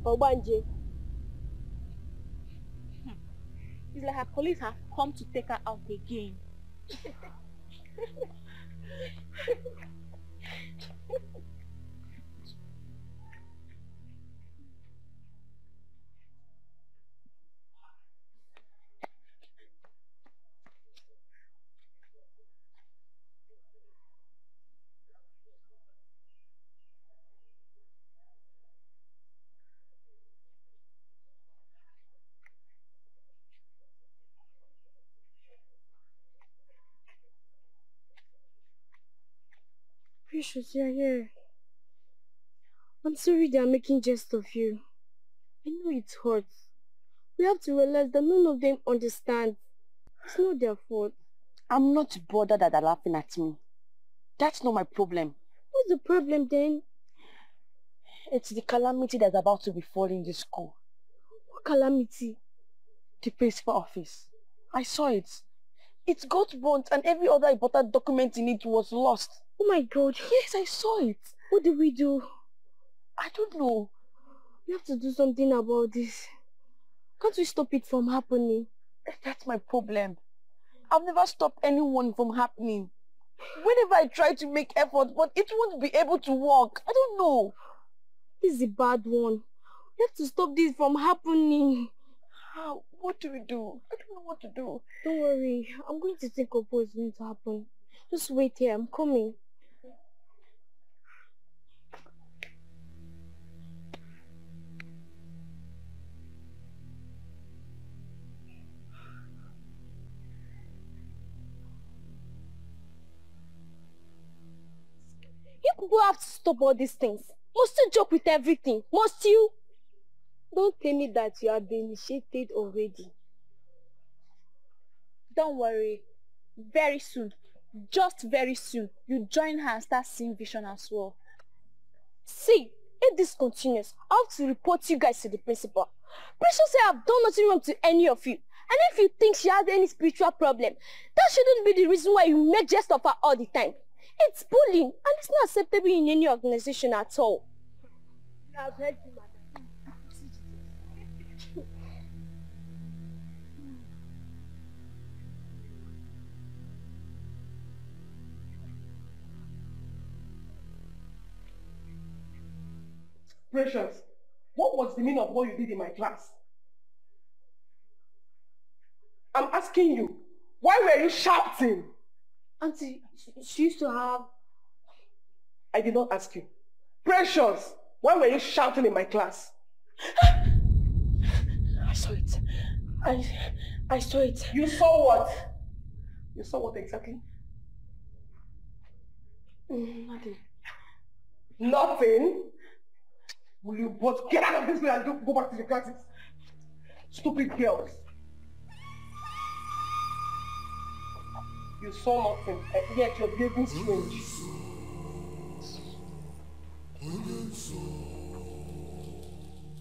Obanje. It's like her colleagues have come to take her out again. Precious, you're here. I'm sorry they are making jest of you. I know it hurts. We have to realize that none of them understand. It's not their fault. I'm not bothered that they're laughing at me. That's not my problem. What's the problem then? It's the calamity that's about to befall in this school. What calamity? The principal office. I saw it. It got burnt and every other important document in it was lost. Oh my God. Yes, I saw it. What do we do? I don't know. We have to do something about this. Can't we stop it from happening? That's my problem. I've never stopped anyone from happening. Whenever I try to make effort, but it won't be able to work. I don't know. This is a bad one. We have to stop this from happening. How? What do we do? I don't know what to do. Don't worry. I'm going to think of what's going to happen. Just wait here. I'm coming. You people have to stop all these things. Must you joke with everything? Must you? Don't tell me that you have been initiated already. Don't worry. Very soon, just very soon, you join her and start seeing vision as well. See, if this continues, I have to report you guys to the principal. Precious say I've done nothing wrong to any of you. And if you think she has any spiritual problem, that shouldn't be the reason why you make jest of her all the time. It's bullying, and it's not acceptable in any organization at all. I've heard you, madam. Precious, what was the meaning of what you did in my class? I'm asking you, why were you shouting? Auntie, she used to have... I did not ask you. Precious, why were you shouting in my class? I saw it. I saw it. You saw what? You saw what exactly? Nothing. Nothing? Will you both get out of this place and go back to your classes? Stupid girls. You saw nothing, and yet you're behaving strange.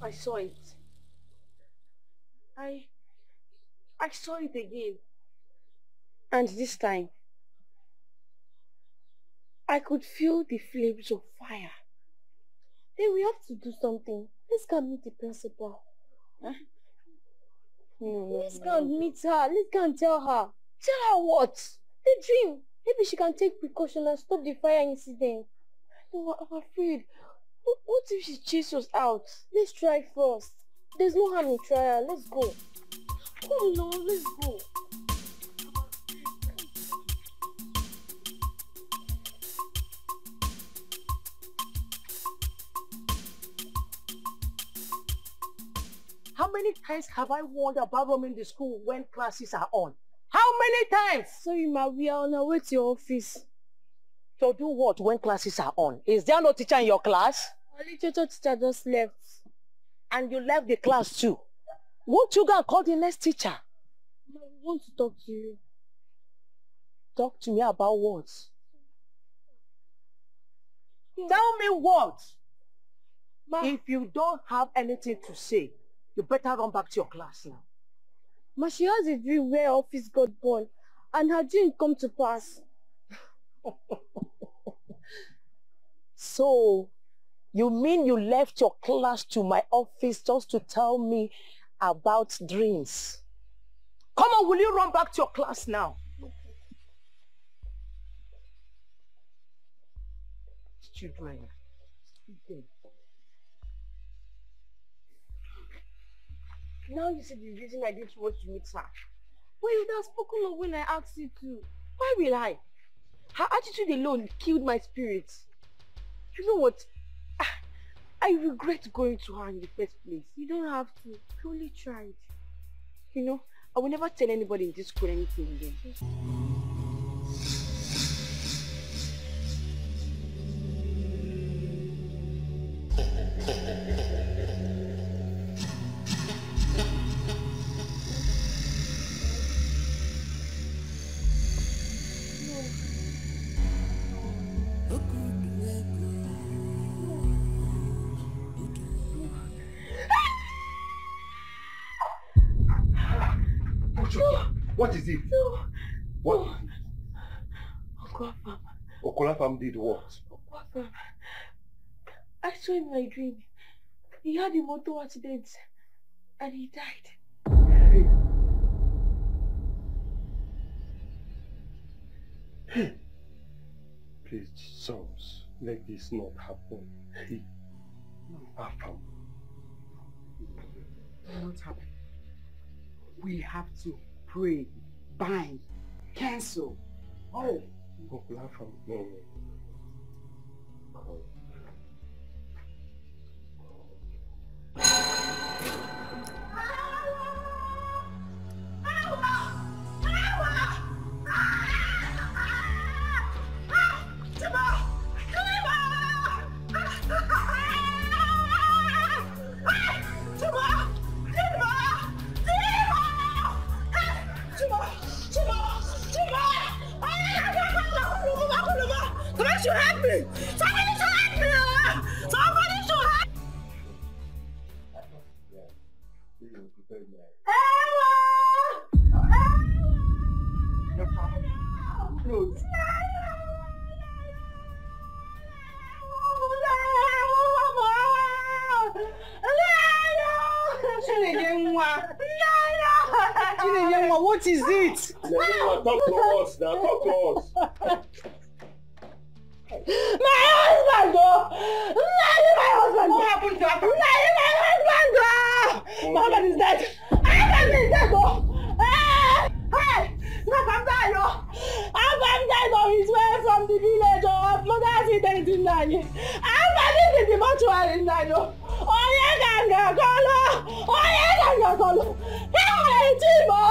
I saw it. I saw it again. And this time, I could feel the flames of fire. Then we have to do something. Let's go and meet the principal. Huh? Let's go and meet her. Let's go and tell her. Tell her what? The dream. Maybe she can take precaution and stop the fire incident. No, I'm afraid. What if she chases us out? Let's try first. There's no harm in trial. Let's go. Come on, let's go. How many times have I warned about roaming the school when classes are on? How many times? Sorry, ma, we are on our way to your office. So do what when classes are on? Is there no teacher in your class? Our literature teacher just left. And you left the class too. Won't you go and call the next teacher? Ma, we want to talk to you. Talk to me about what? Tell me what? Ma, if you don't have anything to say, you better run back to your class now. Ma, she has a dream where her office got burned and her dream come to pass. So, You mean you left your class to my office just to tell me about dreams? Come on, will you run back to your class now? Children. Now you see the reason I didn't want to meet her. Well, you would have spoken up when I asked you to. Why will I? Her attitude alone killed my spirit. You know what? I regret going to her in the first place. You don't have to. You only tried. You know, I will never tell anybody in this school anything again. What is it? No. What? No. Okwafam. Okolafam did what? Okwafam. I saw in my dream. He had a motor accident and he died. Hey. Hey. Please, sons, let this not happen. Hey. Afam. Not happen. We have to pray, bind, cancel. Oh. Okolafam, no. What is it? Talk to us now, talk to us. My husband, oh! My husband! What happened to her? My husband, oh! My husband is dead! My husband is dead, oh! Hey! Look, I'm dying, oh! I'm died on his way from the village, oh! Blood accident in Nani. I'm in the mortuary in Nani, oh! Oh, yeah, ganga, colo! Oh, yeah, ganga, colo! Hey, Timo!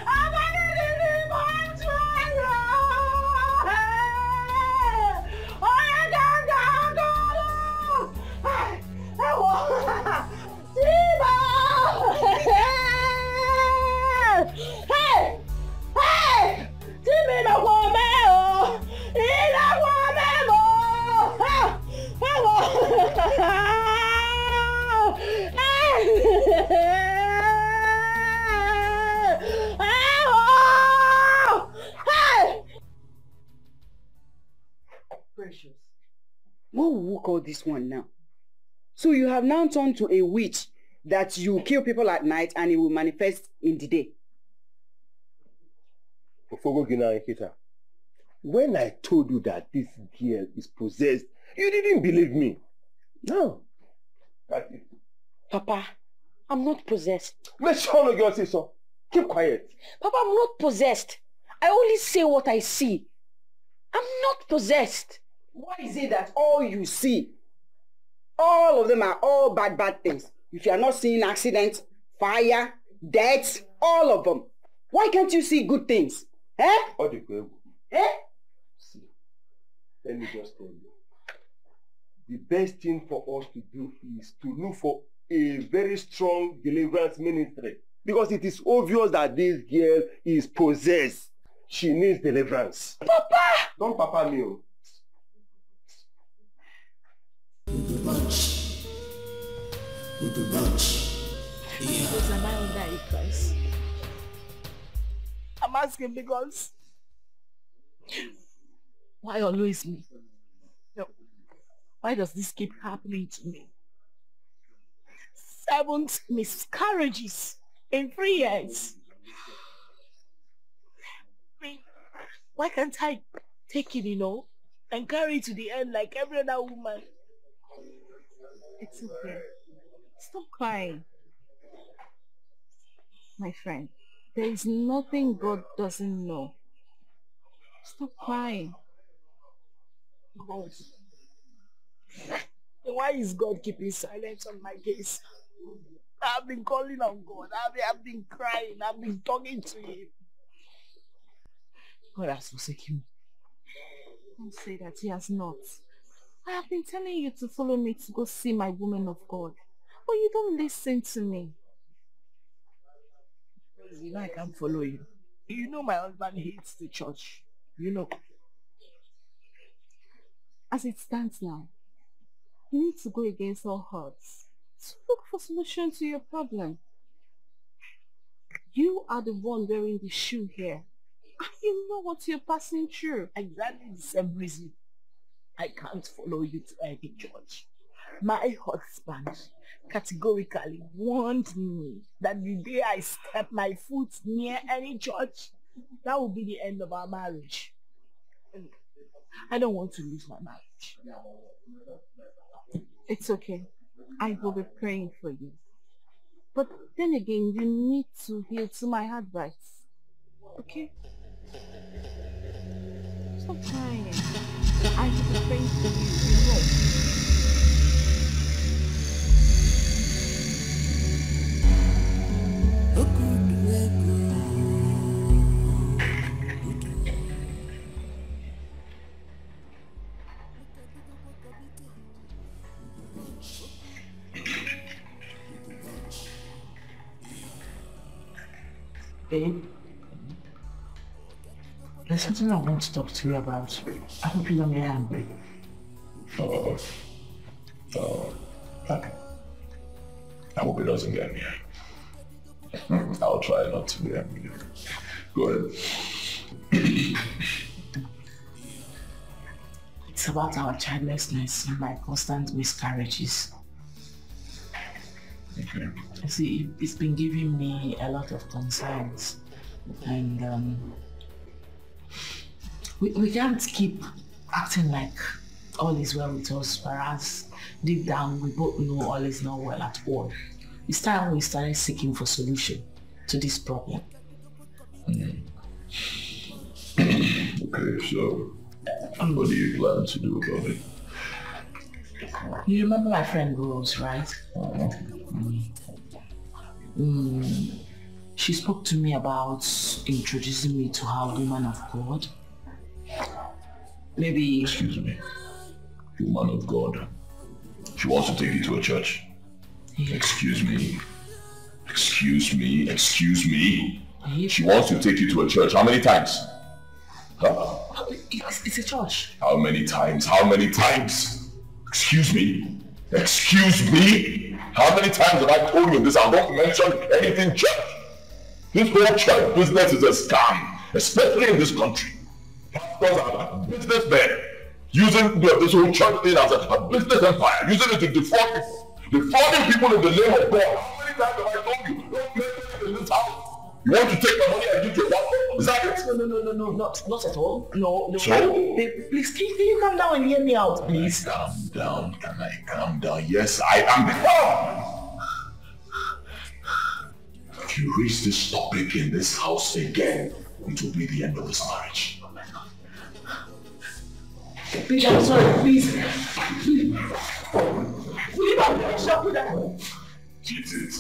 I'm in the mortuary, oh! Hey! Oh, yeah, ganga, colo! Hey! Hey! Hey! Timmy no come o! He no come o! Ha! Hey! Precious. What will we call this one now? So you have now turned to a witch that you kill people at night and it will manifest in the day. When I told you that this girl is possessed, you didn't believe me. No. That's it. Papa, I'm not possessed. Make sure no girl say so. Keep quiet. Papa, I'm not possessed. I only say what I see. I'm not possessed. Why is it that all you see, all of them are all bad things? If you are not seeing accidents, fire, death, all of them. Why can't you see good things? Eh? Eh? See, let me just tell you. The best thing for us to do is to look for a very strong deliverance ministry. Because it is obvious that this girl is possessed. She needs deliverance. Papa! Don't papa me. Because am I under a curse? I'm asking because... Why always me? No. Why does this keep happening to me? 7 miscarriages in 3 years. I mean, why can't I take it, and carry it to the end like every other woman? It's okay. Stop crying. My friend, there is nothing God doesn't know. Stop crying. God. Then why is God keeping silence on my case? I've been calling on God. I've been crying. I've been talking to Him. God has forsaken me. Don't say that He has not. I have been telling you to follow me to go see my woman of God. But you don't listen to me. I can't follow you. My husband hates the church. As it stands now, you need to go against all odds to look for solution to your problem. You are the one wearing the shoe here. And you know what you're passing through. Exactly the same reason I can't follow you to any church. My husband categorically warned me that the day I step my foot near any church, that will be the end of our marriage. And I don't want to lose my marriage. It's okay. I will be praying for you. But then again, you need to heal to my advice. Okay? Stop crying. I will be praying for you, Babe, there's something I want to talk to you about. I hope you don't get angry. Okay. I hope it doesn't get me. I'll try not to be angry. Go ahead. It's about our childlessness and my constant miscarriages. Okay. See, it's been giving me a lot of concerns. And we can't keep acting like all is well with us, whereas deep down we both know all is not well at all. It's time we started seeking for solution to this problem. Okay, so what do you plan to do about it? You remember my friend Rose, right? She spoke to me about introducing me to her woman of God. Maybe... Excuse me. Woman of God. She wants to take you to a church. Yeah. Excuse me. Excuse me. Excuse me. She wants to take you to a church. How many times? Huh? It's a church. How many times? How many times? Excuse me. Excuse me? How many times have I told you this? I don't mention anything church. This whole church business is a scam, especially in this country. Pastors are businessmen using this whole church thing as a business empire, using it to defraud people. Defrauding people in the name of God. How many times have I told you? Don't mention it in this house. You want to take my money and give to a pastor? Is that it? No, not at all. No. So? Babe, please, can you calm down and hear me out, please? Calm down. Can I calm down? Yes, I am calm. If you raise this topic in this house again, it will be the end of this marriage. Please, I'm sorry, please. Will you not shut me down? Get it.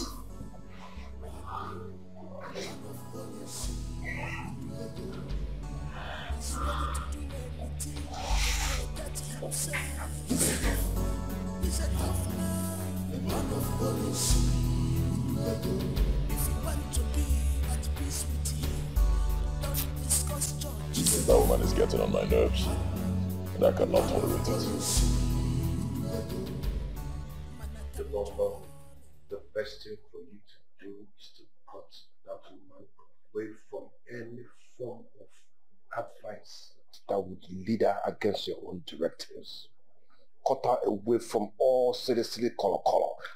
That woman is getting on my nerves, and I cannot tolerate it. The best thing for you to do is to cut that woman away from any form of advice that would lead her against your own directives. cut her away from all silly color.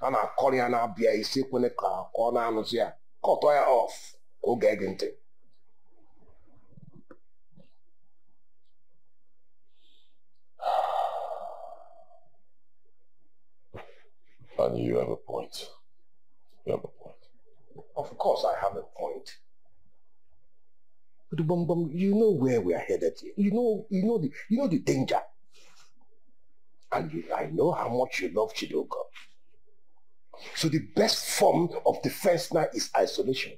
And I call her now, be a sick when a car, corner, and cut her off. Go get into. And you have a point. You have a point. Of course I have a point. But you know where we are headed here. You know the danger. And I know how much you love Chidoka. So the best form of defense now is isolation.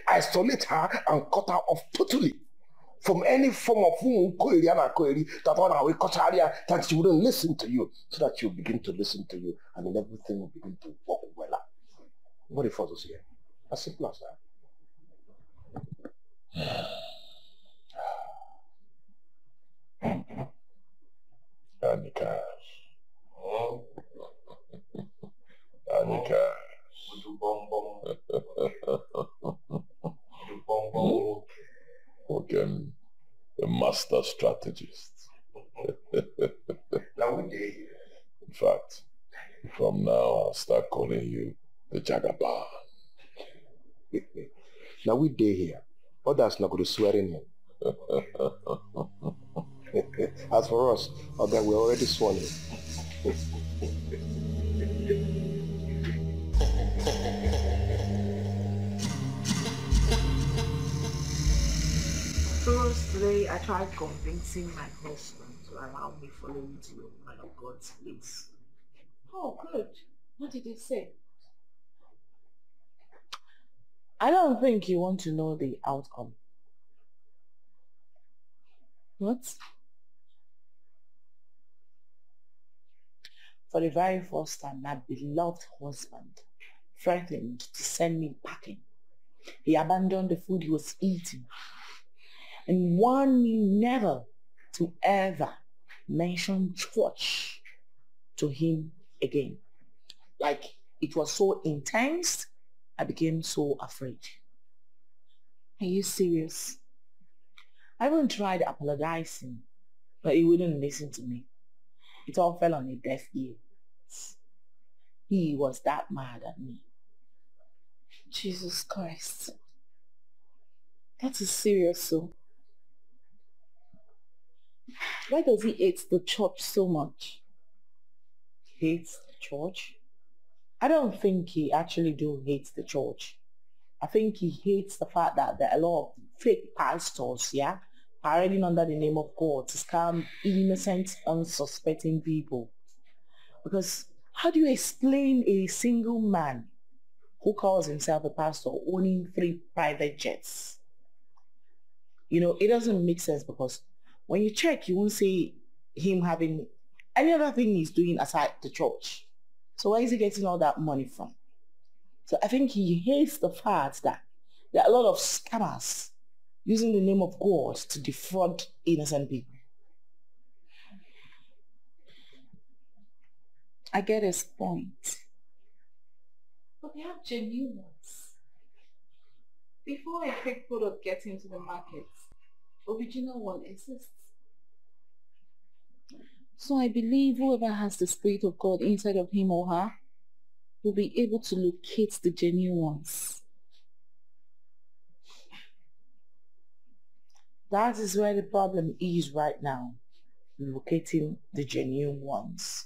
Isolate her and cut her off totally from any form of that she wouldn't listen to you, so that she'll begin to listen to you, and then everything will begin to work well. What if us here? As simple as that. Anika. Okay, the master strategist. Now we dare you. In fact, from now I'll start calling you the Jagaban. Now we dare here. Others not going to swear in him. As for us, okay, we're already sworn in. Firstly, I tried convincing my husband to allow me following to your man of God's place. Oh, good. What did he say? I don't think you want to know the outcome. What? For the very first time, my beloved husband threatened to send me packing. He abandoned the food he was eating and warned me never to ever mention church to him again. Like, it was so intense, I became so afraid. Are you serious? I even tried apologizing, but he wouldn't listen to me. It all fell on a deaf ear. He was that mad at me. Jesus Christ. That is serious, so. Why does he hate the church so much? Hates the church? I don't think he actually do hate the church. I think he hates the fact that there are a lot of fake pastors, yeah, parading under the name of God to scam innocent, unsuspecting people. Because how do you explain a single man who calls himself a pastor owning 3 private jets? You know, it doesn't make sense, because when you check, you won't see him having any other thing he's doing aside the church. So where is he getting all that money from? So I think he hates the fact that there are a lot of scammers using the name of God to defraud innocent people. I get his point. But they have genuine ones. Before a fake product gets into the market, original one exists. So I believe whoever has the Spirit of God inside of him or her will be able to locate the genuine ones. That is where the problem is right now, locating the genuine ones.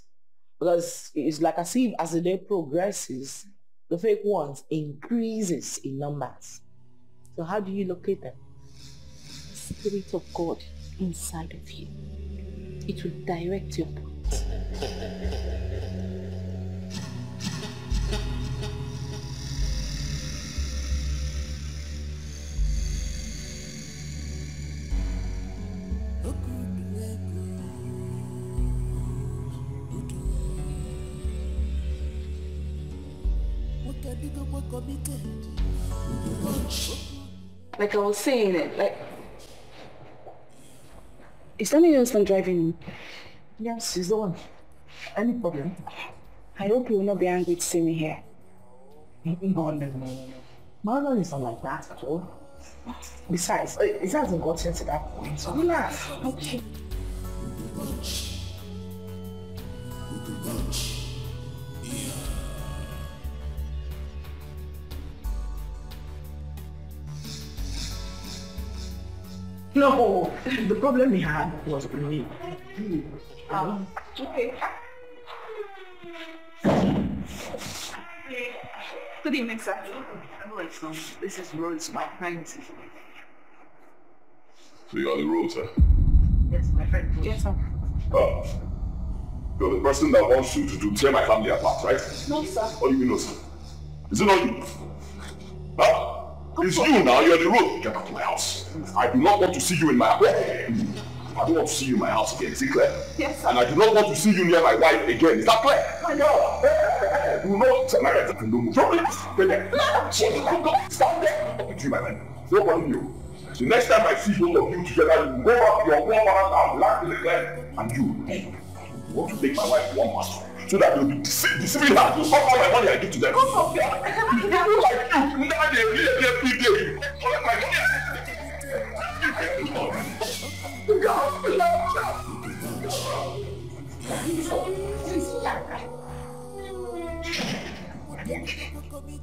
Because it's like as if as the day progresses, the fake ones increases in numbers. So how do you locate them? The Spirit of God inside of you. It will direct your path. Like I was saying it, like... Is that your husband driving? Yes, he's the one. Any problem? I hope you will not be angry to see me here. No. My husband is not like that at all. Besides, it hasn't gotten to that point, so relax. Okay. No, the problem he had was with me. Okay. Good evening, sir. This is Rose, my friend. So you are the Rose, huh? Yes, my friend. Yes, sir. Oh. You're the person that wants you to tear my family apart, right? No, sir. What do you mean, no, sir? Is it not you? Huh? It's you now, you're the Rose. Get out of my house. I do not want to see you in my house. I don't want to see you in my house again, is it clear? Yes, sir. And I do not want to see you near my wife again, is that clear? I know. Do not tell my wife and don't move. Stop there. Stop there. Talking to you, my man. No problem, you. The next time I see both of you together, you go up to your grandmother's house, lock in the clan, and you want to make my wife one master. So that they'll be deceiving her to suck all my money I give to them. People like you, now they really every day. Collect my money.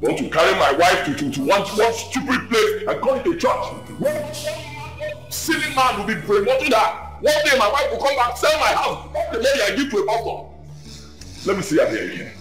Want to carry my wife to one stupid place and call it a church? One silly man will be promoting her. One day my wife will come back, sell my house, all the money I give to a pastor. Let me see her there again.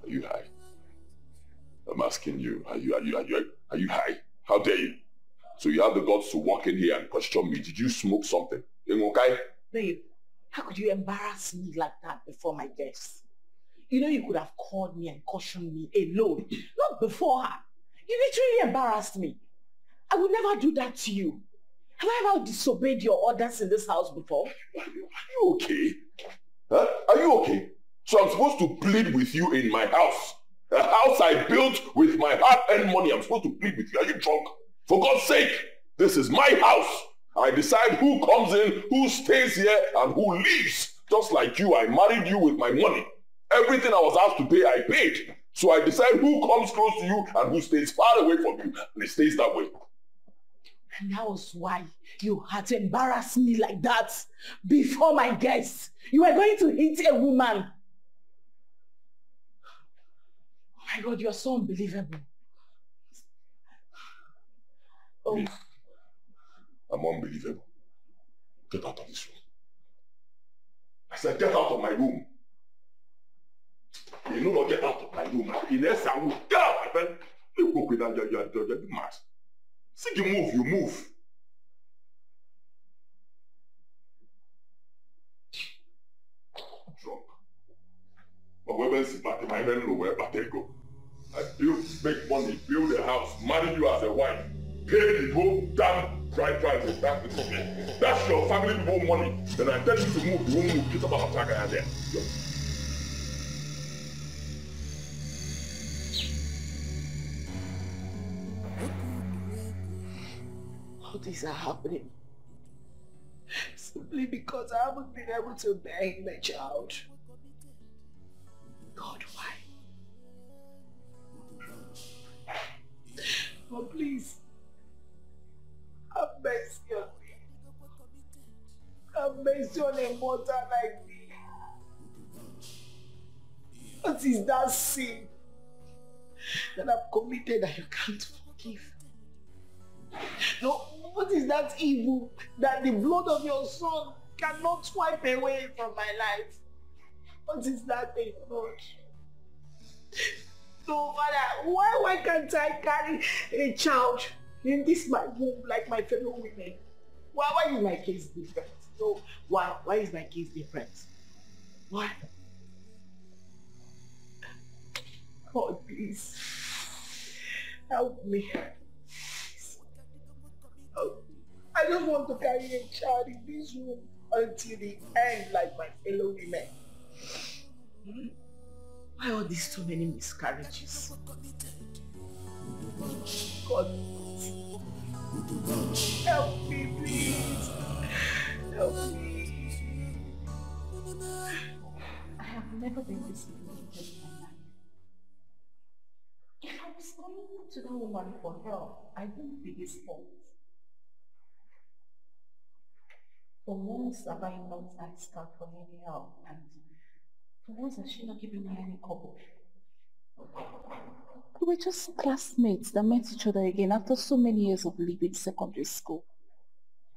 Are you high? I'm asking you, are you high? How dare you? So you have the guts to walk in here and question me. Did you smoke something? Okay? Babe, how could you embarrass me like that before my guests? You know you could have called me and cautioned me alone, not before her. You literally embarrassed me. I would never do that to you. Have I ever disobeyed your orders in this house before? Are you okay? Huh? Are you okay? So I'm supposed to plead with you in my house. A house I built with my hard-earned money. I'm supposed to plead with you. Are you drunk? For God's sake, this is my house. I decide who comes in, who stays here, and who leaves. Just like you, I married you with my money. Everything I was asked to pay, I paid. So I decide who comes close to you and who stays far away from you. And it stays that way. And that was why you had to embarrass me like that before my guests. You were going to hit a woman. Oh my God, you're so unbelievable. Oh. I'm unbelievable. Get out of this room. I said, get out of my room. You know not get out of my room. In essence, I will get out, my friend. You go with that, you're mad. See you move, you move. Drunk. But wherever it's party, my men know where they go. I make money, build a house, marry you as a wife, pay the whole damn bride price and that's your family people money. Then I tell you to move, you won't move. Get about attack and there. All these are happening simply because I haven't been able to bear him a child. God, why? Oh, please, have mercy on me. Have mercy on a mother like me. What is that sin that I've committed that you can't forgive? No, what is that evil that the blood of your son cannot wipe away from my life? What is that thing, Lord? No, Father, why can't I carry a child in this my womb like my fellow women? Why is my case different? No, why is my case different? Why? God, please, help me. I just want to carry a child in this room until the end like my fellow women. Why are these so many miscarriages? God, help me, please. Help me. I have never been this humiliated in my life. If I was coming to that woman for help, I wouldn't be his fault. For once have I not asked her for any help, and for once has she not given me any couple. We were just classmates that met each other again after so many years of leaving secondary school.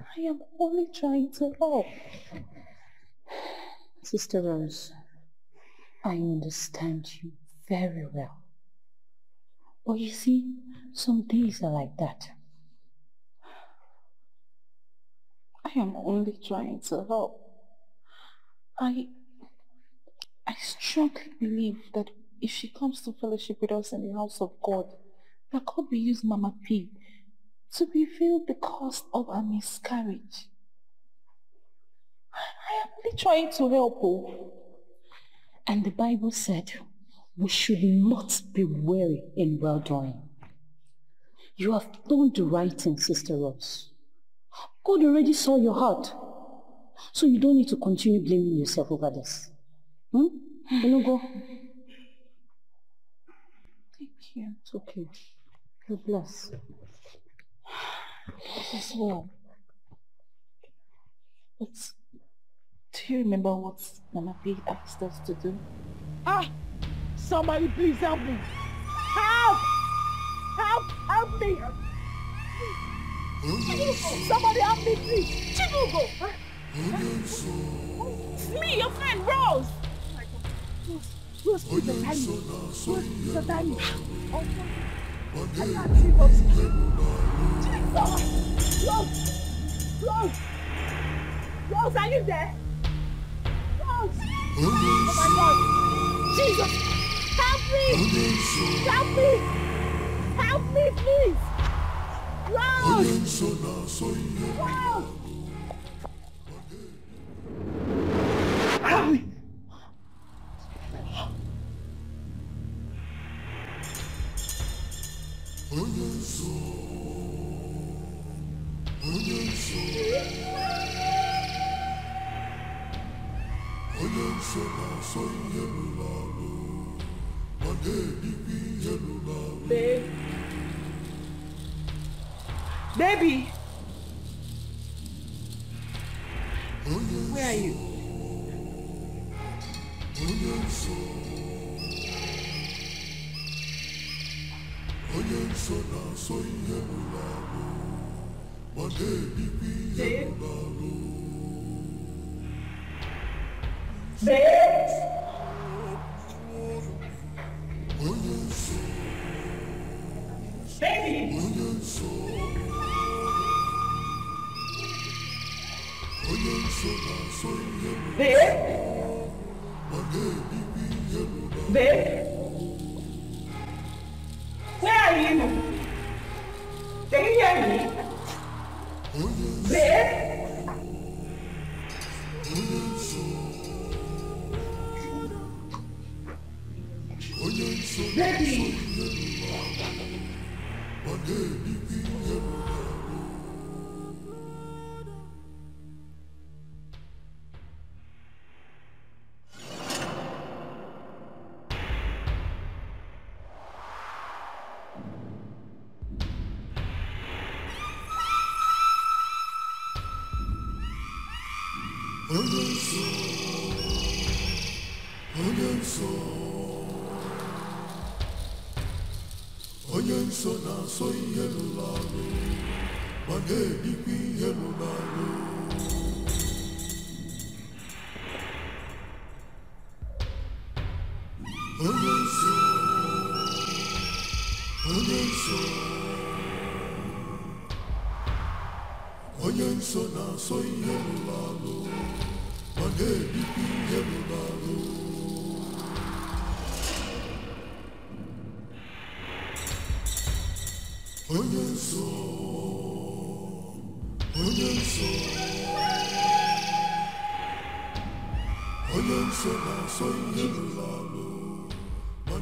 I am only trying to help. Sister Rose, I understand you very well. But you see, some days are like that. I am only trying to help. I strongly believe that if she comes to fellowship with us in the house of God, that God will use Mama P to reveal the cause of her miscarriage. I am only trying to help her. And the Bible said, we should not be weary in well-doing. You have done the right thing, Sister Rose. God already saw your heart. So you don't need to continue blaming yourself over this. Go. Thank you. It's okay. You're blessed. This is well. But do you remember what Mama P asked us to do? Somebody please help me. Help! Help me! Somebody help me, please. Chibugo! It's me, your friend, Rose! Rose, please tell me. Rose, please tell me. I can't see Rose. Rose, are you there? Rose! Oh my God! Jesus! Help me! Help me! Help me, please! Rose! Rose! Help me! Baby! Where are you?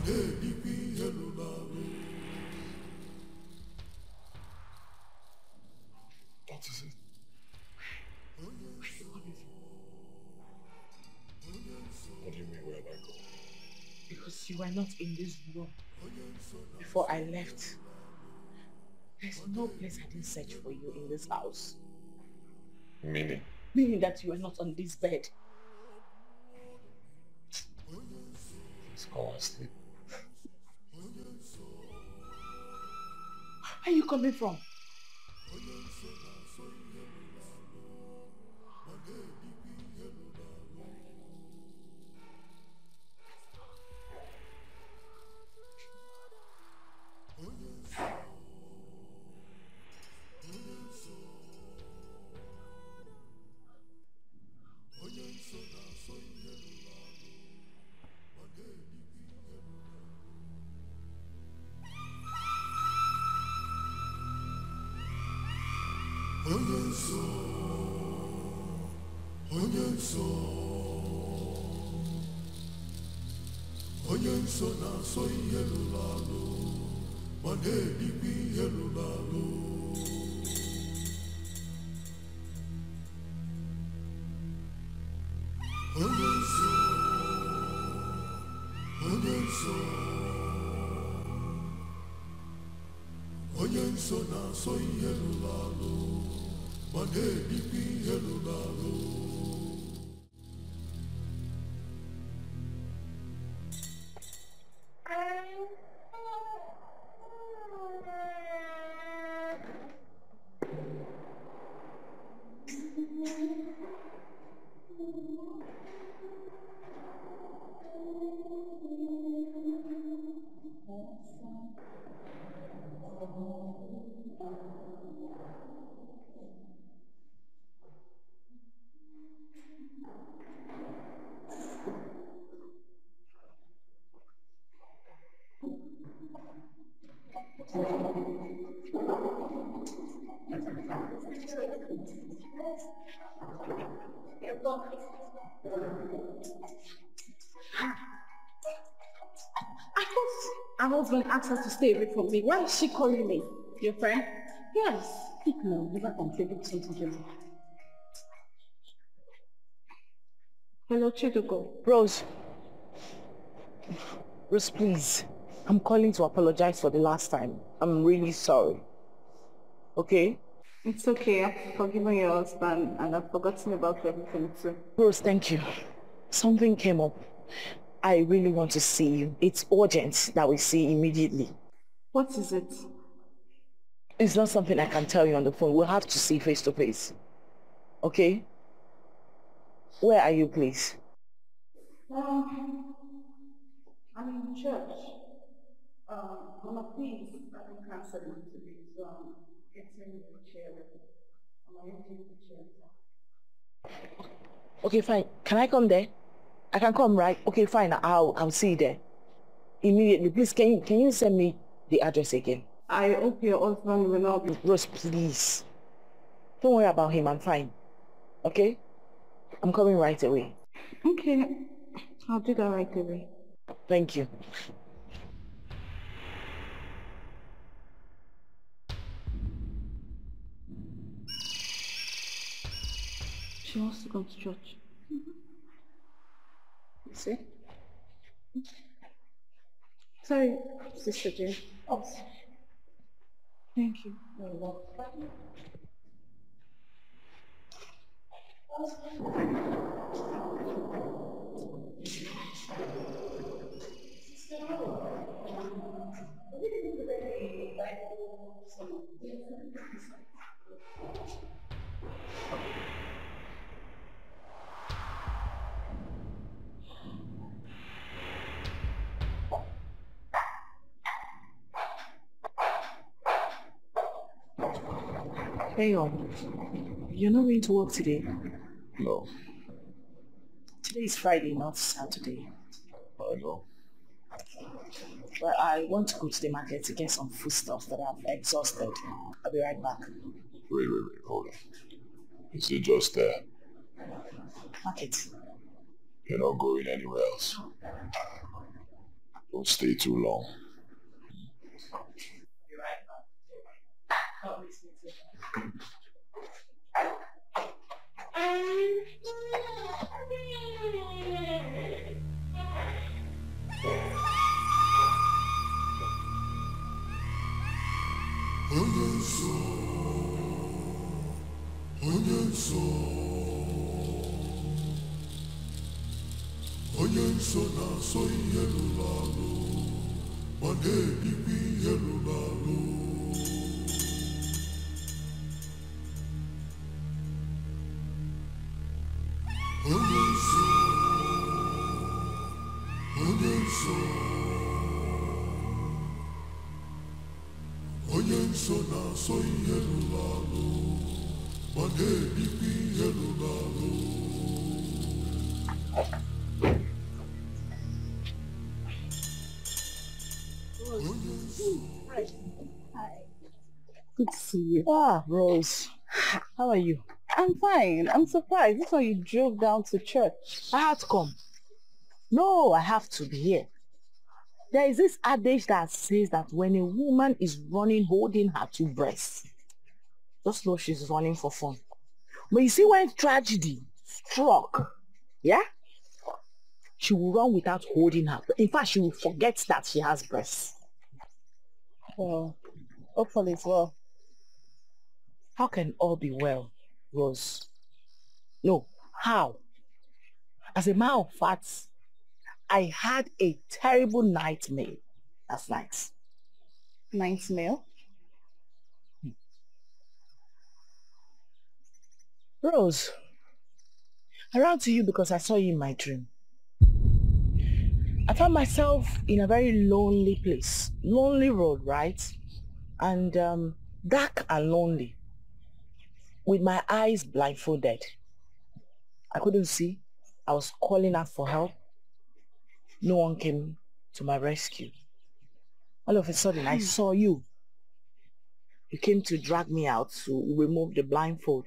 What is it? What do you mean, where have I gone? Because you were not in this room before I left. There's no place I didn't search for you in this house. Meaning? Meaning that you were not on this bed. Let's go and sleep. Where are you coming from? Her husband asked her to stay away from me. Why is she calling me? Your friend? Yes. Speak now. Never contribute something to me. Hello, Chiduko. Rose. Rose, please. I'm calling to apologize for the last time. I'm really sorry. Okay? It's okay. I've forgiven your husband and I've forgotten about everything too. Rose, thank you. Something came up. I really want to see you. It's urgent that we see immediately. What is it? It's not something I can tell you on the phone. We'll have to see face to face. Okay? Where are you, please? I'm in church. Mama, please, I can cancel it to be getting the chair ready. I'm emptying the chair. Okay, fine. Can I come there? I can come, right? Okay, fine. I'll see you there. Immediately. Please, can you send me the address again? I hope your husband will not be... Rose, please. Don't worry about him. I'm fine. Okay? I'm coming right away. Okay. I'll do that right away. Thank you. She wants to go to church. You see? Sorry, Sister Jane. Oh. Thank you. You're welcome. Hey, you're not going to work today? No. Today is Friday, not Saturday. I know. But I want to go to the market to get some foodstuff that I've exhausted. I'll be right back. Wait, hold on. Is it just there? Market. You're not going anywhere else? Don't stay too long. Good to see you. Ah, Rose. How are you? I'm fine. I'm surprised. This one you drove down to church. I had to come. No, I have to be here. There is this adage that says that when a woman is running holding her two breasts, just know she's running for fun. But you see, when tragedy struck, yeah, she will run without holding her. In fact, she will forget that she has breasts. Well, hopefully it's well. How can all be well, Rose? No, how? As a matter of fact, I had a terrible nightmare last night. Nightmare? Rose, I ran to you because I saw you in my dream. I found myself in a very lonely place. Lonely road, right? And dark and lonely. With my eyes blindfolded. I couldn't see. I was calling out for help. No one came to my rescue. All of a sudden, I saw you. You came to drag me out to remove the blindfold.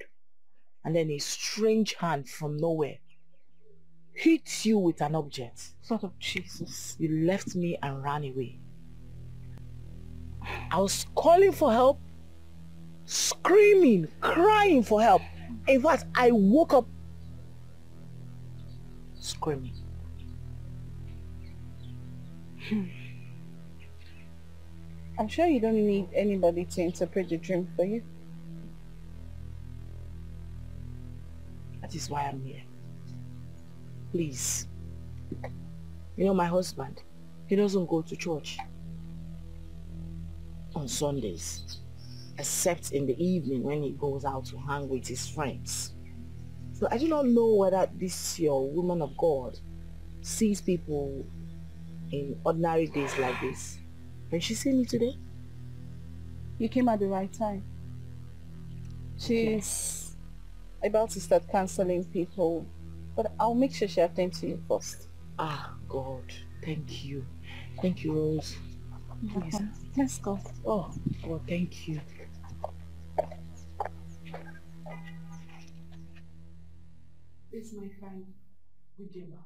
And then a strange hand from nowhere hit you with an object. Sort of Jesus. You left me and ran away. I was calling for help, screaming, crying for help. In fact, I woke up screaming. I'm sure you don't need anybody to interpret the dream for you. That is why I'm here. Please. You know, my husband, he doesn't go to church on Sundays, except in the evening when he goes out to hang with his friends. So I do not know whether this your woman of God sees people in ordinary days like this. Can she see me today? You came at the right time. She's about to start counseling people, but I'll make sure she attends to you first. Ah, God. Thank you. Thank you, Rose. Please. Let's go. Oh, God, thank you. It's my friend, Ujima.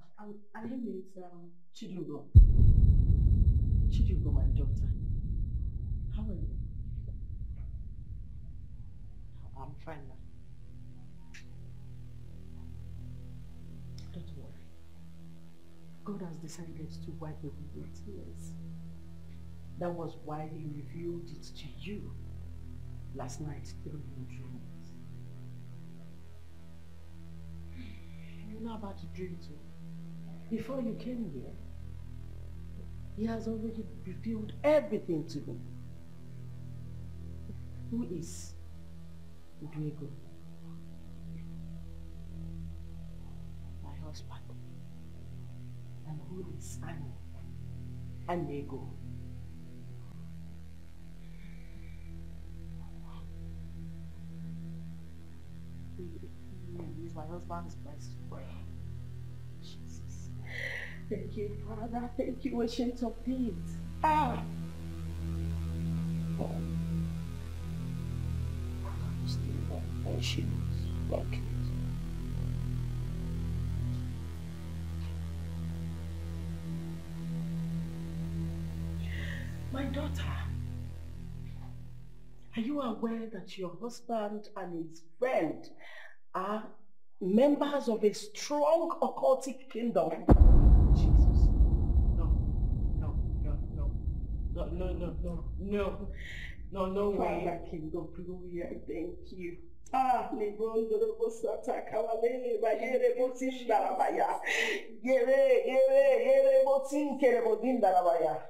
Her name is Chidugo. Chidugo, my daughter. How are you? I'm fine now. Don't worry. God has decided to wipe away your tears. That was why he revealed it to you last night through your dreams. You know about the dream too. Before you came here, he has already revealed everything to me. Who is Diego? My husband. And who is Ani? Diego. He is my husband's best friend. Jesus. Thank you, Father. Thank you, Ancient of Days. Ah! She was lucky. My daughter, are you aware that your husband and his friend are members of a strong occultic kingdom? Jesus. No way. Father, King of Glory, I thank you.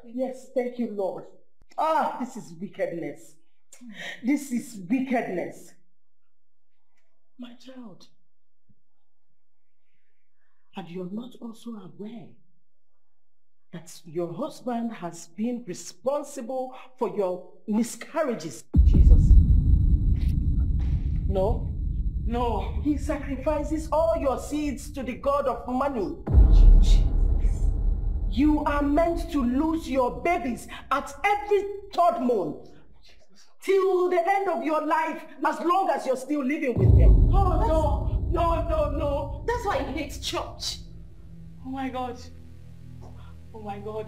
Yes, thank you, Lord. This is wickedness. This is wickedness. My child. And you're not also aware that your husband has been responsible for your miscarriages. Jesus. No. He sacrifices all your seeds to the God of money. Jesus. You are meant to lose your babies at every third month. Till the end of your life, as long as you're still living with him. Oh, no. That's why he hates church. Oh my God. Oh my God.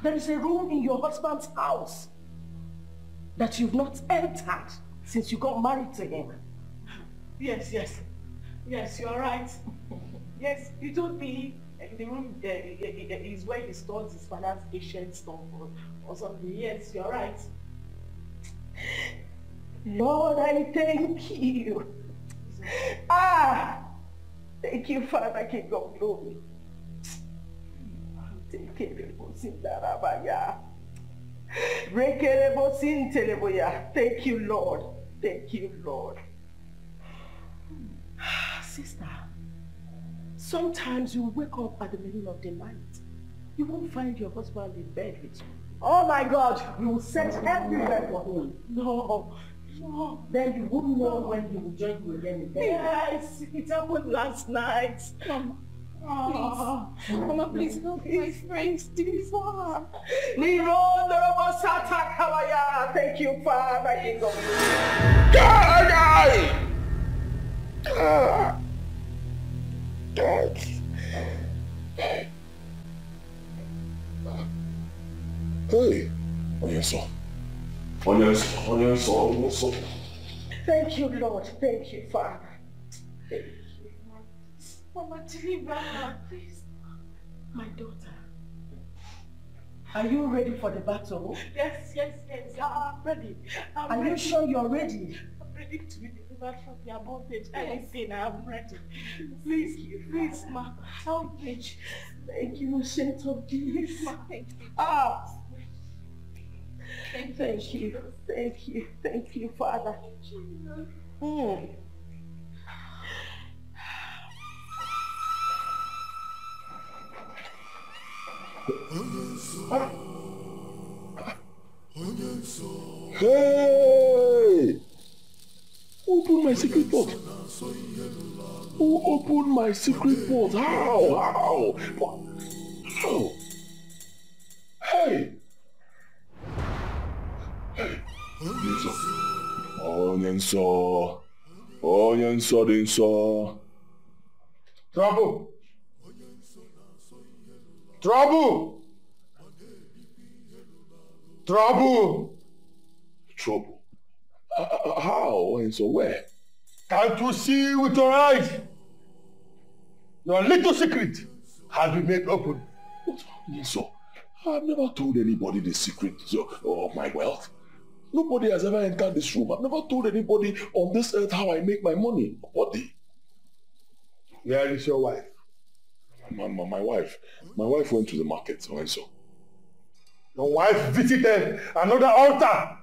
There is a room in your husband's house that you've not entered since you got married to him. Yes, you're right. Yes, you told me the room is where he stores his father's ancient stuff or something. Yes, you're right. Lord, I thank you. Thank you, Father, King of Glory. Thank you, Lord. Thank you, Lord. Sister, sometimes you wake up at the middle of the night. You won't find your husband in bed with you. Oh my God, you will search everywhere for him. No. Then you won't know when he will join you again in bed. Yes, it happened last night. Mama, please. Mama, please help my friends do it for her. Thank you, Father. Hey, Onyenso. Thank you, Lord. Thank you, Father. Thank you. Mama, deliver her, please. My daughter, are you ready for the battle? Yes. I'm ready. Are you sure you're ready? I'm ready to be delivered from your bondage. Anything, I'm ready. Please, Ma, help me. Thank you, Saint of this. Thank you. Thank you, Father. Hey! Who opened my secret vault? Who opened my secret vault? How? What? How? Hey! Onyenso. Trouble! Trouble? How? And so where? Can't you see with your eyes? Your little secret has been made open. So, I've never told anybody the secret of my wealth. Nobody has ever entered this room. I've never told anybody on this earth how I make my money. Nobody. Where is your wife? My wife went to the market, so. Your wife visited another altar.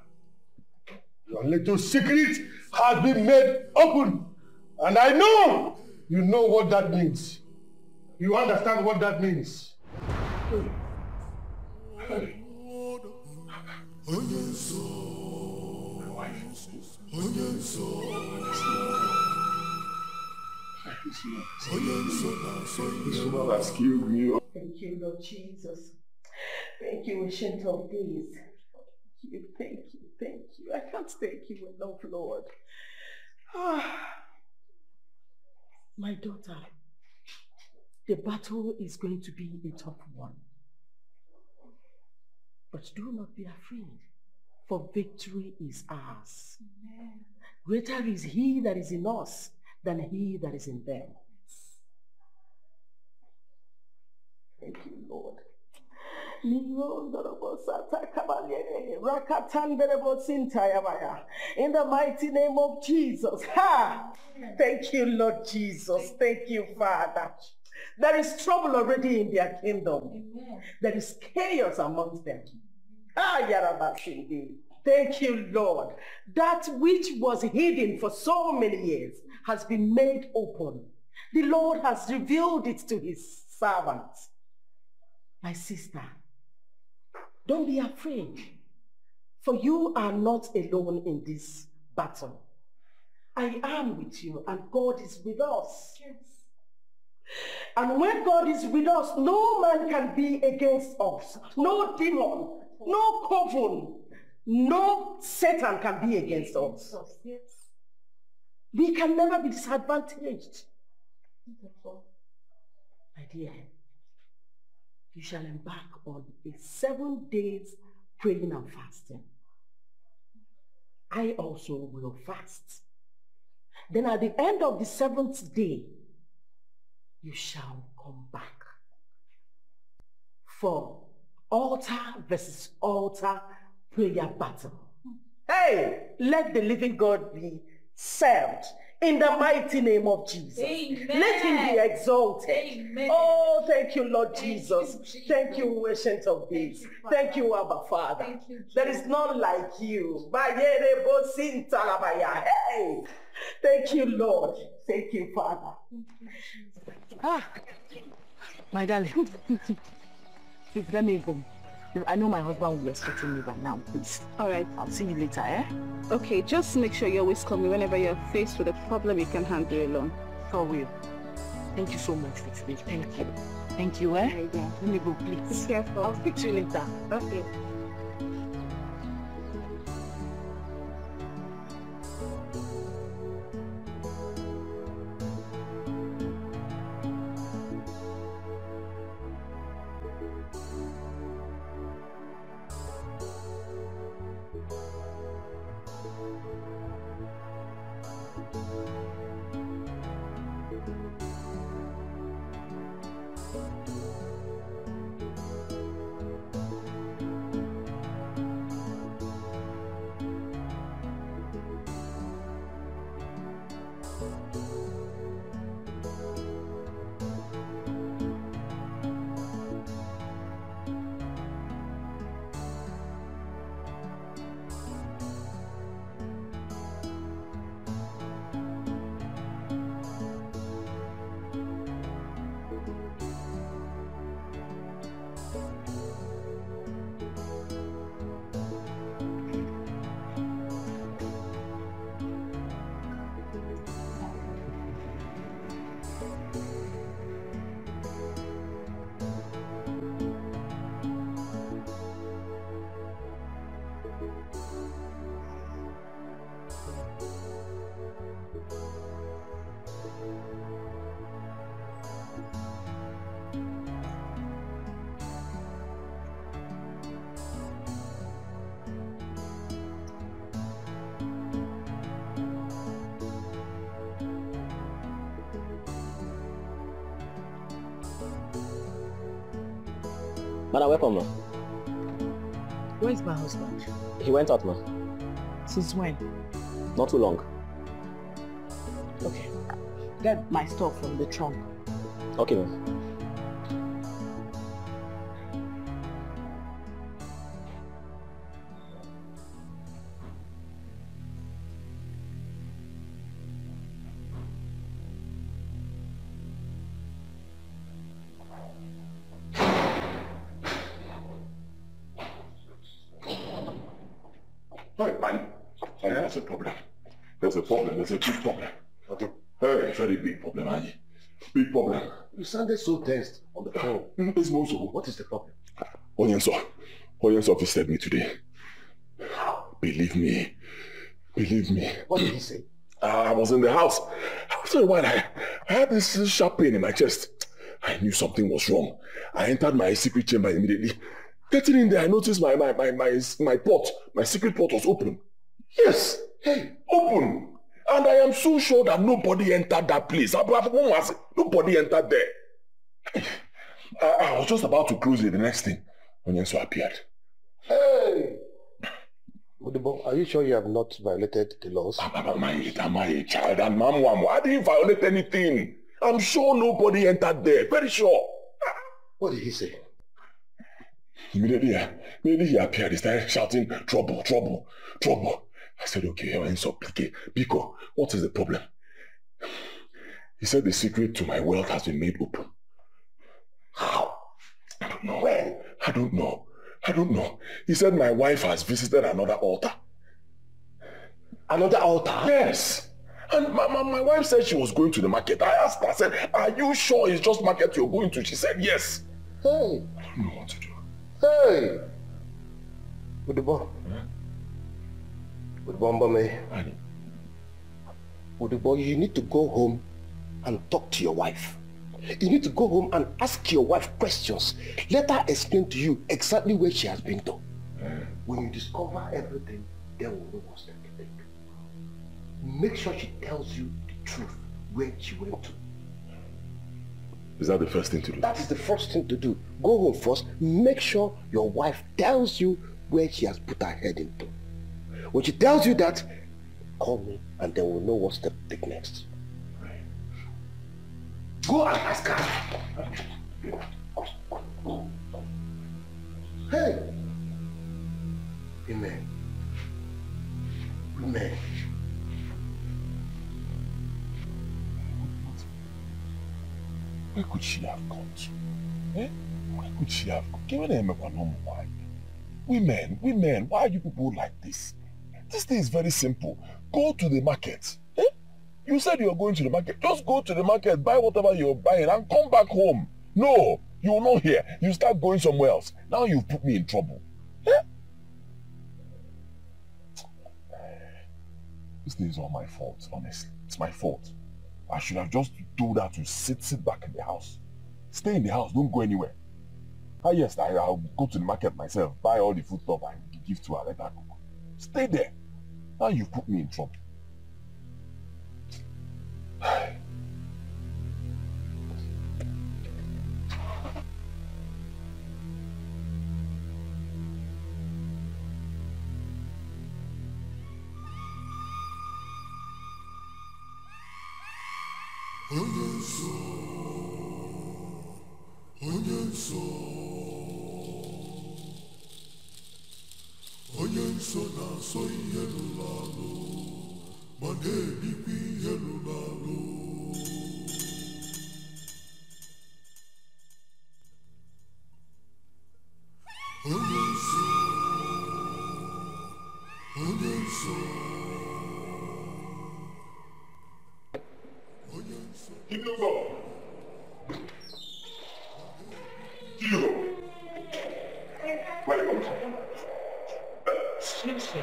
Your little secret has been made open. And I know you know what that means. You understand what that means. Hey. My wife. This woman has killed me. Thank you, Lord Jesus. Thank you, Ancient of Days. Thank you. I can't thank you enough, Lord. My daughter, The battle is going to be a tough one. But do not be afraid, for victory is ours. Amen. Greater is he that is in us than he that is in them. Thank you, Lord. In the mighty name of Jesus. Ha! Thank you, Lord Jesus. Thank you, Father. There is trouble already in their kingdom. Amen. There is chaos amongst them. Thank you, Lord. That which was hidden for so many years has been made open. The Lord has revealed it to his servants. My sister, don't be afraid, for you are not alone in this battle. I am with you, and God is with us. Yes. And when God is with us, no man can be against us. No demon, no coven, no Satan can be against us. Yes. We can never be disadvantaged. My dear, you shall embark on a 7 days praying and fasting. I also will fast. Then at the end of the 7th day, you shall come back for altar versus altar prayer battle. Hey, let the living God be served in the mighty name of Jesus. Amen. Let him be exalted. Amen. Oh, thank you, Lord Jesus. Thank you, Ancient of Days. Thank you, Abba Father. There is none like you. Hey, thank you, Lord. Thank you, Father. My darling, please let me go. I know my husband will be expecting me by now, please. All right. I'll see you later, eh? Okay, just make sure you always call me whenever you're faced with a problem you can handle alone. I will. Thank you so much for today. Thank you. Thank you, eh? Yeah. Let me go, please. Be careful. I'll speak to you later. Okay. Madam, welcome, ma. Where is my husband? He went out, ma. Since when? Not too long. Okay. Get my stuff from the trunk. Okay, ma'am. There's a problem. There's a problem. There's a big problem. Okay. Hey, very big problem, Annie. Big problem. You sounded so tense on the phone. It's Mozo. What is the problem? Onyenso visited me today. Believe me. Believe me. What did he say? I was in the house. After a while, I had this sharp pain in my chest. I knew something was wrong. I entered my secret chamber immediately. Getting in there, I noticed my pot, my secret pot was open. Yes, hey, open. And I am so sure that nobody entered that place. Nobody entered there. I was just about to close it, the next thing, when Yenso appeared. Hey! Odibo, are you sure you have not violated the laws? Am I a child? And Mom, I didn't violate anything. I'm sure nobody entered there. Very sure. What did he say? Immediately he appeared. He started shouting, trouble, trouble, trouble. I said, okay, Biko, what is the problem? He said the secret to my wealth has been made open. How? I don't know. When? I don't know. He said my wife has visited another altar. Another altar? Yes. And my wife said she was going to the market. I asked her, I said, are you sure it's just market you're going to? She said, yes. Hey. I don't know what to do. Hey. Udibo. Udibo, you need to go home and talk to your wife. You need to go home and ask your wife questions. Let her explain to you exactly where she has been to. When you discover everything, then we'll know what's to take. Make sure she tells you the truth, where she went to. Is that the first thing to do? That is the first thing to do. Go home first. Make sure your wife tells you where she has put her head into. When she tells you that, call me and then we'll know what step to take next. Go and ask her. Hey! Amen. Amen. Where could she have gone to? Eh? Where could she have gone? Women, why are you people like this? This thing is very simple. Go to the market. Eh? You said you're going to the market. Just go to the market, buy whatever you're buying and come back home. No, you will not hear. You start going somewhere else. Now you've put me in trouble. Eh? This thing is all my fault, honestly. It's my fault. I should have just told her to sit back in the house. Stay in the house, don't go anywhere. Yes, I'll go to the market myself, buy all the food stuff and give to her, let her cook. Stay there. Now you've put me in trouble.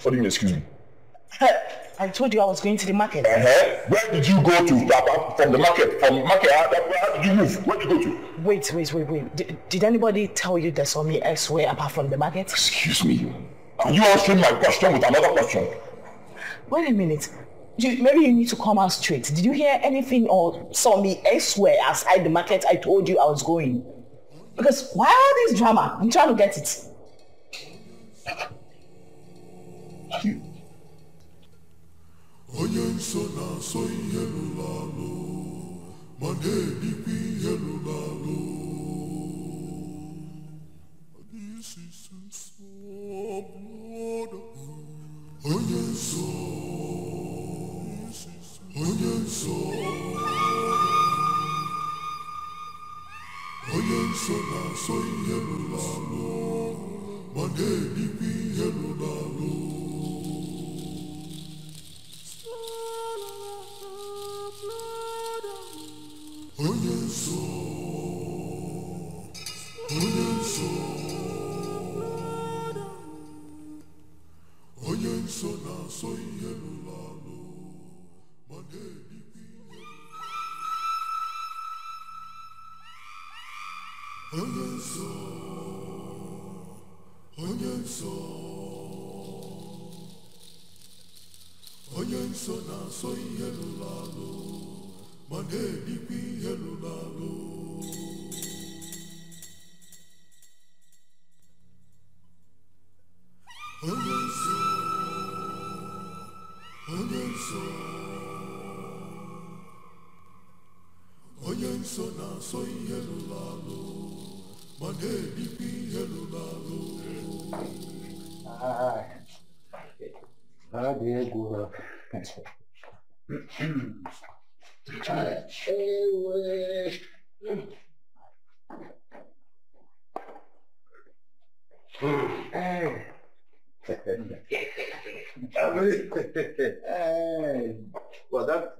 What do you mean, excuse me? I told you I was going to the market. Where did you go to? From the market? From the market? How did you move? Where did you go to? Wait. Did anybody tell you they saw me elsewhere apart from the market? Excuse me. Are you answering my question with another question? Wait a minute. Maybe you need to come out straight. Did you hear anything or saw me elsewhere outside the market I told you I was going? Because why all this drama? I'm trying to get it. You... Well,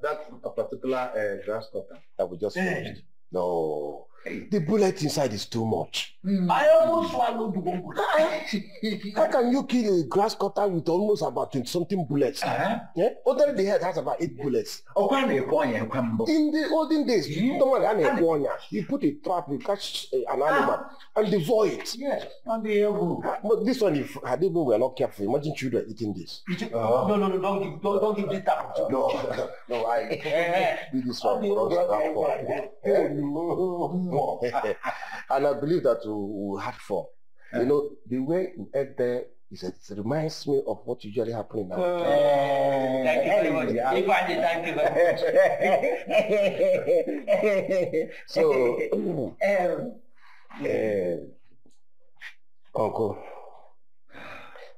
that's a particular grass cutter that we just finished. No, the bullet inside is too much. I almost swallowed one bullet. How can you kill a grass cutter with almost about 20-something bullets? Yeah? Other the head has about 8 bullets. In the olden days, you put a trap, you catch an animal, and devour it. Yes, But this one, if we were not careful, imagine children eating this. No, don't give this type of No, I do this one for us. And I believe that we had fun. You know, the way you ate there it reminds me of what usually happens now. Thank you very much. Thank you very much. So, Uncle,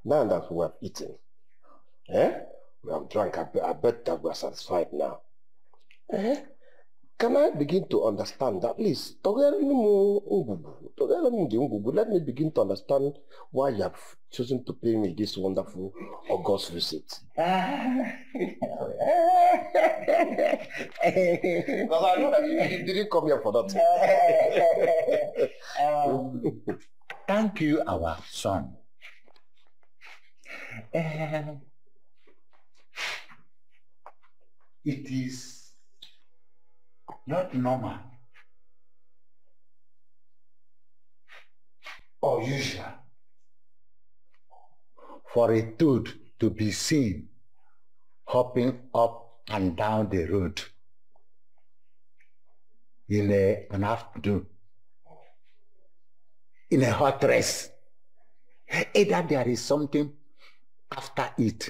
now that we have eaten, we have drunk, I bet that we are satisfied now. Can I begin to understand that? Please, let me begin to understand why you have chosen to pay me this wonderful August visit. Because I know that you didn't come here for that. Thank you, our son. It is not normal or usual for a toad to be seen hopping up and down the road in an afternoon in a hot dress. Either there is something after it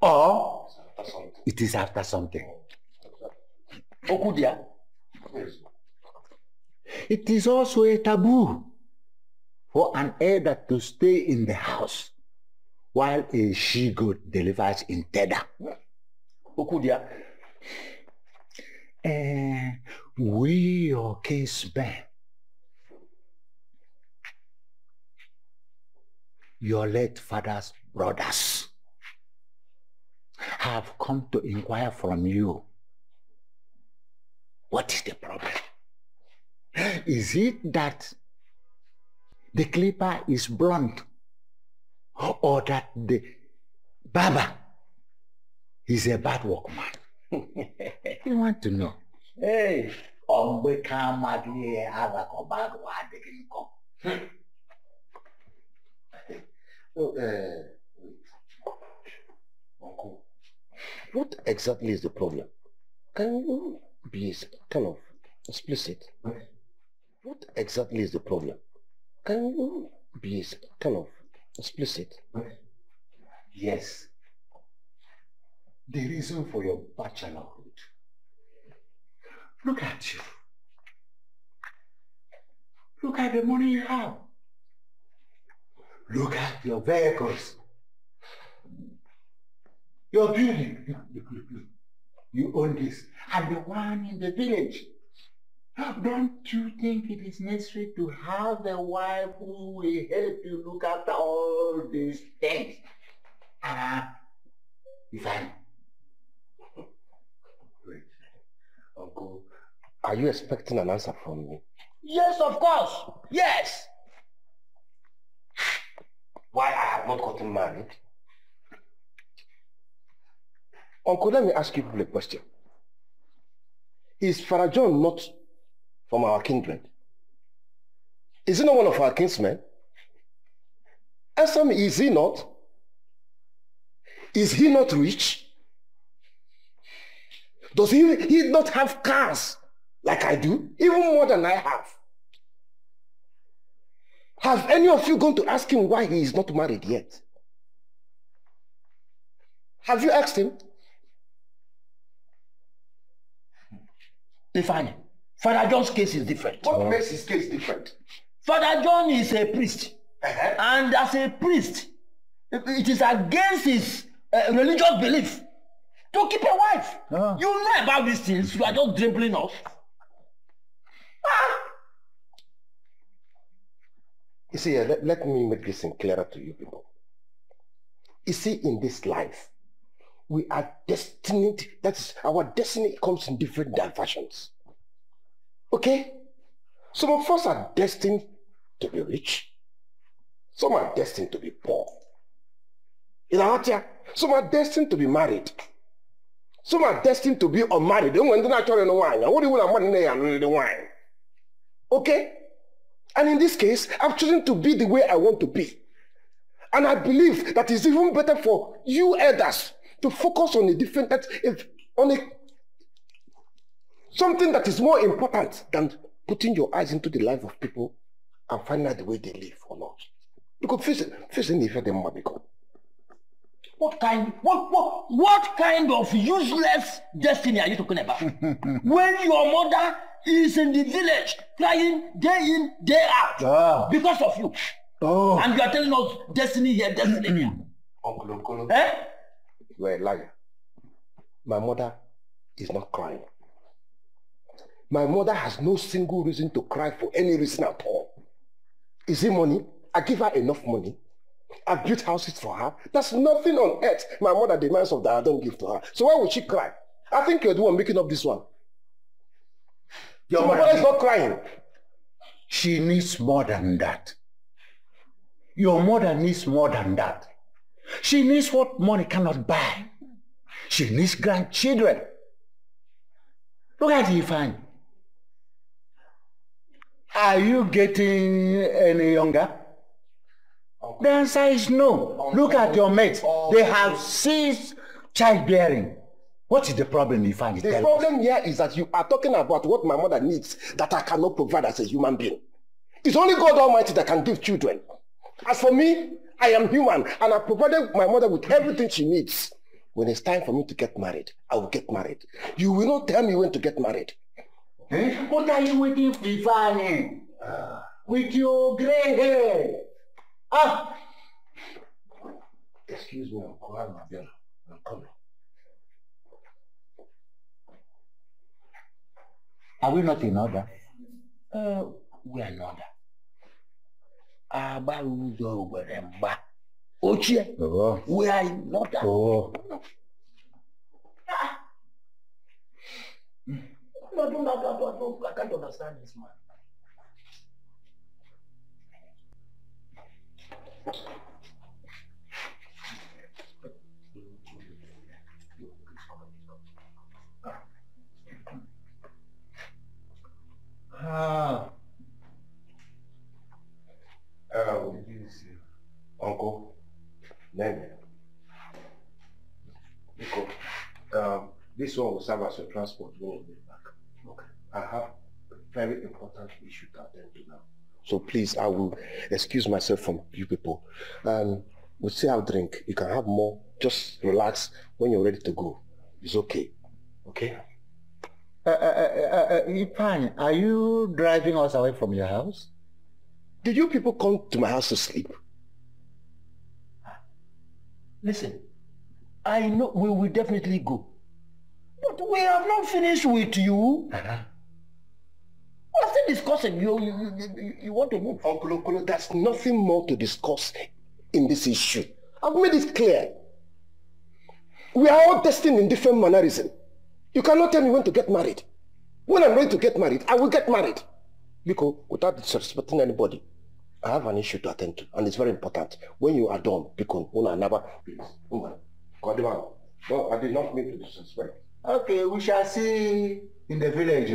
or it is after something. Okudia. It is also a taboo for an elder to stay in the house while a she-goat delivers in Teda. Okudia. We, your case man, your late father's brothers, have come to inquire from you. What is the problem? Is it that the clipper is blunt, or that the barber is a bad workman? You want to know? Hey, Uncle, what exactly is the problem? Can you be kind of explicit? What exactly is the problem? Can you be kind of explicit? Yes. The reason for your bachelorhood. Look at you. Look at the money you have. Look at your vehicles. Your building. Look. You own this. And the one in the village. Don't you think it is necessary to have a wife who will help you look after all these things? Ifedi. Wait. Uncle, are you expecting an answer from me? Yes, of course. Yes. Why I have not gotten married? Uncle, let me ask you a question. Is Father John not from our kindred? Is he not one of our kinsmen? Answer me, is he not? Is he not rich? Does he not have cars like I do? Even more than I have. Have any of you gone to ask him why he is not married yet? Have you asked him? Ifeanyi, Father John's case is different. What makes his case different? Father John is a priest. And as a priest, it is against his religious belief to keep a wife. You know about these things. You are just dribbling off. You see, let me make this thing clearer to you people. You see, in this life, we are destined, that is, our destiny comes in different diversions. Okay? Some of us are destined to be rich. Some are destined to be poor. Some are destined to be married. Some are destined to be unmarried. Okay? And in this case, I've chosen to be the way I want to be. And I believe that it's even better for you elders to focus on a different, something that is more important than putting your eyes into the life of people and finding out the way they live or not. Because facing the effect of because. What kind of useless destiny are you talking about? When your mother is in the village crying day in, day out because of you. And you are telling us destiny here, destiny here. Uncle. You are a liar. My mother is not crying. My mother has no single reason to cry for any reason at all. Is it money? I give her enough money. I built houses for her. There's nothing on earth my mother demands of that I don't give to her. So why would she cry? I think you're the one making up this one. Your my mother is not crying. She needs more than that. Your mother needs more than that. She needs what money cannot buy. She needs grandchildren. Look at Ifeanyi. Are you getting any younger? The answer is no. Look at your mates. They have ceased childbearing. What is the problem, Ifeanyi? The problem here is that you are talking about what my mother needs that I cannot provide as a human being. It's only God Almighty that can give children. As for me, I am human and I provided my mother with everything she needs. When it's time for me to get married, I will get married. You will not tell me when to get married. What are you waiting for, Ifeanyi? With your grey hair. Excuse me, Uncle. I'm coming. Are we not in order? We are in order. We are in order. No, I can't understand this, man. Uncle, Nene. This one will serve as your transport when you get back. Okay. I have a very important issue to attend to now. So please, I will excuse myself from you people. We'll still have a drink. You can have more. Just relax. When you're ready to go, it's okay. Okay? Ifeanyi, are you driving us away from your house? Did you people come to my house to sleep? Listen, I know we will definitely go. But we have not finished with you. We're still discussing. You want to move. Uncle, there's nothing more to discuss in this issue. I've made it clear. We are all destined in different mannerism. You cannot tell me when to get married. When I'm ready to get married, I will get married. Because without disrespecting anybody, I have an issue to attend to, and it's very important. When you are done, because I never... No, I did not mean to disrespect. Okay, we shall see in the village.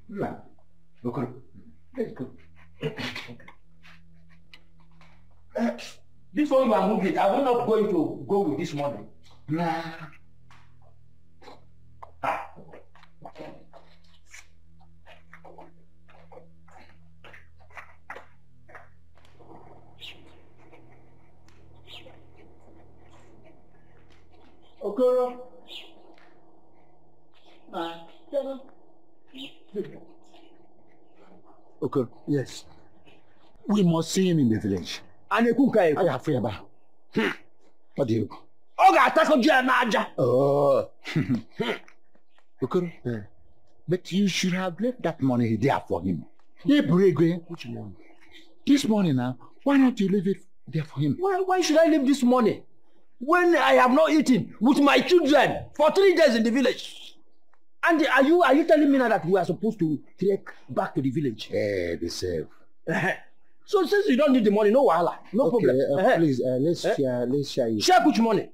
Let's go. This one you are moving, are we not going to go with this money? Nah. Okoro. Okay, yes. We must see him in the village. And Ekuka. I have fear about. What do you? Oga attack you na aja. Oh. Okay. Yeah. But you should have left that money there for him. Which money? This money now, why not you leave it there for him? Why should I leave this money? When I have not eaten with my children for 3 days in the village. And are you telling me now that we are supposed to trek back to the village? Yeah, be safe. So since you don't need the money, no wahala, no problem. Please, let's share it. Share which money?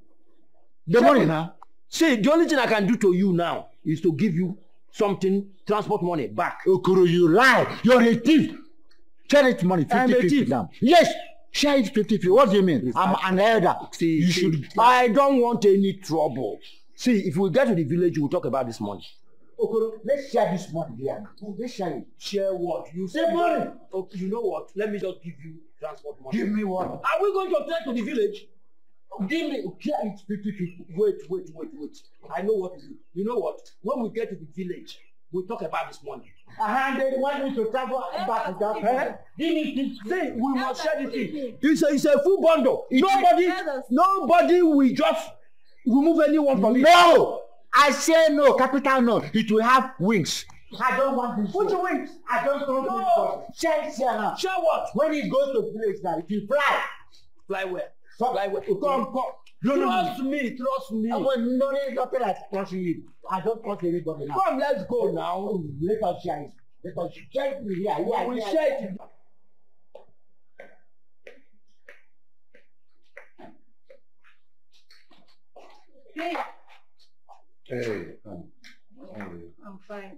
The money now? See, the only thing I can do to you now is to give you something, transport money back. Okoro, you lie. You're a thief. Share it money, 50-50 now. Yes, share it 50-50. What do you mean? I'm an elder. See, you should. I don't want any trouble. See, if we get to the village, we'll talk about this money. Okoro, let's share this money here. Let's share it. Share what? You say money. Okay, you know what? Let me just give you transport money. Give me what? Are we going to trek to the village? Give me, share it 50-50. Wait. I know what to do. You know what? When we get to the village, we'll talk about this money. They want me to travel back to that. Say, we must share this thing. It's a full bundle. Nobody will just remove anyone from it. No! I say no, capital no. It will have wings. I don't want this. Which wings? I don't want this. Share now. Share what? When it goes to village now, it will fly. Fly where? Fly where? Come. Trust me. Nothing like trusting you. I don't trust anybody now. Come, let's go now. Let us share it. Let us share it here. We share it. Hey, I'm fine.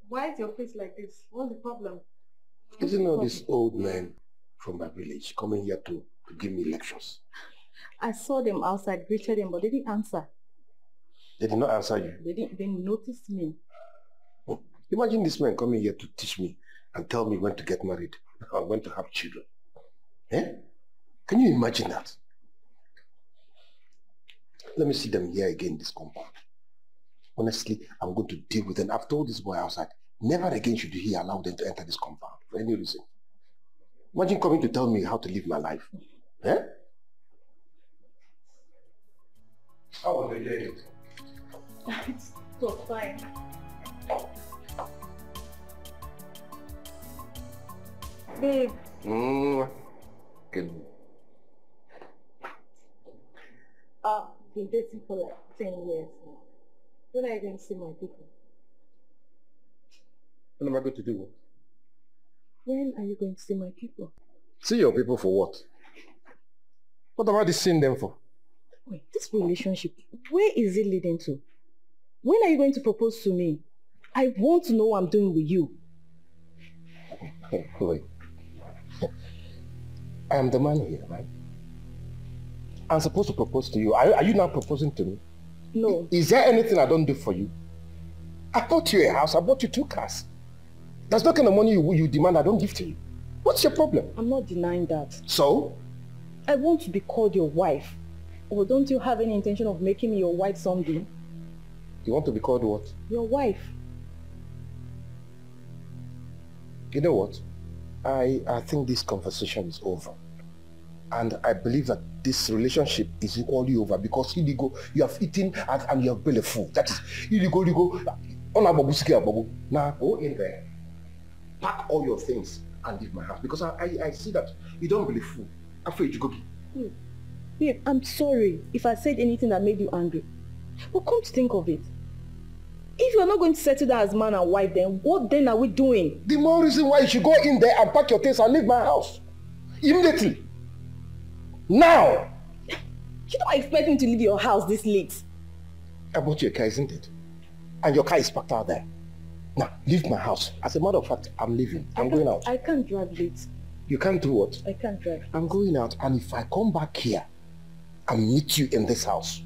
Why is your face like this? What's the problem? Isn't all this old man from my village coming here to give me lectures? I saw them outside, greeted them, but they didn't answer. They did not answer you? They noticed me. Oh, imagine this man coming here to teach me and tell me when to get married or when to have children. Eh? Can you imagine that? Let me see them here again in this compound. Honestly, I'm going to deal with them. I've told this boy outside, never again should he allow them to enter this compound for any reason. Imagine coming to tell me how to live my life. Eh? How was the day? It's so fine. Babe. Good. I've been dating for like 10 years now. When are you going to see my people? What am I going to do? When are you going to see my people? See your people for what? What am I seeing them for? Wait, this relationship, where is it leading to? When are you going to propose to me? I want to know what I'm doing with you. Wait. I am the man here, right? I'm supposed to propose to you. Are you now proposing to me? No. Is there anything I don't do for you? I bought you a house. I bought you 2 cars. There's no kind of money you demand I don't give to you. What's your problem? I'm not denying that. So? I want to be called your wife. Or don't you have any intention of making me your wife someday? You want to be called what? Your wife. You know what? I think this conversation is over. And I believe that this relationship is equally over because you have eaten and you have been a fool. That is, now go in there, pack all your things and leave my house because I see that you don't believe fool. Afraid you go. Babe, I'm sorry if I said anything that made you angry. But come to think of it, if you're not going to settle down as man and wife, then what then are we doing? The more reason why you should go in there and pack your things and leave my house. Immediately. Now! You don't expect me to leave your house this late. I bought you a car, isn't it? And your car is parked out there. Now, leave my house. As a matter of fact, I'm leaving. I'm going out. I can't drive late. You can't do what? I can't drive. I'm going out, and if I come back here and meet you in this house,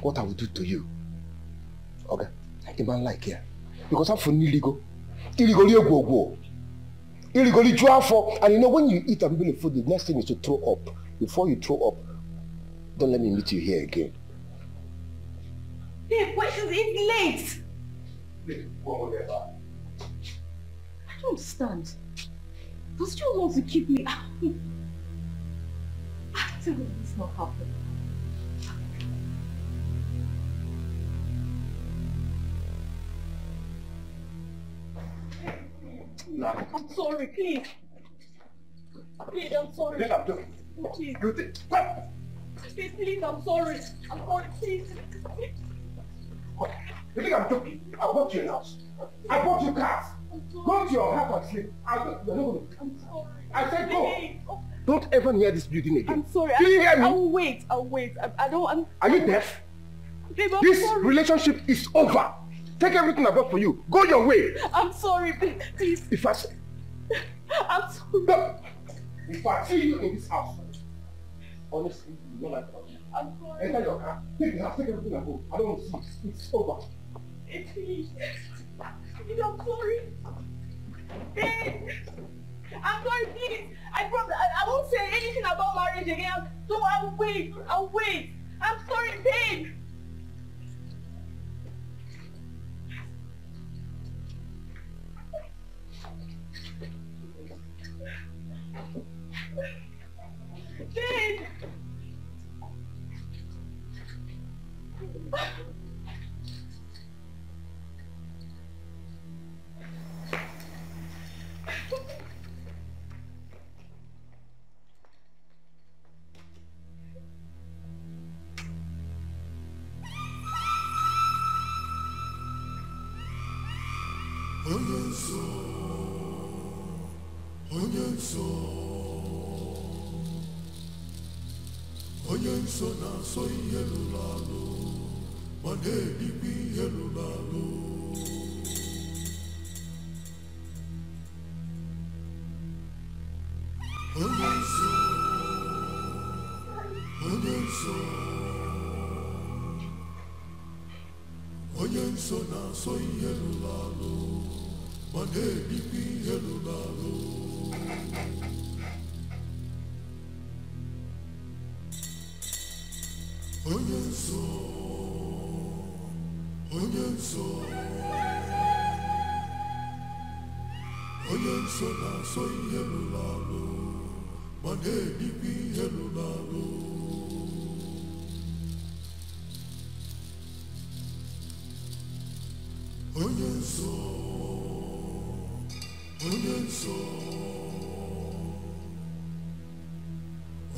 what I will do to you? Okay? A man like here. Because I'm from illegal. Illegally go. Illegally draw for. And you know, when you eat a meal of food, the next thing is to throw up. Before you throw up, don't let me meet you here again. Babe, why is it late? Please, I don't understand. Does you want to keep me out? I tell you this not happening. No. I'm sorry, please. Please, I'm sorry. Yes, I'm doing. Please. You think? What? Please, I'm sorry. I'm sorry, please. You think I'm joking? I bought you a house. I bought you cars. Go to your house and sleep. I'm sorry. I said go. Oh. Don't ever near this building again. I'm sorry. Do you hear me? I'll wait. I don't. Are you deaf? Babe, I'm This sorry. relationship is over. Take everything I bought for you. Go your way. I'm sorry, please. If I say, I'm sorry. no. If I see you in this house, honestly, you don't like it. I'm sorry. Enter your car. Take the house. Take everything I go. I don't want to see. It's over. Please. Please, I'm sorry. Babe. I'm sorry, please. I promise. I won't say anything about marriage again. So I'll wait. I'm sorry, babe. Babe. Onye nso na-asọ ihe lụrụ alụ ma na-edikwa ihe lụrụ alụ. Onye nso na-asọ ihe lụrụ alụ ma na-edikwa ihe lụrụ alụ. Onye nso na-asọ ihe lụrụ alụ ma na-edikwa ihe lụrụ alụ.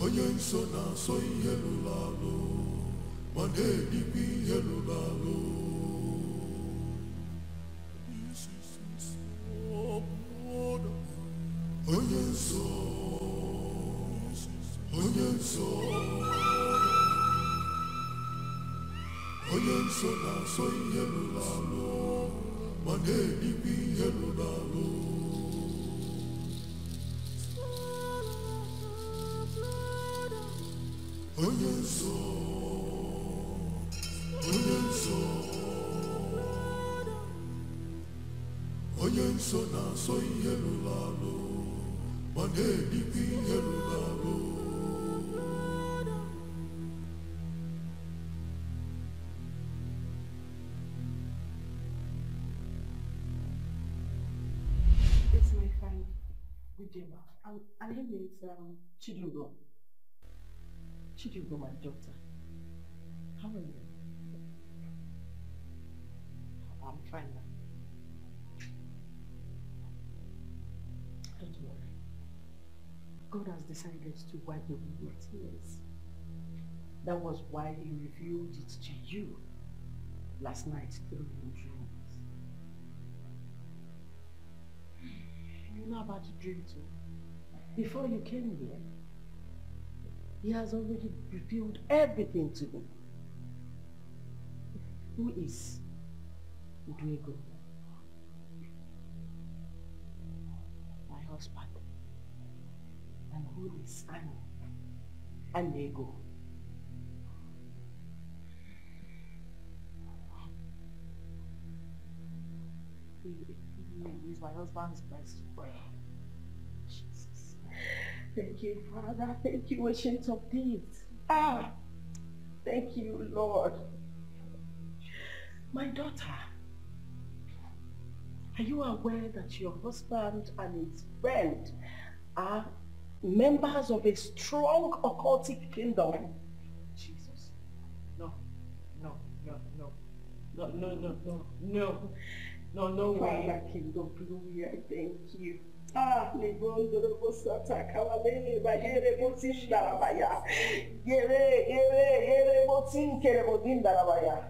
Onye nso na-asọ ihe lụrụ alụ ma na-edikwa ihe lụrụ alụ. Onye nso na-asọ ihe lụrụ alụ ma na-edikwa ihe lụrụ alụ. Onye nso na-asọ ihe lụrụ alụ ma na-edikwa ihe lụrụ alụ. It's my friend, Ujema. Her name is Chidugo. Chidugo, my daughter. How are you? I'm fine now. Don't worry. God has decided to wipe away your tears. That was why He revealed it to you last night through your dreams. You know about the dream too. Before you came here, He has already revealed everything to me. Who is Udwego? husband? And who is Ini Edo? He's my husband's best friend. Jesus. Thank you, Father. Thank you, Ancient of Days. Thank you, Lord. My daughter, are you aware that your husband and his friend are members of a strong occultic kingdom? Jesus. No way. Father, King of Glory, I thank you.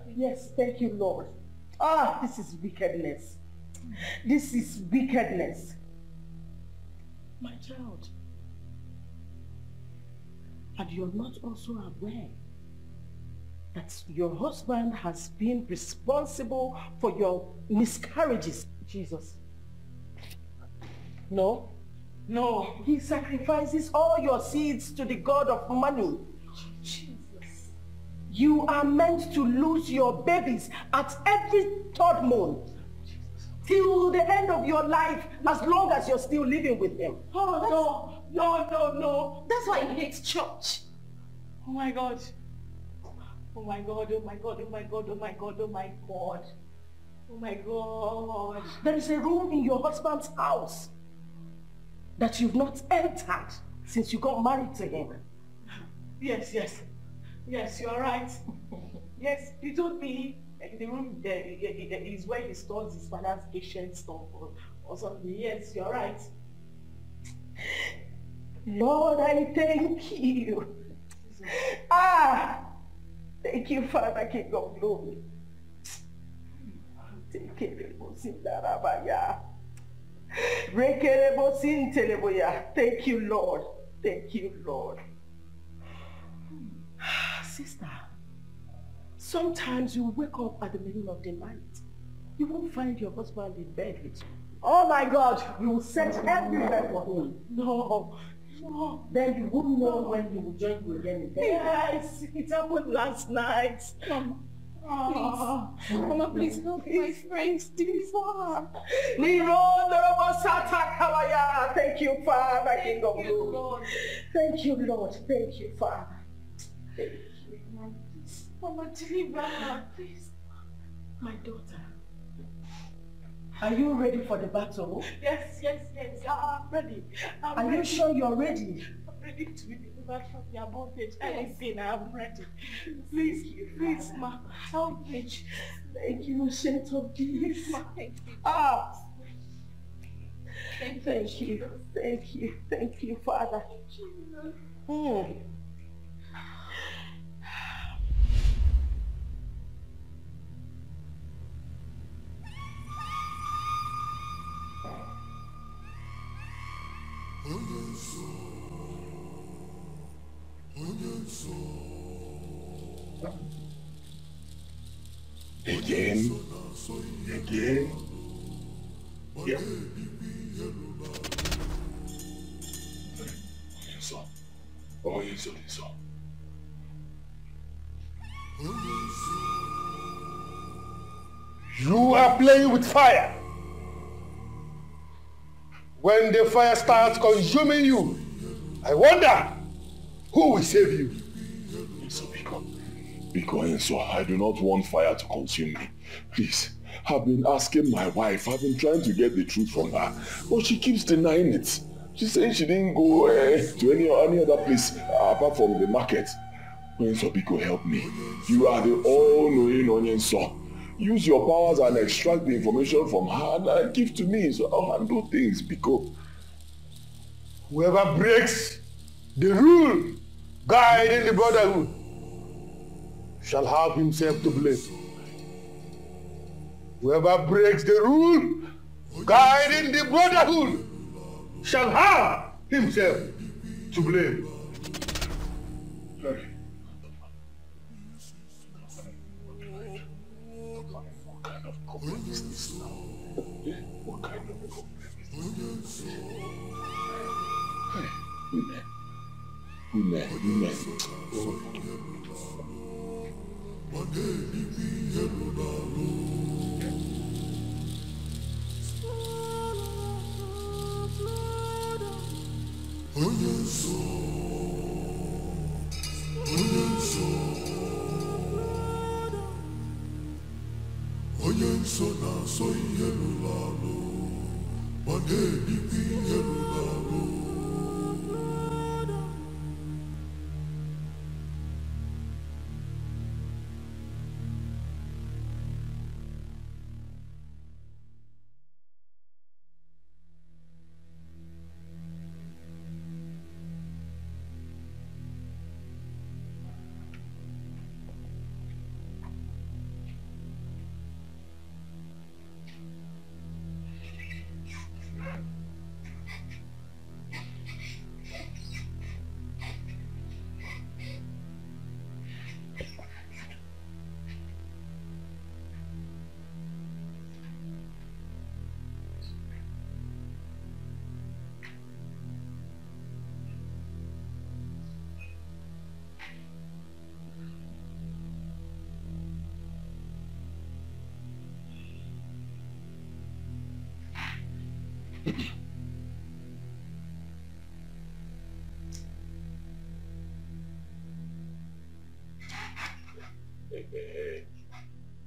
Yes, thank you, Lord. This is wickedness. This is wickedness. My child, and you're not also aware that your husband has been responsible for your miscarriages. Jesus. No. He sacrifices all your seeds to the God of money. Jesus. You are meant to lose your babies at every third month. Till the end of your life, as long as you're still living with him. Oh, no. That's why he hates church. Oh my God. Oh my God, oh my God, oh my God, oh my God, oh my God. Oh my God. There is a room in your husband's house that you've not entered since you got married to him. Yes, you are right. Yes, he told me the room is where he stores his father's ancient stuff or something. Yes, you are right. Lord, I thank you. Thank you, Father, King of Glory. Thank you, Lord. Thank you, Lord. Sister, sometimes you wake up at the middle of the night. You won't find your husband in bed with you. Oh my God, you will search everywhere for him. No. Then you won't know when he will join you again in bed. Yes, it happened last night. Mama, please help my friends. Thank you, Father, King of Glory. Thank you, Lord. Thank you, Father. Thank you. Mama, deliver her, please. My daughter, are you ready for the battle? Yes. I'm ready. Are you sure you're ready? I'm ready to be delivered from your bondage. Anything, I'm ready. Please, ma, help me. Thank you, Saint of Peace. Thank you. Thank you, Father. Again. Yeah. So. You are playing with fire. When the fire starts consuming you, I wonder who will save you. Because I do not want fire to consume me. Please, I've been asking my wife, I've been trying to get the truth from her, but she keeps denying it. She's saying she didn't go to any other place apart from the market. Biko, help me. You are the all-knowing Onyenso. Use your powers and extract the information from her and give to me so I'll handle things, Biko. Whoever breaks the rule guiding the brotherhood shall have himself to blame. Whoever breaks the rule guiding the brotherhood shall have himself to blame. What kind of problem is this now? What kind of problem is this? Women.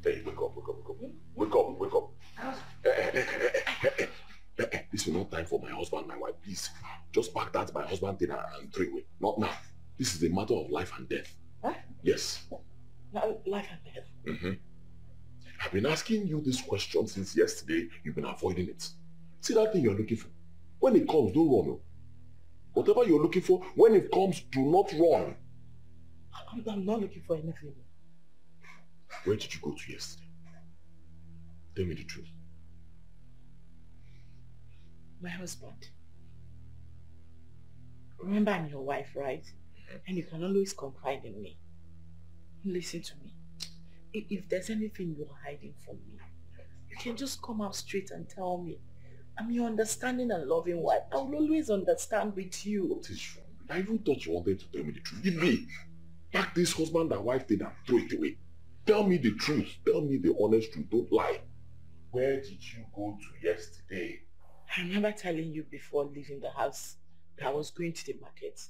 Hey, wake up. This is not time for my husband, my wife, please. Just pack that my husband thing and throw away. Not now. This is a matter of life and death. Huh? Yes. Life and death? Mm-hmm. I've been asking you this question since yesterday. You've been avoiding it. See that thing you're looking for? When it comes, don't run. Whatever you're looking for, when it comes, do not run. I'm not looking for anything. Where did you go to yesterday? Tell me the truth. My husband. Remember, I'm your wife, right? And you can always confide in me. Listen to me. If there's anything you're hiding from me, you can just come out straight and tell me. I'm your understanding and loving wife. I will always understand with you. What is wrong? I even thought you wanted to tell me the truth. Give me. Pack this husband and wife thing and throw it away. Tell me the truth. Tell me the honest truth. Don't lie. Where did you go to yesterday? I remember telling you before leaving the house that I was going to the market.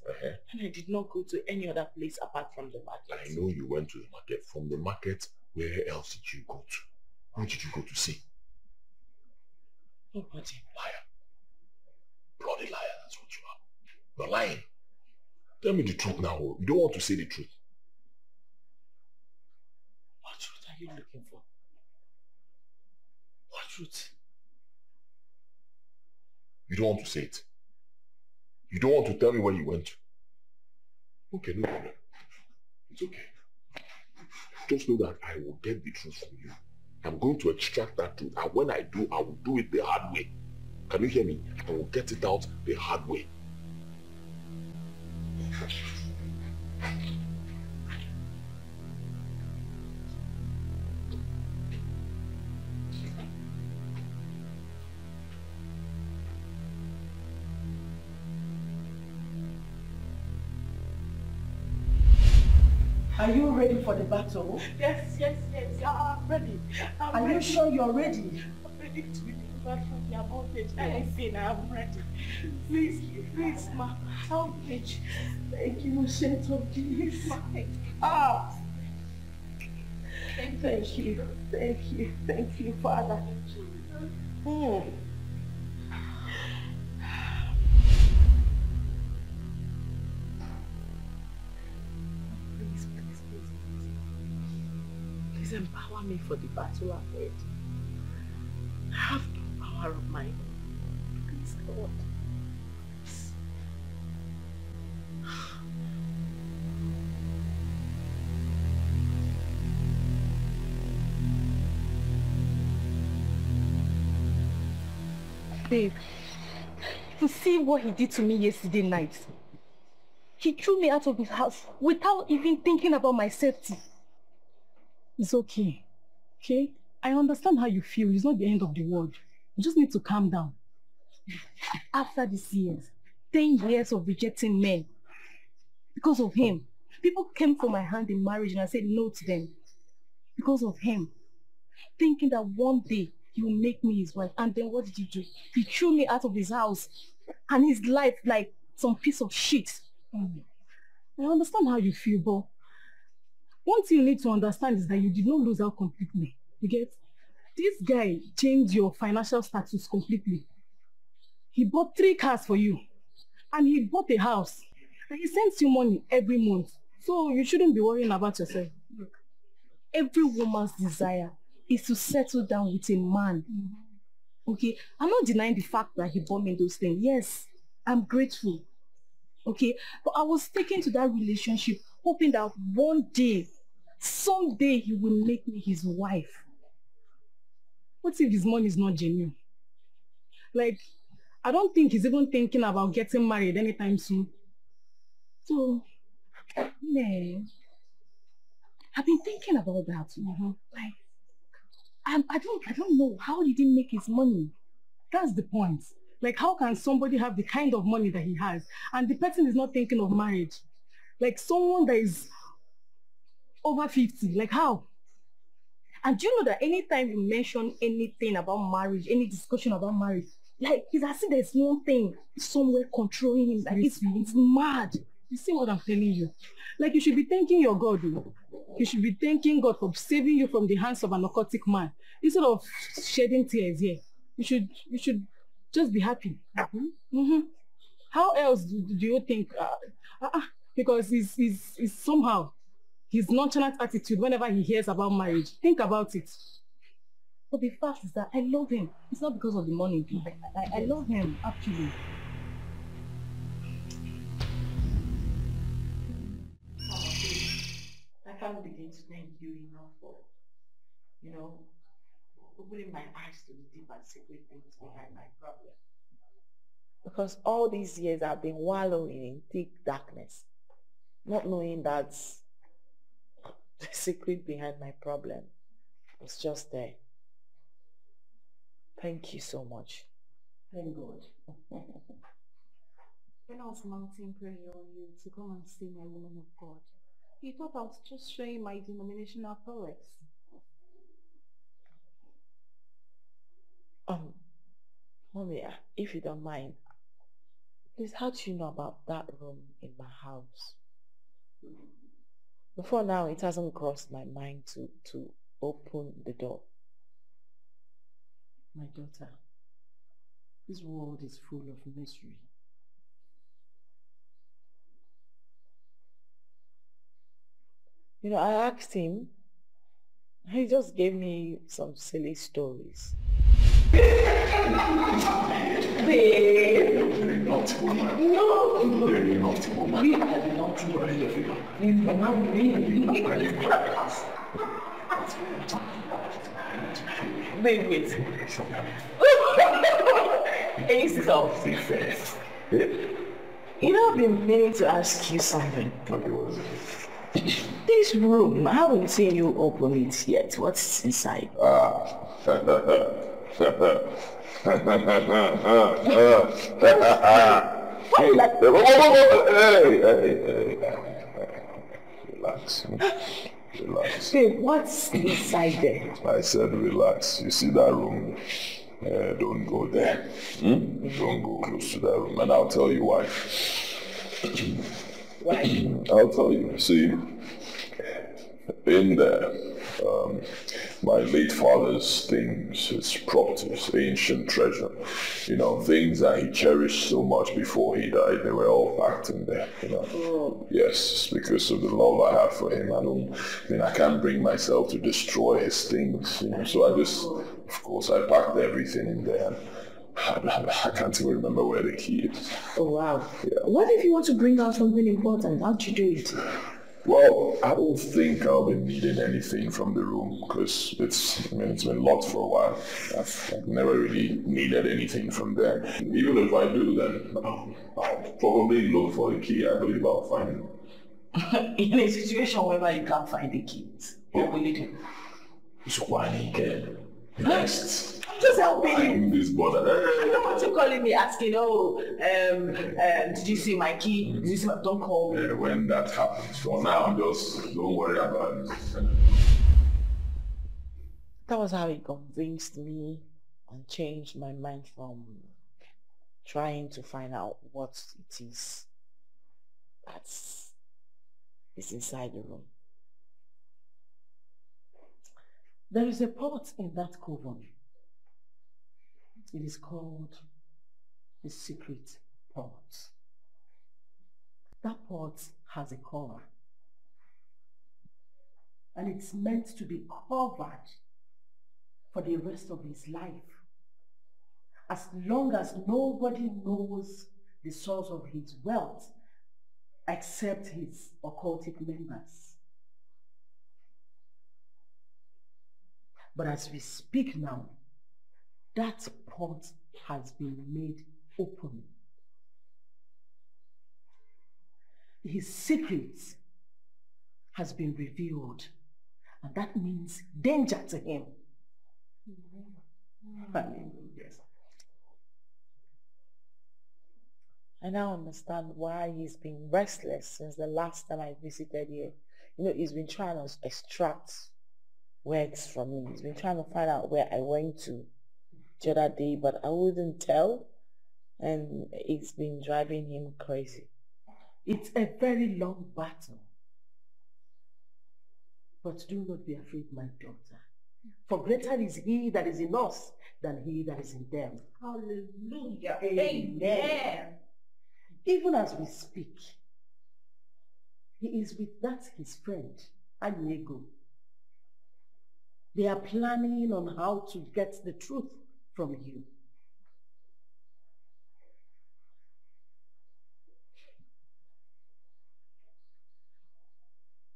And I did not go to any other place apart from the market. I know you went to the market. From the market, where else did you go to? Who did you go to see? Nobody. Liar. Bloody liar, that's what you are. You're lying. Tell me the truth now. You don't want to say the truth. What truth are you looking for? What truth? You don't want to say it. You don't want to tell me where you went to. Okay, no problem. It's okay. Just know that I will get the truth from you. I'm going to extract that truth. And when I do, I will do it the hard way. Can you hear me? I will get it out the hard way. Are you ready for the battle? Yes. I'm ready. Are you sure you're ready? I'm ready to be delivered from the bondage. Anything, I'm ready. Please, ma. Help me. Thank you, Saint of Jesus. Thank you, Father. Please empower me for the battle ahead. I have no power of my own. Please, God. Babe, to see what he did to me yesterday night. He threw me out of his house without even thinking about my safety. It's okay. Okay? I understand how you feel. It's not the end of the world. You just need to calm down. After these years, 10 years of rejecting men because of him. People came for my hand in marriage and I said no to them because of him. Thinking that one day he will make me his wife. And then what did he do? He threw me out of his house and his life like some piece of shit. I understand how you feel, but one thing you need to understand is that you did not lose out completely. You get? This guy changed your financial status completely. He bought 3 cars for you. And he bought a house. And he sends you money every month. So you shouldn't be worrying about yourself. Look, every woman's desire is to settle down with a man. Okay? I'm not denying the fact that he bought me those things. Yes, I'm grateful. Okay? But I was taken to that relationship hoping that one day, someday he will make me his wife. What if his money is not genuine? Like, I don't think he's even thinking about getting married anytime soon. So, man, I've been thinking about that. Like, I don't know, how did he make his money? That's the point. Like, how can somebody have the kind of money that he has and the person is not thinking of marriage? Like someone that is over 50, like how? And do you know that anytime you mention anything about marriage, any discussion about marriage, like it's as if there's one thing somewhere controlling him. Like it's mad. You see what I'm telling you? Like you should be thanking your God. You should be thanking God for saving you from the hands of an narcotic man. Instead of shedding tears here. You should just be happy. How else do you think? Because he's somehow his nonchalant attitude whenever he hears about marriage. Think about it. But the fact is that I love him. It's not because of the money. I love him, actually. I can't begin to thank you enough for, opening my eyes to the deep and secret things behind my problem. Because all these years I've been wallowing in thick darkness, not knowing that the secret behind my problem was just there. Thank you so much. Thank God. When I was mounting prayer on you to come and see my woman of God, he thought I was just showing my denominational prowess. Mommy, if you don't mind, please, how do you know about that room in my house? Before now, it hasn't crossed my mind to open the door. My daughter, this world is full of misery. I asked him. He just gave me some silly stories. Babe! Not Mama. No! Very naughty Mama. We are not Please, Mama, Babe, wait. Hey, stop. I've been meaning to ask you something. Okay, what is it? This room, I haven't seen you open it yet. What's inside? Relax. Relax. Babe, what's inside there? I said relax. You see that room? Don't go there. Don't go close to that room, and I'll tell you why. Why? I'll tell you. See, in there, my late father's things, his properties, ancient treasure, things that he cherished so much before he died, they were all packed in there, Yes, because of the love I have for him. I can't bring myself to destroy his things, So I just, of course, I packed everything in there. I can't even remember where the key is. Oh, wow. Yeah. What if you want to bring out something important? How'd you do it? Well, I don't think I'll be needing anything from the room because it's been locked for a while. I've never really needed anything from there. Even if I do, then I'll probably look for the key. I believe I'll find it. In a situation where you can't find the keys, what will you do? So why Dikeh? Next. I'm Just help me. I'm this bothered. I don't want you calling me asking, oh, did you see my key? Did you see my... Don't call me. When that happens, for now, just don't worry about it. That was how he convinced me and changed my mind from trying to find out what it is that's inside the room. There is a pot in that coven. It is called the secret pot. That pot has a cover. And it's meant to be covered for the rest of his life. As long as nobody knows the source of his wealth except his occultic members. But as we speak now, that pot has been made open. His secret has been revealed, and that means danger to him. Yes. I now understand why he's been restless since the last time I visited here. You know, he's been trying to extract words from me. He's been trying to find out where I went to the other day, but I wouldn't tell, and it's been driving him crazy. It's a very long battle. But do not be afraid, my daughter. For greater is he that is in us than he that is in them. Hallelujah. Amen. Even as we speak, he is with that his friend, Ini Edo. They are planning on how to get the truth from you.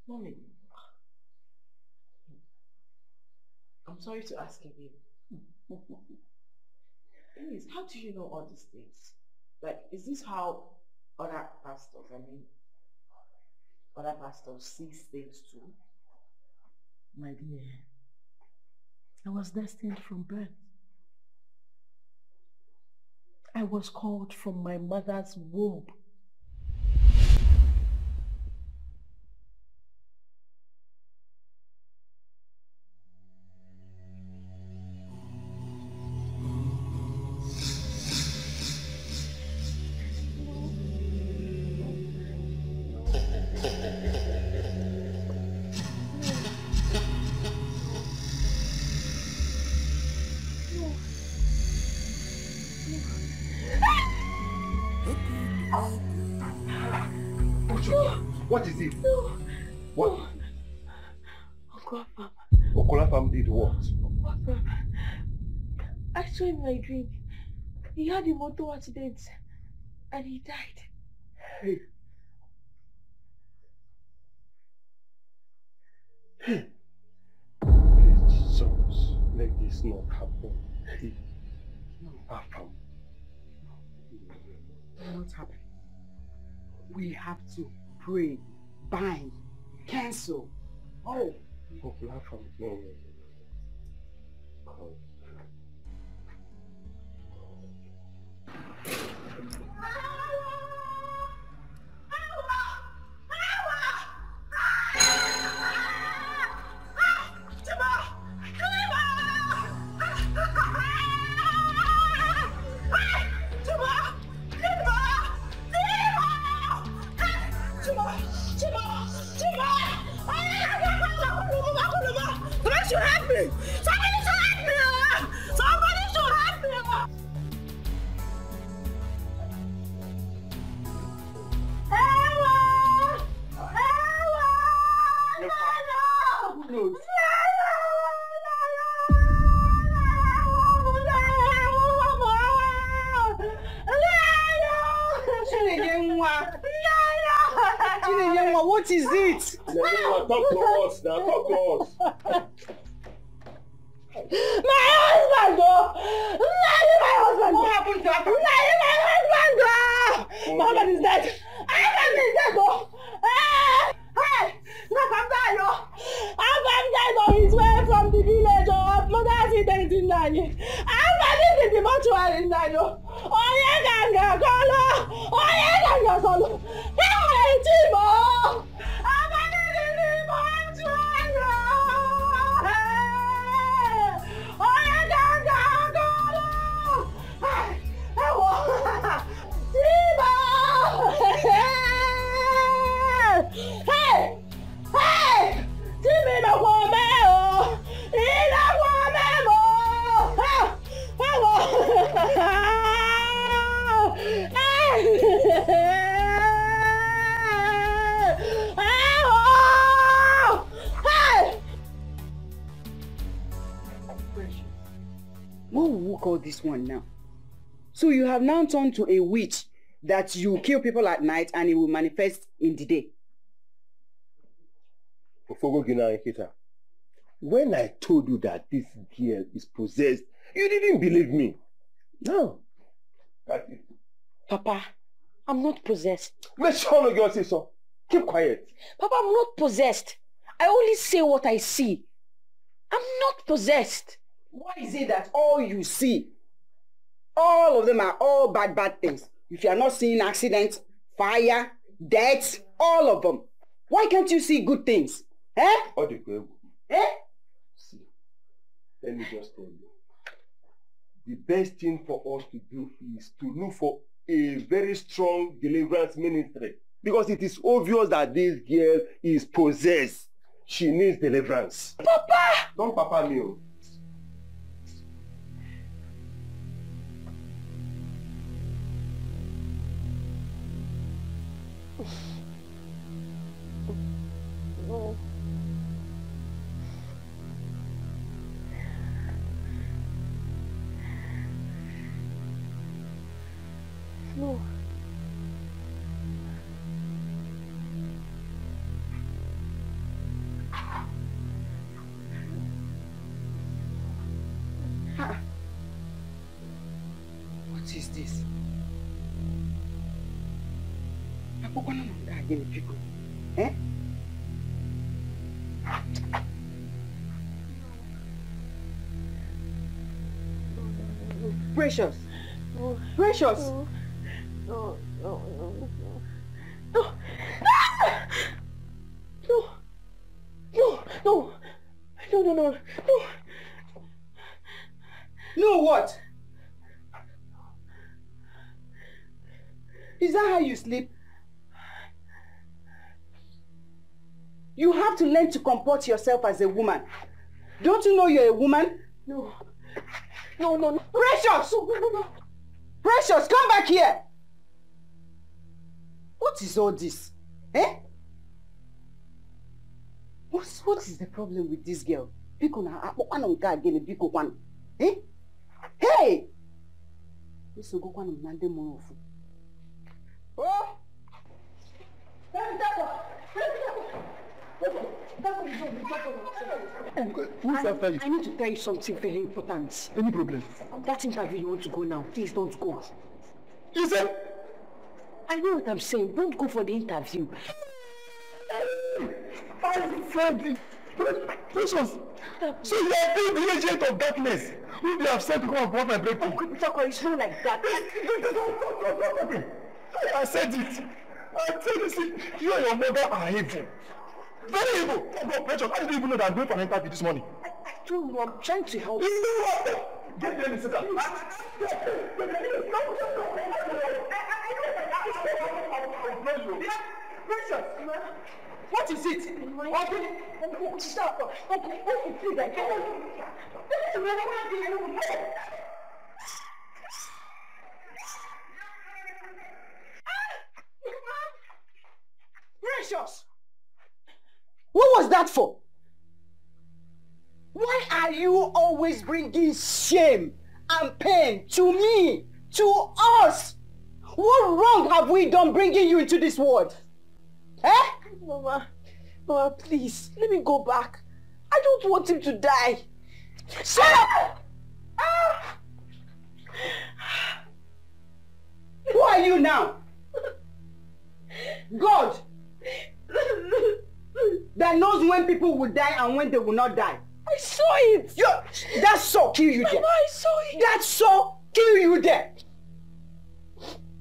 Mommy, I'm sorry to ask again. Anyways, how do you know all these things? Like, is this how other pastors see things too? My dear, I was destined from birth. I was called from my mother's womb. What is it? No. What? Uncle Afam. Uncle Afam did what? Uncle Afam. I saw in my dream. He had a motor accident and he died. Hey. Hey. Please, Jesus, let this not happen. Hey. Afam. Not happen. We have to pray, bind, cancel. Oh. Uncle Afam, no. Somebody should help me! Somebody should help me! Somebody should help me! Ella! Ella! What is it? Talk to us now, talk to us. My husband, oh! My husband! What happened to him? My husband, oh! My husband is dead! My husband is dead, oh! Hey! Look, I'm dying, oh! I'm died on his way from the village, oh! Mother accident in Nani. in the mortuary inside. Oh, yeah, ganga, colo. Oh, yeah, ganga, colo. Hey, Timo. I'm in the mortuary. Oh, yeah, ganga, colo. Hey, Timo. Hey, hey, Timo, no more man. He no more man. What will we call this one now? So you have now turned to a witch that you kill people at night and it will manifest in the day. When I told you that this girl is possessed, you didn't believe me. No. That's it. Papa, I'm not possessed. Make sure you say so. Keep quiet. Papa, I'm not possessed. I only say what I see. I'm not possessed. Why is it that all you see, all of them are all bad things? If you are not seeing accidents, fire, death, all of them. Why can't you see good things? Eh? Eh? See, let me just tell you. The best thing for us to do is to look for a very strong deliverance ministry. Because it is obvious that this girl is possessed. She needs deliverance. Papa! Don't papa me. No. No. What is this? Eh? Precious. No. Precious. No. No. No. No. No. No. No. No. No. No. No. No. No what? Is that how you sleep? You have to learn to comport yourself as a woman. Don't you know you're a woman? No. No, no, no. Precious! No, no, no. Precious, come back here! What is all this? Eh? What is the problem with this girl? Eh? Hey! Oh! I need to tell you something very important. Any problem? That interview you want to go now, please don't go. Listen! I know what I'm saying. Don't go for the interview. I said it. Precious. So you are being the agent of darkness. Who they have sent to come and block my breakthrough. Oh, it's not like that. I said it. I said it. You and your mother are evil. Very evil. Oh, Precious, I didn't even know that I'm going for an interview this morning. I don't know. I'm trying to help. You know what? Get there and sit down. Precious, what is it? Okay, stop. Okay, please, I can't. Precious! What was that for? Why are you always bringing shame and pain to me, to us? What wrong have we done bringing you into this world? Eh? Mama, please, let me go back. I don't want him to die. Shut up! Who are you now? God that knows when people will die and when they will not die. I saw it. That saw kill you there. Mama, I saw it. That saw kill you there.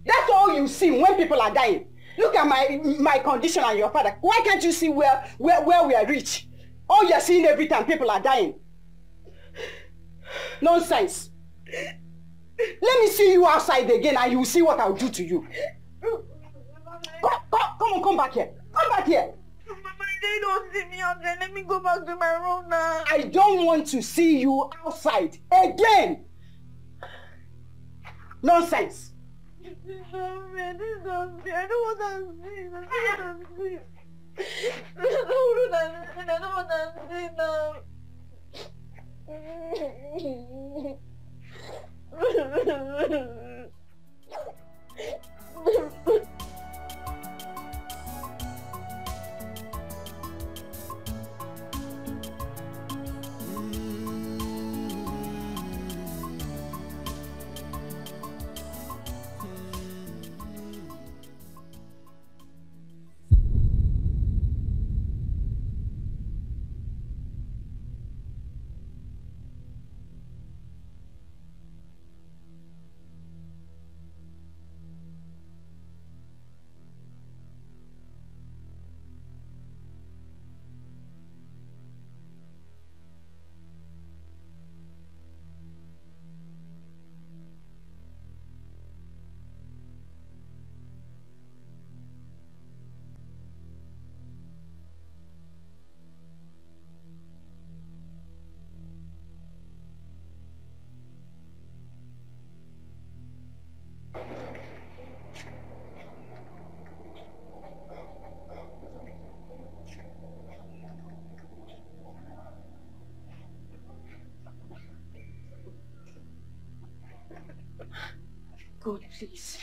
That's all you see when people are dying. Look at my condition and your father. Why can't you see where we are rich? All you're seeing every time people are dying. Nonsense. Let me see you outside again and you will see what I'll do to you. Come on, come back here. Come back here. They don't see me out there. Let me go back to my room now. I don't want to see you outside again. Nonsense. This is not fair. This is not fair. I don't want to see. I don't want to see. I don't want to see now. God, please.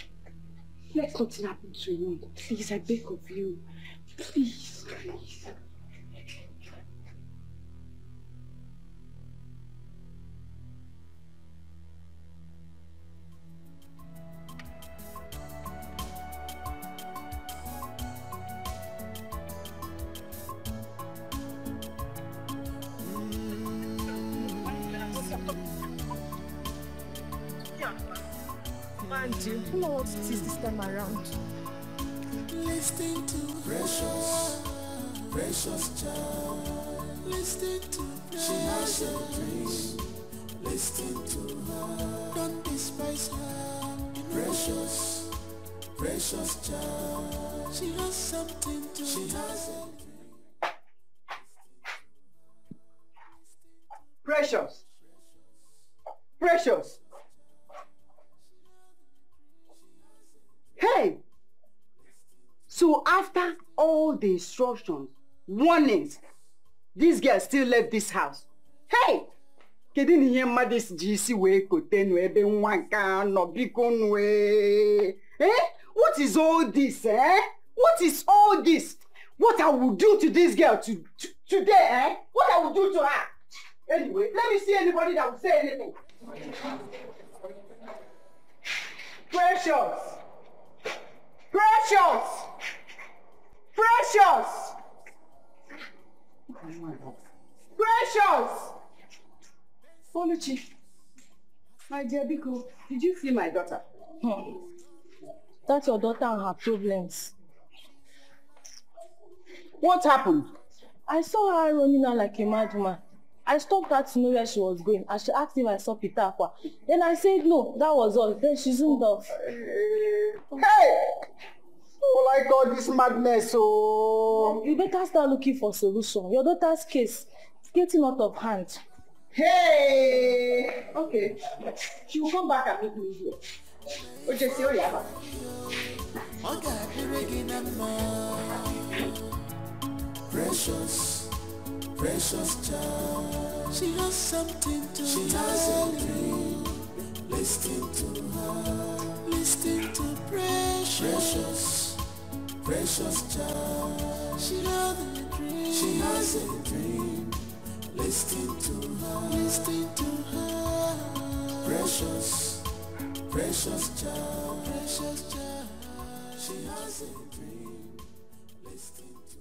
Let nothing happen to him. Please, I beg of you. Please, please. Do you know what it is this time around? Listen to precious, precious child. Listen to precious. She has a dream. Listen to her. Don't despise her. Precious, precious child. She has something to. She has a dream. Precious. Precious. Hey! So after all the instructions, warnings, this girl still left this house. Hey! Kedu ni ihe mmadụ ji isi wee kote nu ebe nwa nke anọ biko nu What is all this, eh? What is all this? What I will do to this girl today, eh? What I will do to her? Anyway, let me see anybody that will say anything. Precious! Precious! Precious! Precious! Oluchi, my dear Biko, did you see my daughter? That's your daughter and her problems. What happened? I saw her running out like a madwoman. I stopped her to know where she was going and she asked if I saw Peter Aqua. Then I said no, that was all. Then she zoomed off. Hey! Oh my God, this madness, oh! You better start looking for solution. Your daughter's case is getting out of hand. Hey! Okay. She will come back and meet me here. Okay, see you later. Precious, precious child. She has something to. She has a dream. Listen to her. Listen to precious, precious child. She has a dream. She has a dream. Listen to her. Listen to her. Precious, precious child. Precious child. She has a dream. Listen to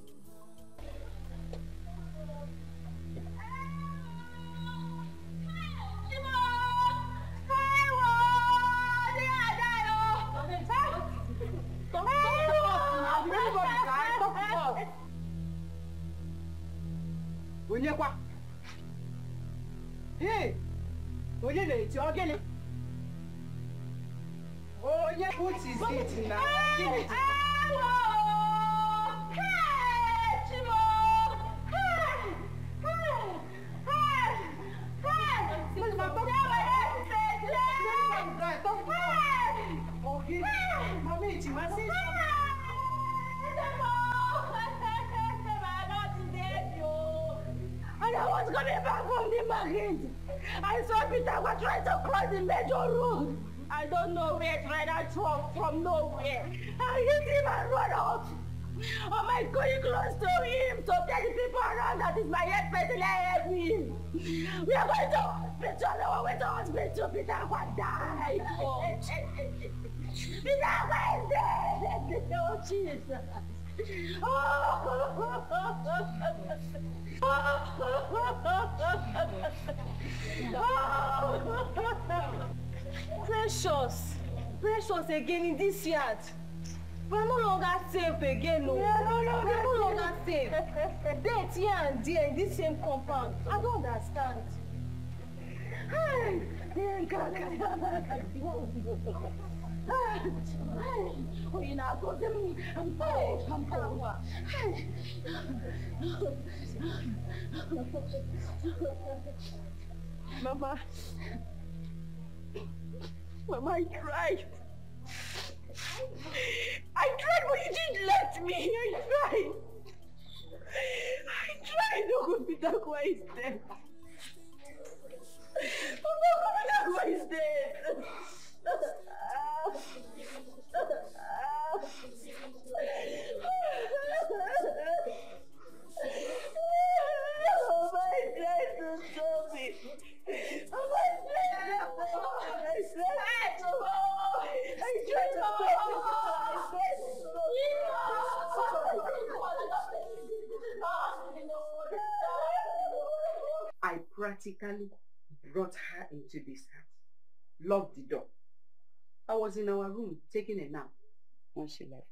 Onyekwa. Hey! Onye na-eti ogene. Onye what is it now? Hello! Hey, Chimo! Hey! Hey! Hey! Hey! And I was coming back from the market. I saw Peter was trying to cross the major road. I don't know where it ran out from nowhere. I hit him and run out. Am I going close to him to tell the people around that is my head person help me? We are going to hospital. On way to hospital. Peter will die. Peter will die. Oh, Jesus. Precious again in this yard. We're no longer safe again, no. We're no longer safe. Death here and there in this same compound. I don't understand. Oh, you know, go to me. Come down. Mama, I tried. I tried, but you didn't let me. I tried. Uncle Pitagua is dead. Uncle Pitagua is dead. I practically brought her into this house, locked the door. I was in our room taking a nap when she left.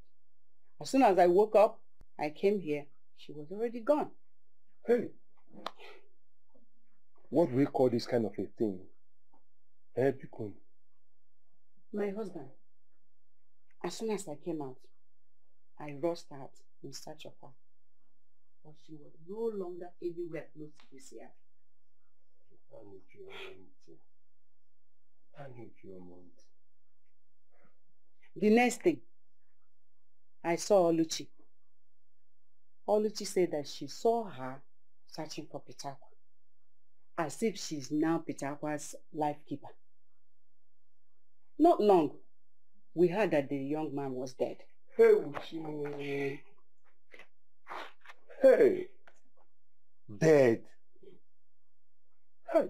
As soon as I woke up, I came here. She was already gone. Hey, what do we call this kind of a thing? Bikon. My husband. As soon as I came out, I rushed out in search of her. But she was no longer anywhere close to this yard. The next thing, I saw Oluchi. Oluchi said that she saw her searching for Pitagua, as if she's now Pitagua's life keeper. Not long, we heard that the young man was dead. Hey, Uchi. Hey, dead. Hey,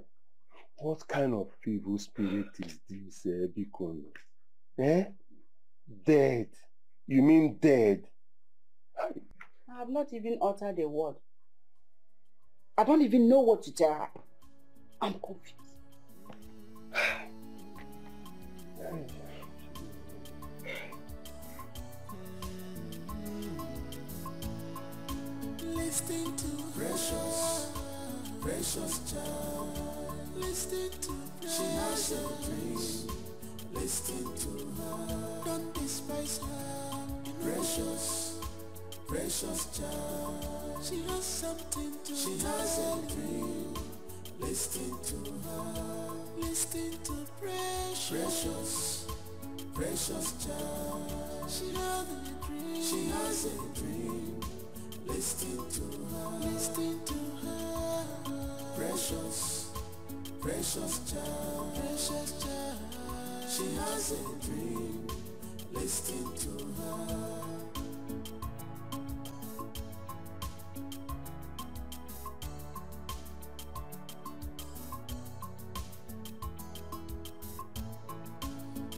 what kind of evil spirit is this, Bikon? Dead. You mean dead? Hey. I have not even uttered a word. I don't even know what to tell her. I'm confused. Listen to precious child. Listen to she has a dream. Listen to her. Don't despise her. Precious child. She has something to she has a dream. Listen to her. Listen to precious child. She has a dream. She has a dream. Listen to her. Precious child. She has a dream. Listen to her.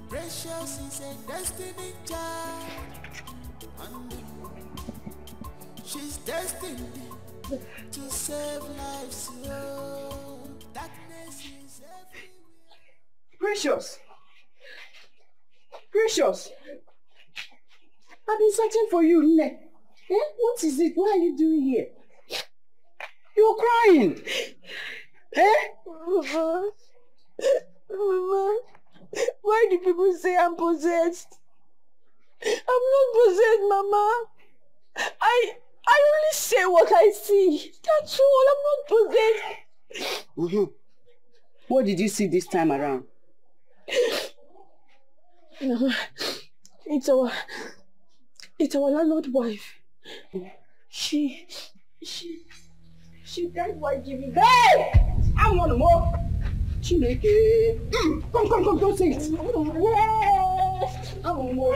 Precious is a destiny child. She's destined to save lives. Oh, darkness is everywhere. Precious. I've been searching for you, Nne. What is it? What are you doing here? You're crying. Eh? Mama, Mama, why do people say I'm possessed? I'm not possessed, Mama. I only say what I see. That's all. I'm not possessed. Mm-hmm. What did you see this time around? Mama, it's our landlord wife. She died while giving birth. Hey! I want more. Chineke. Come, don't say it. I want more.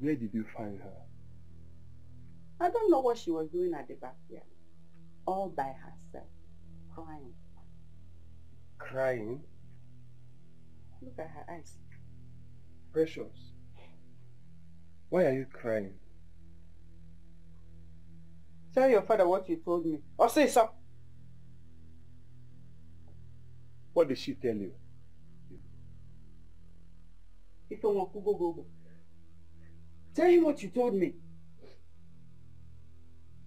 Where did you find her? I don't know what she was doing at the backyard. All by herself. Crying. Crying? Look at her eyes. Precious. Why are you crying? Tell your father what you told me. Or say so. What did she tell you? Go. Tell him what you told me.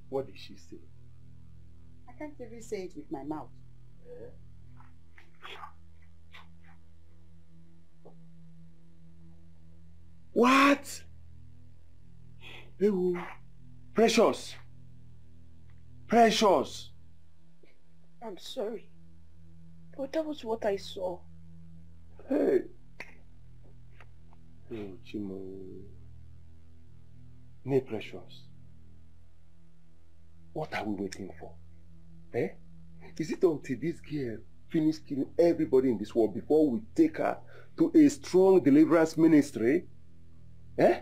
What did she say? I can't even say it with my mouth. What? Ew. Precious. Precious. I'm sorry, but that was what I saw. Hey. Oh, Chimo. Nay, Precious. What are we waiting for? Eh? Is it until this girl finishes killing everybody in this world before we take her to a strong deliverance ministry? Eh?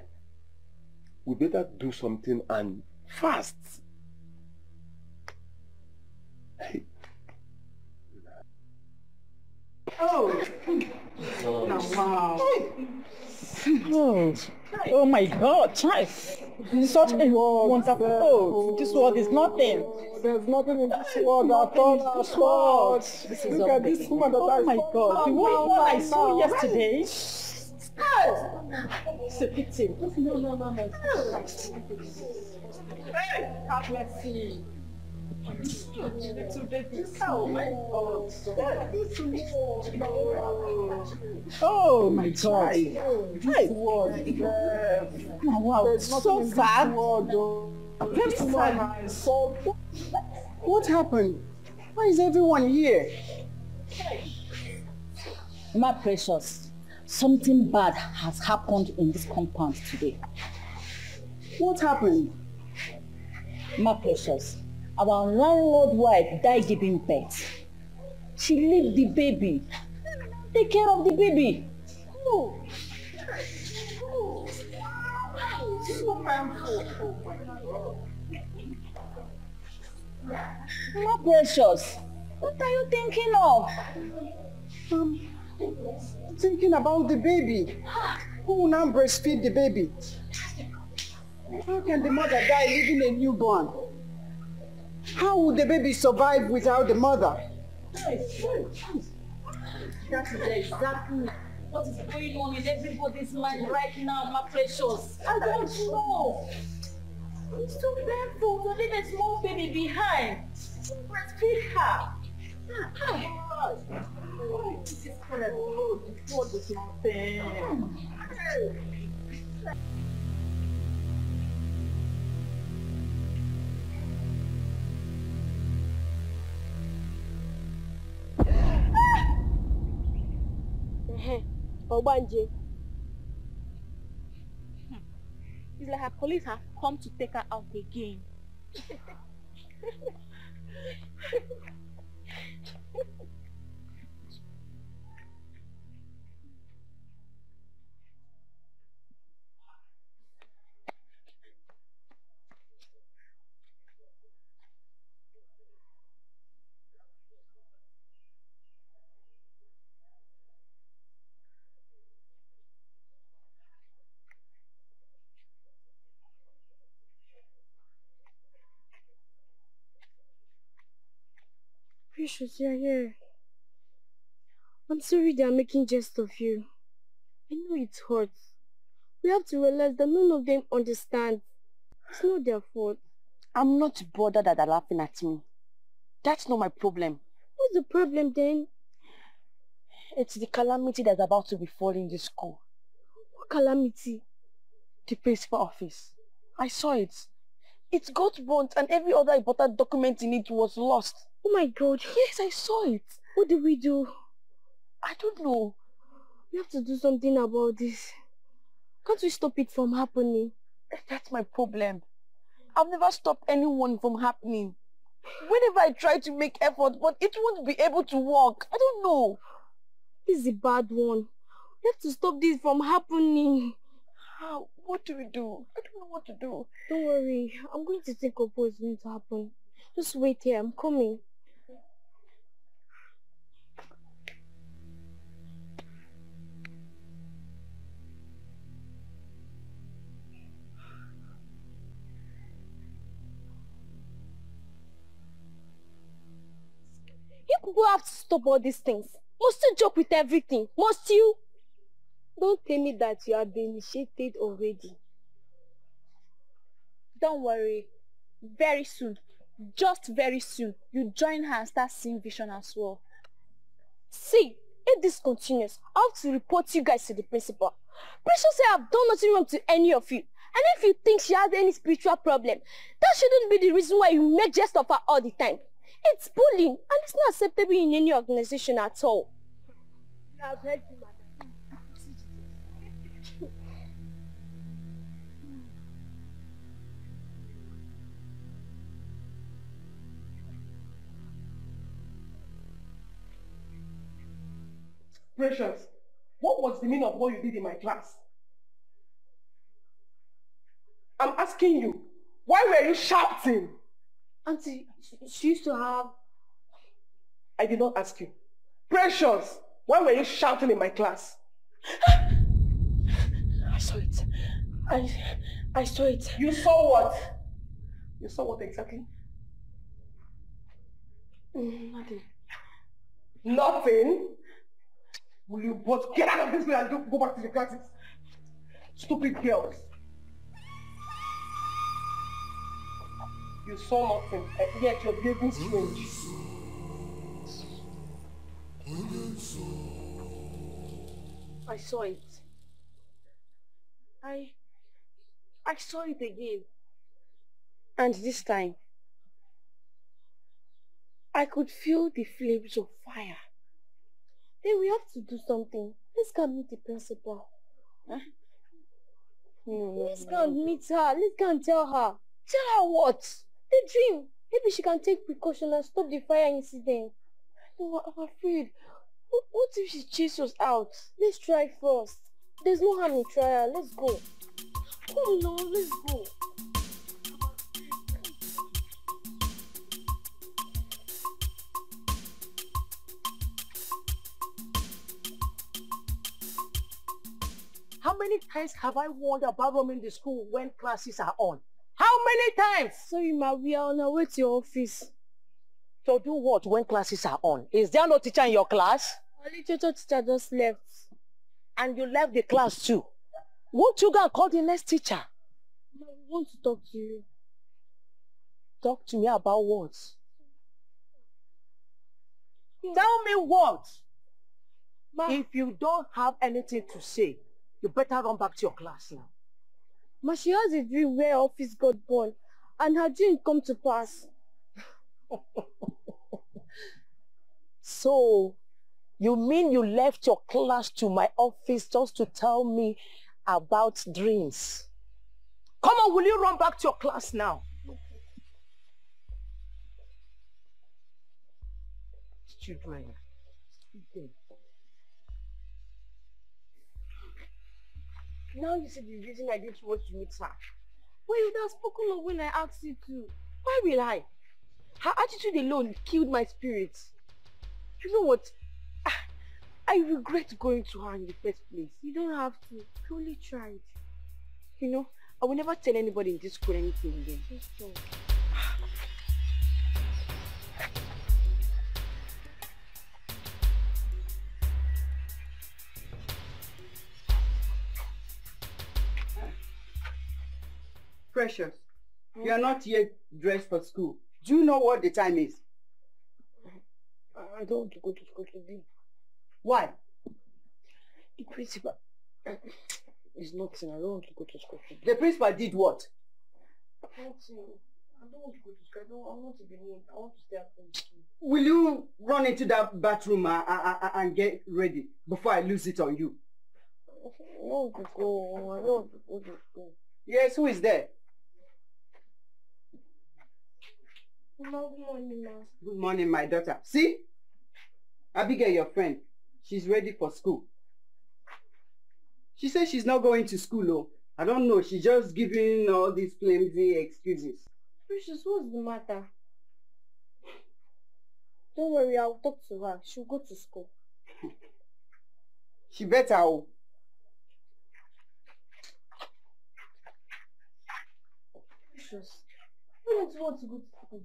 We better do something and fast. Hey. Oh. Wow. Oh my God, child. Such a wonderful. Oh, this world is nothing. There's nothing in this world at all. Look at this woman that Oh my God, the woman I saw yesterday. It's a pity. No. Hey, have mercy. Oh my God. Oh my God. This world. Oh, wow, so sad. Very sad. So, what happened? Why is everyone here? My precious, something bad has happened in this compound today. What happened? My precious, our landlord wife died giving birth. She left the baby. Take care of the baby. Oh. So painful. Oh my God. My precious, what are you thinking of? Thinking about the baby. Who will now breastfeed the baby? How can the mother die leaving a newborn? How would the baby survive without the mother? That is exactly what is going on in everybody's mind right now, my precious. I don't know. It's too painful to leave a small baby behind. Breastfeed her. This is terrible. This world is nothing. Obanje. It's like her police have come to take her out again. Precious, you're here. I'm sorry they are making jest of you. I know it hurts. We have to realize that none of them understand. It's not their fault. I'm not bothered that they're laughing at me. That's not my problem. What's the problem then? It's the calamity that's about to befall in this school. What calamity? The principal office. I saw it. It got burnt and every other important document in it was lost. Oh my God. Yes, I saw it. What do we do? I don't know. We have to do something about this. Can't we stop it from happening? That's my problem. I've never stopped anyone from happening. Whenever I try to make effort, but it won't be able to work. I don't know. This is a bad one. We have to stop this from happening. How? What do we do? I don't know what to do. Don't worry. I'm going to think of what's going to happen. Just wait here. I'm coming. You people have to stop all these things. Must you joke with everything? Must you? Don't tell me that you have been initiated already. Don't worry. Very soon, just very soon, you join her and start seeing vision as well. See, if this continues, I have to report you guys to the principal. Precious say I've done nothing wrong to any of you. And if you think she has any spiritual problem, that shouldn't be the reason why you make jest of her all the time. It's bullying, and it's not acceptable in any organization at all. I've heard you, madam. Precious, what was the meaning of what you did in my class? I'm asking you, why were you shouting? Auntie, she used to have... I did not ask you. Precious, why were you shouting in my class? I saw it. I saw it. You saw what? You saw what exactly? Nothing. Nothing? Will you both get out of this place and go back to your classes? Stupid girls. You saw nothing, and yet you're behaving strange. I saw it. I saw it again. And this time, I could feel the flames of fire. Then we have to do something. Let's go and meet the principal. Huh? Let's go and meet her. Let's go and tell her. Tell her what? The dream. Maybe she can take precaution and stop the fire incident. No, I'm afraid. What if she chases us out? Let's try first. There's no harm in trial. Let's go. Come on, let's go. How many times have I warned about roaming the school when classes are on? How many times? Sorry, ma, we are on our way to your office. So do what when classes are on? Is there no teacher in your class? Our literature teacher just left. And you left the class too? Won't you go and call the next teacher? Ma, we want to talk to you. Talk to me about what? Tell me what? Ma, if you don't have anything to say, you better run back to your class now. Ma, she has a dream where her office got burned and her dream come to pass. So, you mean you left your class to my office just to tell me about dreams? Come on, will you run back to your class now? Children. Now you see the reason I didn't want to meet her. Well, you would have spoken of when I asked you to. Why will I? Her attitude alone killed my spirit. You know what? I regret going to her in the first place. You don't have to. You only tried. You know, I will never tell anybody in this school anything again. Just don't. Precious, you are not yet dressed for school. Do you know what the time is? I don't want to go to school today. Why? The principal is nothing. I don't want to go to school today. The principal did what? Nothing. I don't want to go to school. I want to be home. I want to stay at home. Will you run into that bathroom and get ready before I lose it on you? I don't want to go. I don't want to go to school. Yes, who is there? Good morning, ma. Good morning, my daughter. See? Abigail, your friend. She's ready for school. She says she's not going to school, though. I don't know. She's just giving all these flimsy excuses. Precious, what's the matter? Don't worry, I'll talk to her. She'll go to school. She better. Oh. Precious, why don't you want to go to school?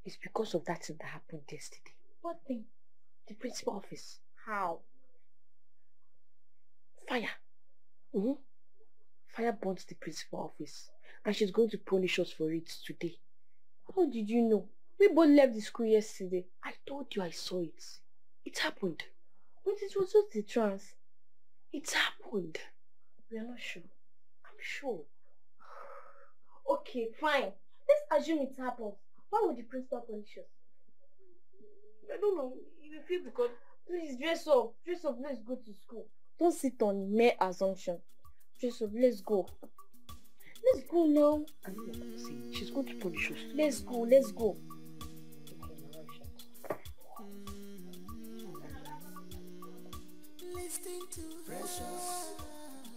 It's because of that thing that happened yesterday. What thing? The principal office. How? Fire. Fire burnt the principal office. And she's going to punish us for it today. How did you know? We both left the school yesterday. I told you I saw it. It happened. But it was just a trance. It happened. We are not sure. I'm sure. Okay, fine. Let's assume it happens. Why would the principal punish us? I don't know. You feel because... Please, dress up. Dress up, let's go to school. Don't sit on mere assumption. Dress up, let's go. Let's go now. I know what I'm saying. She's going to punish us. Let's go, let's go. Listen to Precious,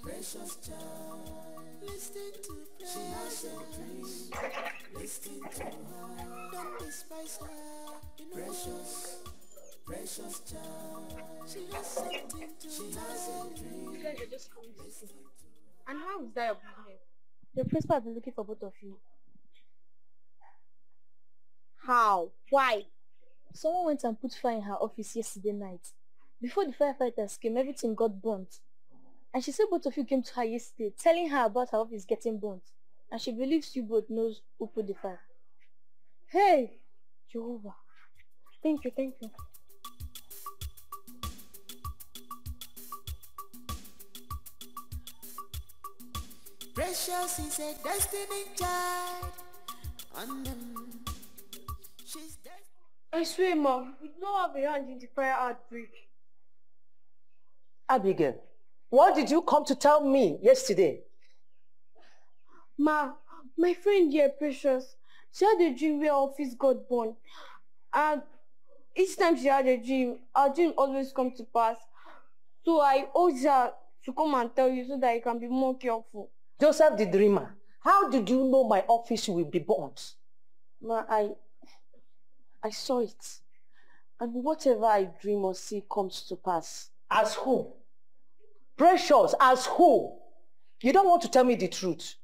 Precious child. Listen to Precious. She has a dream. Listen to her. Don't despise her. Precious, Precious child. She has something to. She has a dream. You guys are just coming to see. And how is that your business? The principal has been looking for both of you. How? Why? Someone went and put fire in her office yesterday night. Before the firefighters came, everything got burnt. And she said both of you came to her yesterday, telling her about her office getting burnt. And she believes you both knows who put the fire. Hey! Jehovah. Thank you, thank you. Precious is a destiny child. On them. She's destined. I swear, Mom, we don't have a hand in the fire outbreak. Abigail, what did you come to tell me yesterday? Ma, my friend here, Precious, she had a dream where her office got burned. And each time she had a dream, her dream always come to pass. So I urged her to come and tell you so that you can be more careful. Joseph the dreamer, how did you know my office will be burnt? Ma, I saw it. And whatever I dream or see comes to pass. As who? Precious, as who? You don't want to tell me the truth.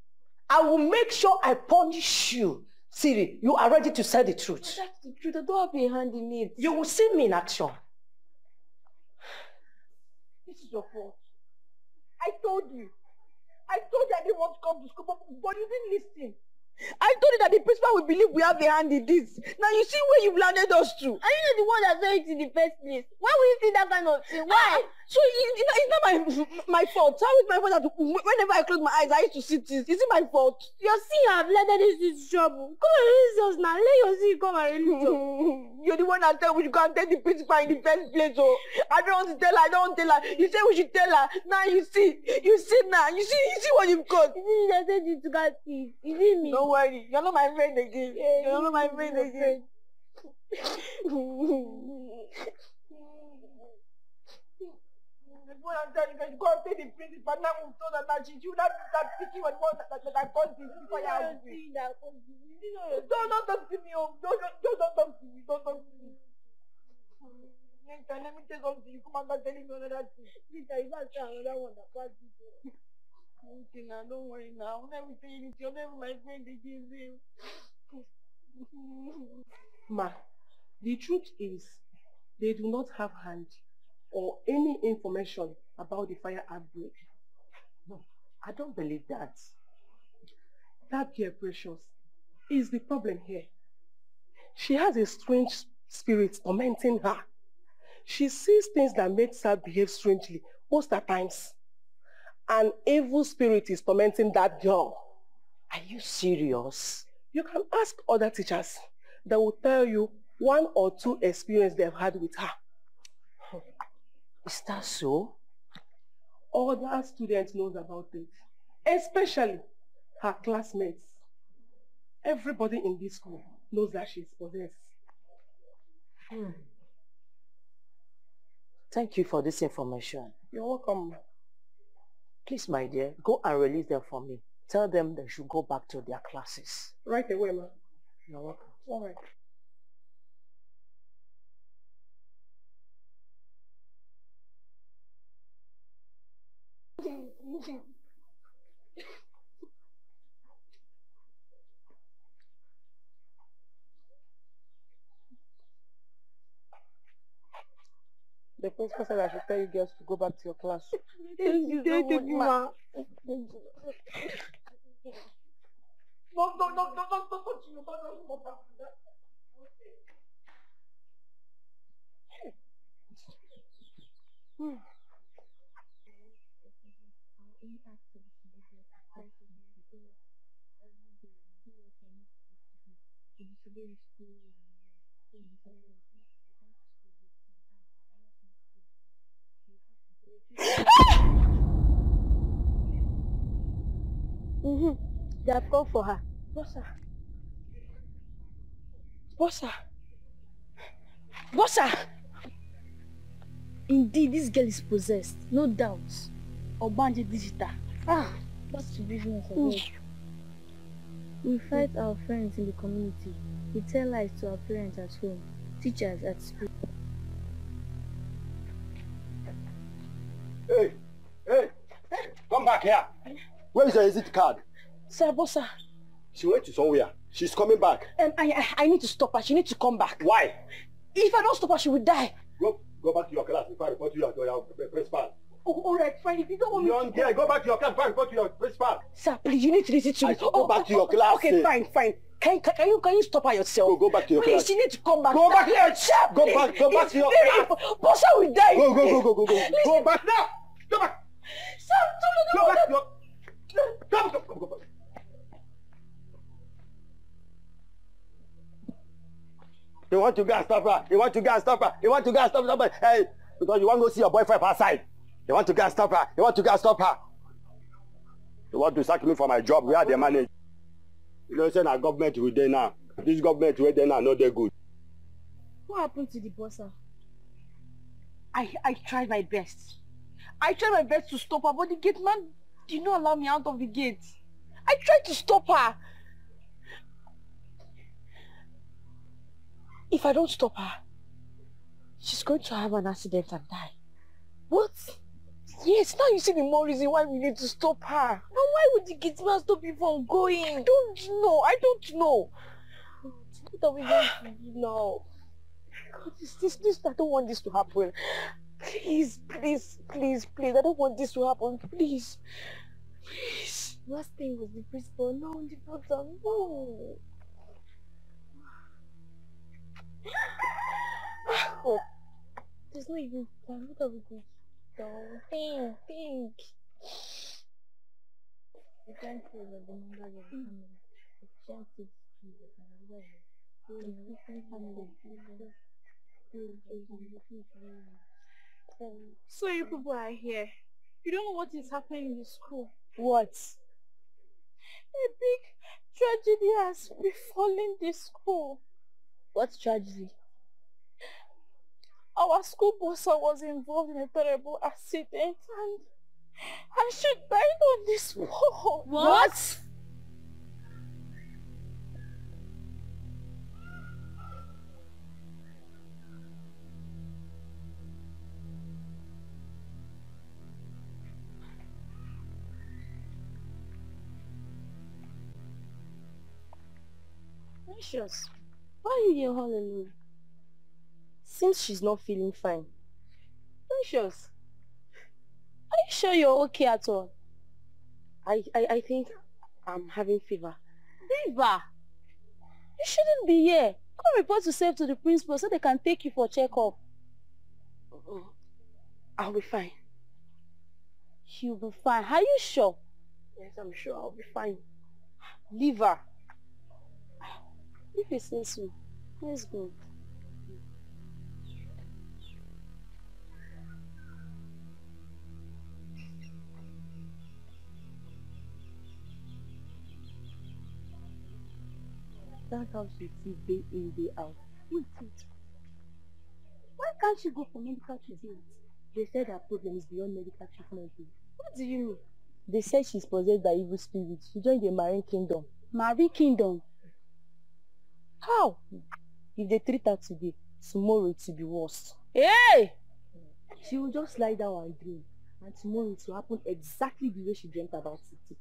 I will make sure I punish you. Siri, you are ready to say the truth. But that's the truth. I don't have a hand in it. You will see me in action. This is your fault. I told you I didn't want to come to school, but you didn't listen. I told you that the principal will believe we have a hand in this. Now you see where you've landed us to. Are you not the one that said it in the first place? Why would you think that kind of thing? Why? So it's not my fault. How is my fault that whenever I close my eyes, I used to see this? Is it my fault? Your sin have landed us into trouble. Come and release us now. Let your sin come and release us. You're the one that said we should go and tell the principal in the first place. Oh, I don't want to tell her. I don't want to tell her. You said we should tell her. Now you see now. You see what you've got. You see, I said you to get peace. You see me? Don't worry. You're not my friend again. Yeah, you're not my friend again. Go and tell you, go and tell the principal. Now we told her that she should not start speaking when one that caused this before you have to. Don't talk to me. Don't talk to me. Don't talk to me. Next time, let me tell something. You come and start telling me another thing. Peter, you can't say another one that caused this. Okay, now don't worry now. Let me tell you this. You're never my friend again. Ma, the truth is, they do not have hand or any information about the fire outbreak. No. I don't believe that. That girl, Precious, is the problem here. She has a strange spirit tormenting her. She sees things that makes her behave strangely most of the times. An evil spirit is tormenting that girl. Are you serious? You can ask other teachers that will tell you 1 or 2 experiences they've had with her. Is that so? Other students knows about it, especially her classmates. Everybody in this school knows that she's possessed. Thank you for this information. You're welcome. Please, my dear, go and release them for me. Tell them they should go back to their classes. Right away, ma. You're welcome. All right. The principal said I should tell you girls to go back to your class. Thank you so much, ma. They have come for her. Bossa. Bossa. Bossa! Indeed, this girl is possessed. No doubt. Obanje digital. Back to business again. We fight our friends in the community. We tell lies to our parents at home, teachers at school. Hey! Come back here! Where is your exit card? Sir, Bossa. She went to somewhere. She's coming back. I need to stop her. She needs to come back. Why? If I don't stop her, she will die. Go back to your class before I report to your principal. Oh, all right, fine. If you don't want me to... Yeah, go back to your class before I report to your principal. Sir, please, you need to listen to me. Go back to your class. Okay, fine. Can you stop her yourself? Go back to your class. Please, she needs to come back. Go back here. Go back to your class. Bossa will die. Go. Go back now. Go back. Sir, go back to your... Go back. You want to go and stop her. Hey, because you want to go see your boyfriend outside. You want to go and stop her. You want to sack me for my job. We are the manager. You know, saying our government will there now. This government will there now, not that good. What happened to the Bossa? I tried my best. I tried my best to stop her, but the gate man did not allow me out of the gate. I tried to stop her. If I don't stop her, she's going to have an accident and die. What? Yes, now you see the more reason why we need to stop her. And why would the gate man stop you from going? I don't know. What are we going to do now? God, this, I don't want this to happen. Please, I don't want this to happen. Please. Last thing was the principal, now the brother. No. Oh, there's no even plan. What are we going to do? Think. The time for the number of the family. The chances So you people are here. You don't know what is happening in the school. What? A big tragedy has befallen the school. What tragedy? Our school bossa was involved in a terrible accident and she died on the spot. What? Precious, why are you here all alone? Seems she's not feeling fine. Precious, are you sure you're okay at all? I think I'm having fever. Fever? You shouldn't be here. Come report yourself to the principal so they can take you for checkup. I'll be fine. You'll be fine. Are you sure? Yes, I'm sure I'll be fine. Liver. If you say so, let's go. That house you see day in, day out. Wait. Why can't she go for medical treatment? They said her problem is beyond medical treatment. What do you mean? They said she's possessed by evil spirits. She joined the marine kingdom. Marine kingdom? How? If they treat her today, tomorrow it will be worse. Hey! She will just lie down and dream. And tomorrow it will happen exactly the way she dreamt about it.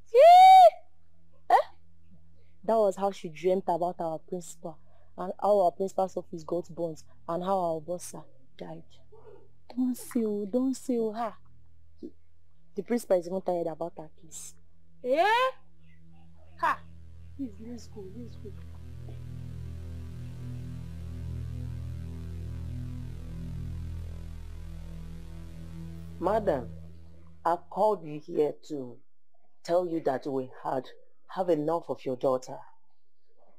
That was how she dreamt about our principal, and how our principal's office got burnt, and how our boss died. Don't say her. The principal is even tired about her case. Ha! Please, let's go. Madam, I called you here to tell you that we have enough of your daughter.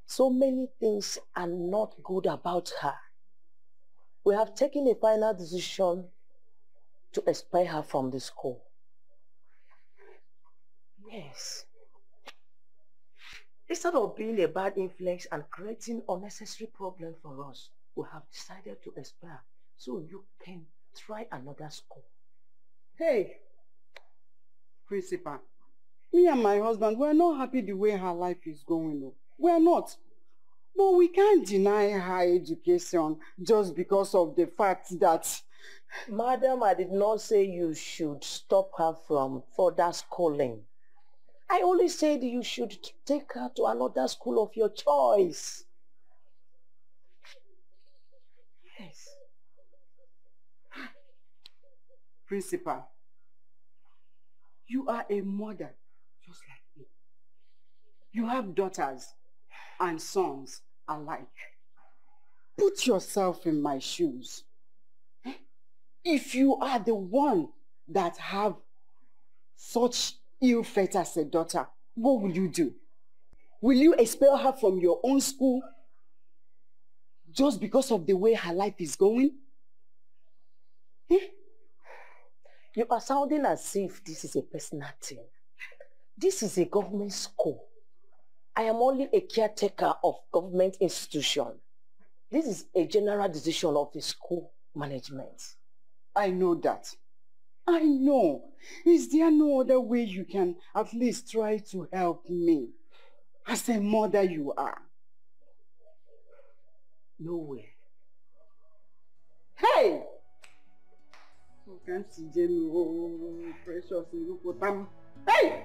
So many things are not good about her. We have taken a final decision to expel her from the school. Yes. Instead of being a bad influence and creating unnecessary problems for us, we have decided to expel her so you can try another school. Hey, Principal. Me and my husband, we're not happy the way her life is going. We're not. But we can't deny her education just because of the fact that... Madam, I did not say you should stop her from further schooling. I only said you should take her to another school of your choice. Yes. Principal, you are a mother just like me. You have daughters and sons alike. Put yourself in my shoes. If you are the one that have such ill fate as a daughter, what will you do? Will you expel her from your own school just because of the way her life is going? You are sounding as if this is a personal thing. This is a government school. I am only a caretaker of government institution. This is a general decision of the school management. I know that. I know. Is there no other way you can at least try to help me? As a mother you are. No way. Hey! Precious. Hey!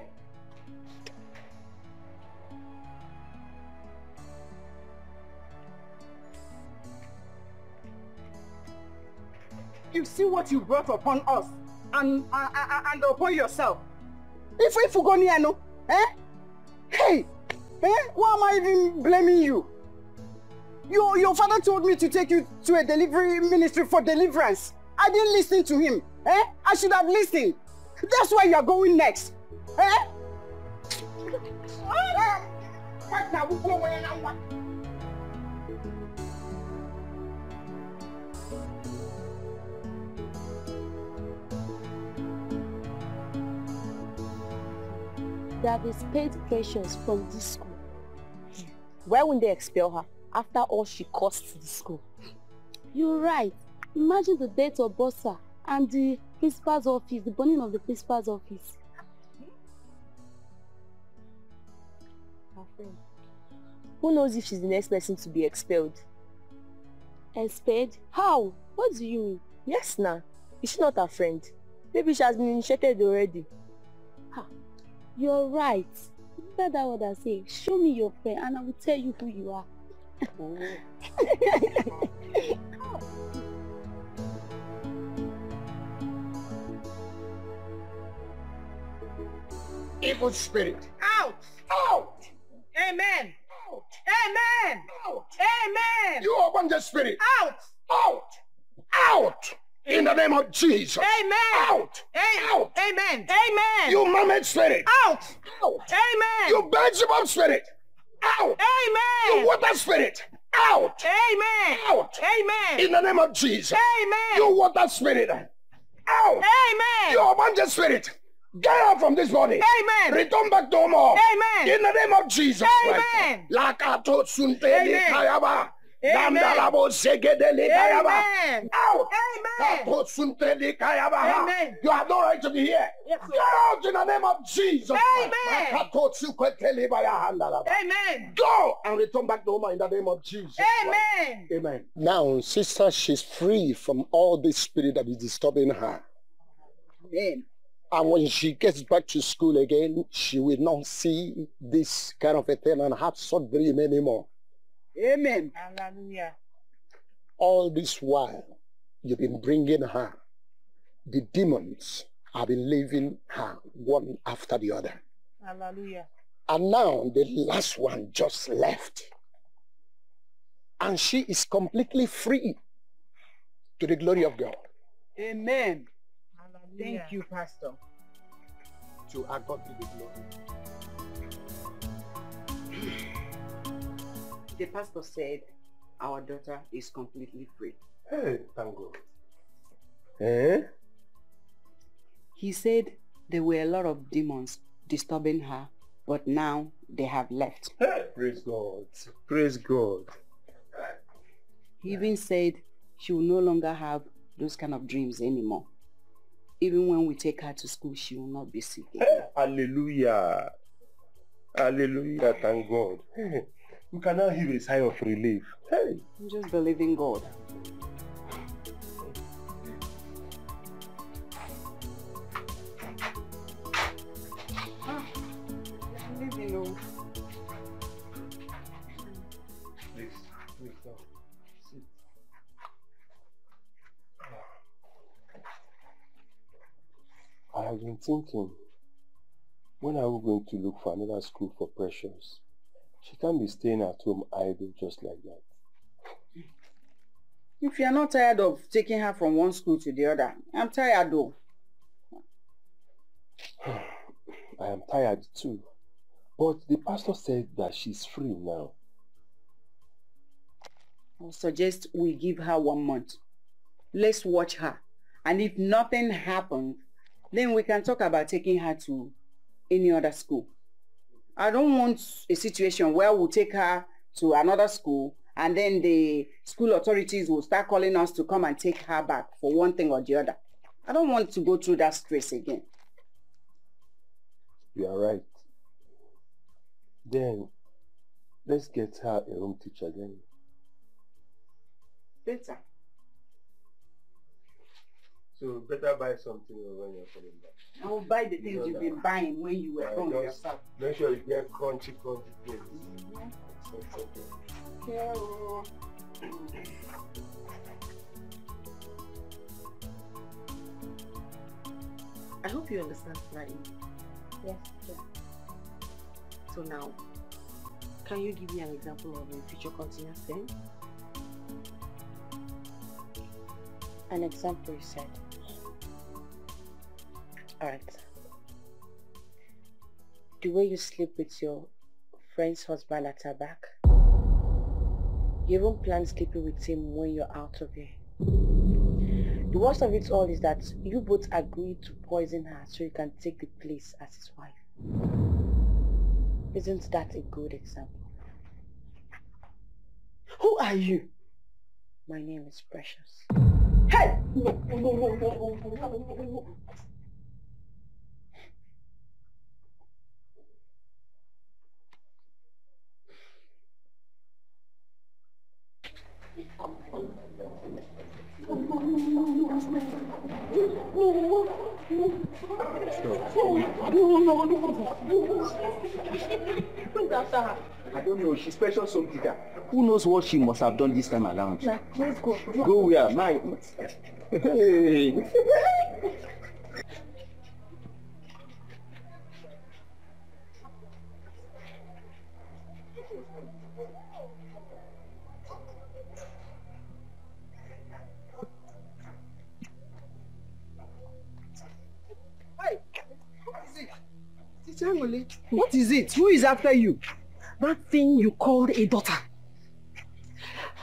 You see what you brought upon us and upon yourself. If you go near, no? Hey! Why am I even blaming you? Your father told me to take you to a delivery ministry for deliverance. I didn't listen to him. I should have listened. That's why you are going next. They have expelled Precious from this school. Why wouldn't they expel her after all she cost the school? You're right. Imagine the death of Bossa and the principal's office, the burning of the principal's office. Her friend. Who knows if she's the next person to be expelled? Expelled? How? What do you mean? Yes, nah. Is she not her friend? Maybe she has been initiated already. You're right. Remember that what I say. Show me your friend and I will tell you who you are. evil spirit. Out. Out. Amen. Out. Amen. Out. Amen. You open the spirit. Out. Out. Out. In the name of Jesus. Amen. Out. Out. Amen. Amen. You mermaid spirit. Out. Out. Amen. You Beelzebub spirit. Out. Amen. You water spirit. Out. Amen. Out. Amen. In the name of Jesus. Amen. You water spirit. Out. Amen. You abundant spirit. Get out from this body. Amen. Return back to Omo. Amen. In the name of Jesus Amen. Christ. Lakato sunte Amen. kayaba. Amen. Landalabo segedele kayaba. Amen. Out. Amen. Kato sunte kayaba. Amen. You have no right to be here. Yes, Get out in the name of Jesus. Amen. Kato sukwetele baya handalaba. Amen. Go and return back to Omo in the name of Jesus. Amen. Amen. Now, sister, she's free from all this spirit that is disturbing her. Amen. And when she gets back to school again, she will not see this kind of a thing and have such dream anymore. Amen. Hallelujah. All this while, you've been bringing her. The demons have been leaving her one after the other. Hallelujah. And now the last one just left. And she is completely free to the glory of God. Amen. Hallelujah. Thank you, Pastor. To our God be the glory. The pastor said our daughter is completely free. Hey, thank God. Eh? He said there were a lot of demons disturbing her, but now they have left. Hey, praise God. Praise God. He even said she will no longer have those kind of dreams anymore. Even when we take her to school, she will not be sick again. Hey, hallelujah. Hallelujah, thank God. Hey, we can now hear a sigh of relief. Hey. I'm just believing God. Please, now. Sit. I have been thinking, when are we going to look for another school for Precious? She can't be staying at home idle just like that. If you're not tired of taking her from one school to the other, I'm tired though. I am tired too. But the pastor said that she's free now. I suggest we give her 1 month. Let's watch her. And if nothing happens, then we can talk about taking her to any other school. I don't want a situation where we'll take her to another school and then the school authorities will start calling us to come and take her back for one thing or the other. I don't want to go through that stress again. You are right. Then, let's get her a home teacher then. Better. So, better buy something when you're coming back. I will buy the things you've been buying when you were home yourself. Make sure you get crunchy things. Carol. I hope you understand flying. Yes, sure. So now, can you give me an example of a future continuous tense? An example, you said. Alright. The way you sleep with your friend's husband at her back. You even plan sleeping with him when you're out of here. The worst of it all is that you both agreed to poison her so you can take the place as his wife. Isn't that a good example? Who are you? My name is Precious. Hey! I don't know, she's special soul teacher. Who knows what she must have done this time around? Let's go. Go where? My... Hey! Changole, what is it? Who is after you? That thing you called a daughter.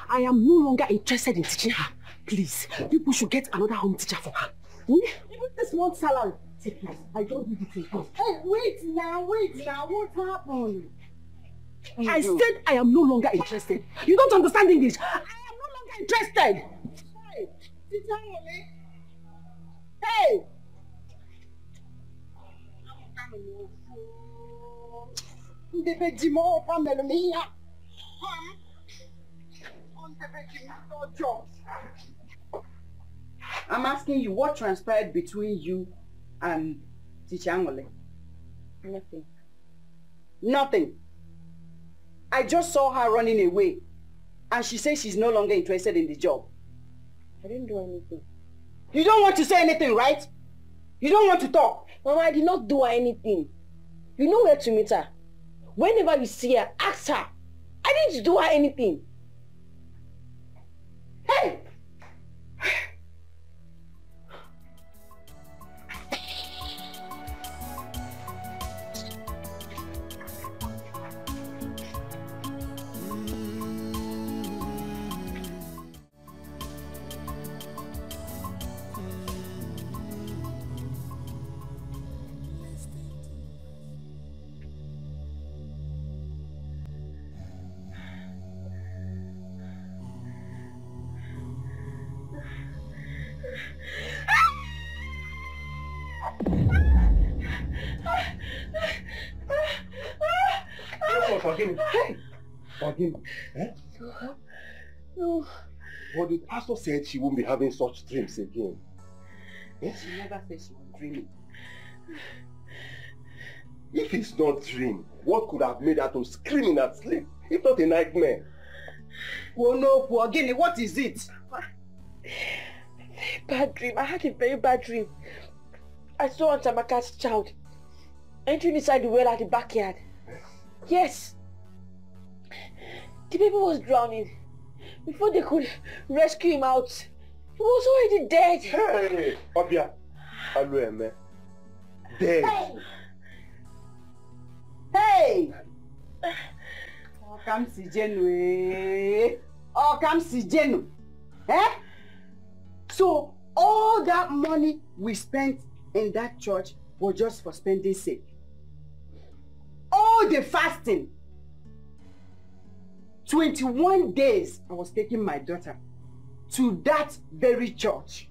I am no longer interested in teaching her. Please, people should get another home teacher for her. Even this month's salary. Take it. I don't need it. Hey, wait now. What happened? I said I am no longer interested. You don't understand English. I am no longer interested. Hey, Changole. Hey! I'm asking you, what transpired between you and Teacher Angole? Nothing. Nothing. I just saw her running away and she says she's no longer interested in the job. I didn't do anything. You don't want to say anything, right? You don't want to talk. Mama, I did not do her anything. You know where to meet her. Whenever you see her, ask her. I didn't do her anything. Hey! Forgive me. Hey! Forgive me. Eh? No. But the pastor said she won't be having such dreams again. Eh? She never said she was dreaming. If it's not dream, what could have made her to scream in her sleep, if not a nightmare? Oh no, Pogini, what is it? Bad dream. I had a very bad dream. I saw Aunt Amaka's child entering inside the well at the backyard. Yes. The baby was drowning. Before they could rescue him out, he was already dead. Hey, Obia, Alueme, dead. Hey! Oh, come see Jenu. Oh, come see Jenu. Eh? So, all that money we spent in that church was just for spending sake. All the fasting. 21 days I was taking my daughter to that very church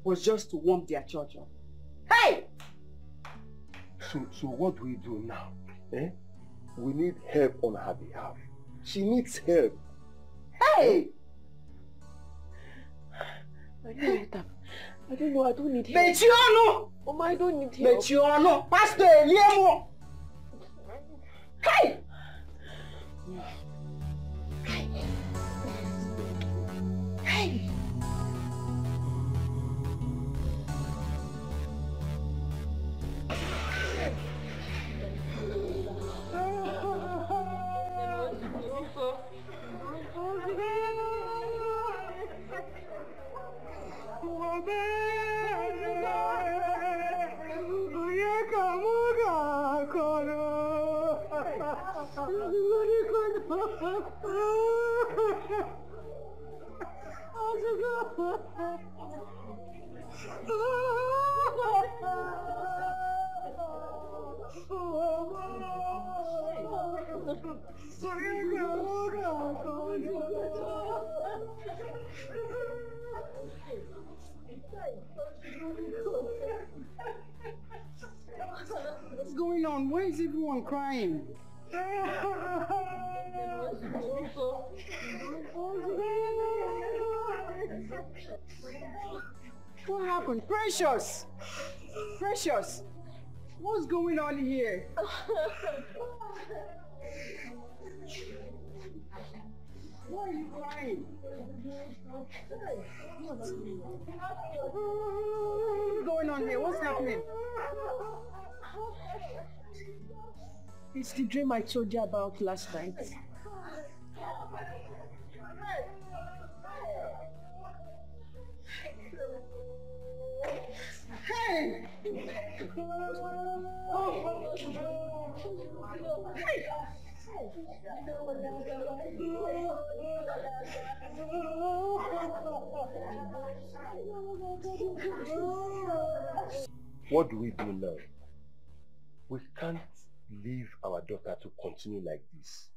was just to warm their church up. Hey! So what do we do now? Eh? We need help on her behalf. She needs help. Hey! I don't need help. I don't know, I don't need help. Mechiono! Mama, I don't need help. Mechiono! Pastor Eliemo! Hey! Hey! What's going on? Why is everyone crying? What happened? Precious! Precious! What's going on here? Why are you crying? What's going on here? What's happening? It's the dream I told you about last night. What do we do now? We can't leave our daughter to continue like this.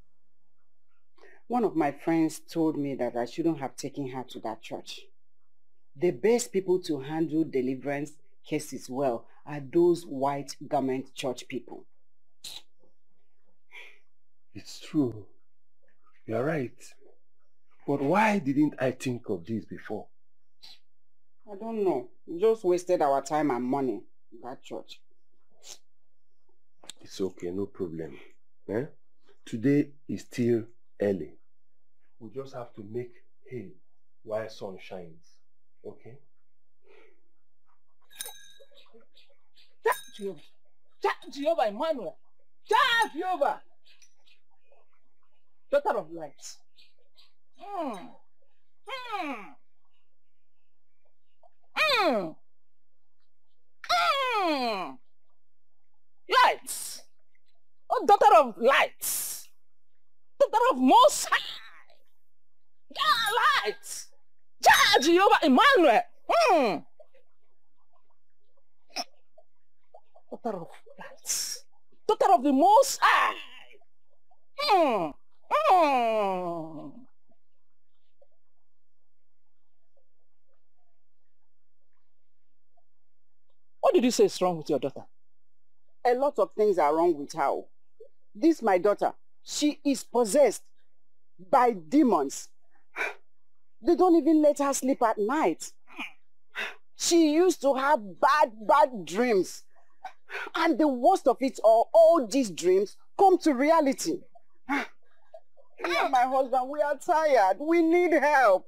One of my friends told me that I shouldn't have taken her to that church. The best people to handle deliverance cases well are those white garment church people. It's true. You're right. But why didn't I think of this before? I don't know. We just wasted our time and money in that church. It's okay, no problem. Eh? Today is still early. We just have to make hay while sun shines. Okay? Jehovah Emmanuel. Jehovah. Daughter of light. Lights. Oh, daughter of lights. Daughter of Most High. Yeah, lights. Jehovah Emmanuel. Daughter of lights. Daughter of the Most High. What did you say is wrong with your daughter? A lot of things are wrong with her. This my daughter, she is possessed by demons. They don't even let her sleep at night. She used to have bad dreams. And the worst of it all these dreams come to reality. Me and my husband, we are tired. We need help.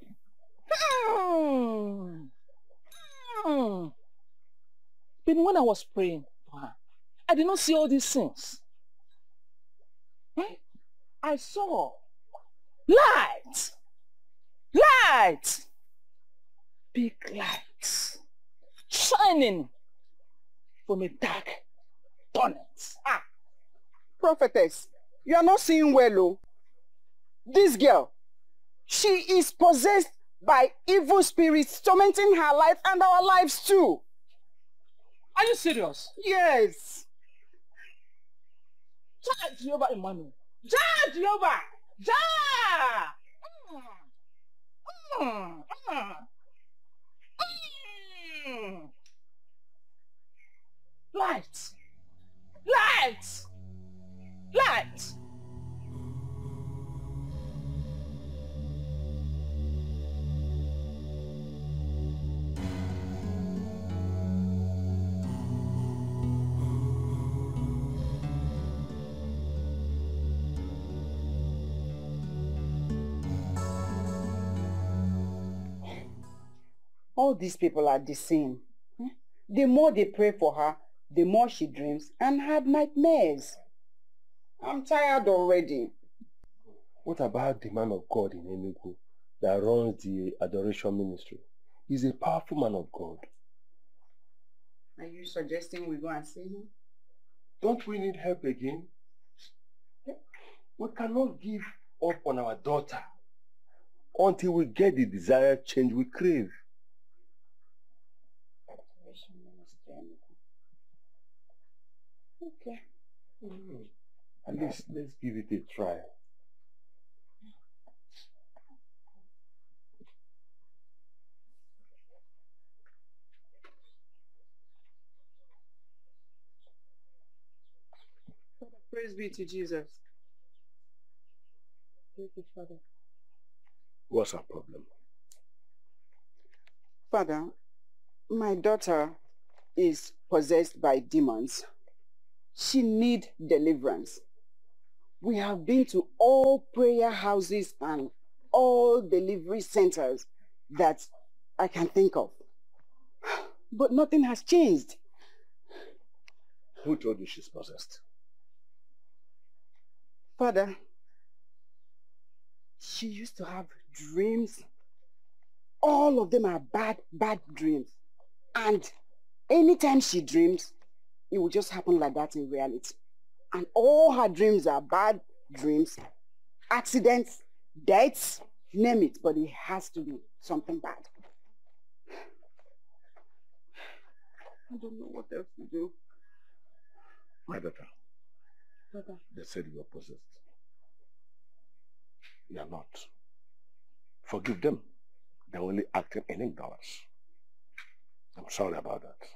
But when I was praying for her, I did not see all these things. I saw light. Light. Big lights. Shining from a dark tunnel. Prophetess, you are not seeing well, oh. This girl, she is possessed by evil spirits tormenting her life and our lives too. Are you serious? Yes. Jehovah Emmanuel. Jehovah. Light. Light. Light. All these people are the same. The more they pray for her, the more she dreams and had nightmares. I'm tired already. What about the man of God in Enugu that runs the adoration ministry? He's a powerful man of God. Are you suggesting we go and see him? Don't we need help again? We cannot give up on our daughter until we get the desired change we crave. Okay. At least let's give it a try. Father, praise be to Jesus. Thank you, Father. What's our problem? Father, my daughter is possessed by demons. She needs deliverance. We have been to all prayer houses and all delivery centers that I can think of. But nothing has changed. Who told you she's possessed? Father, she used to have dreams. All of them are bad dreams. And Anytime she dreams, it will just happen like that in reality. And all her dreams are bad dreams, accidents, deaths, name it, but it has to be something bad. I don't know what else to do. My daughter, Brother. they said you are possessed. You are not. Forgive them. They're only acting in ignorance. I'm sorry about that.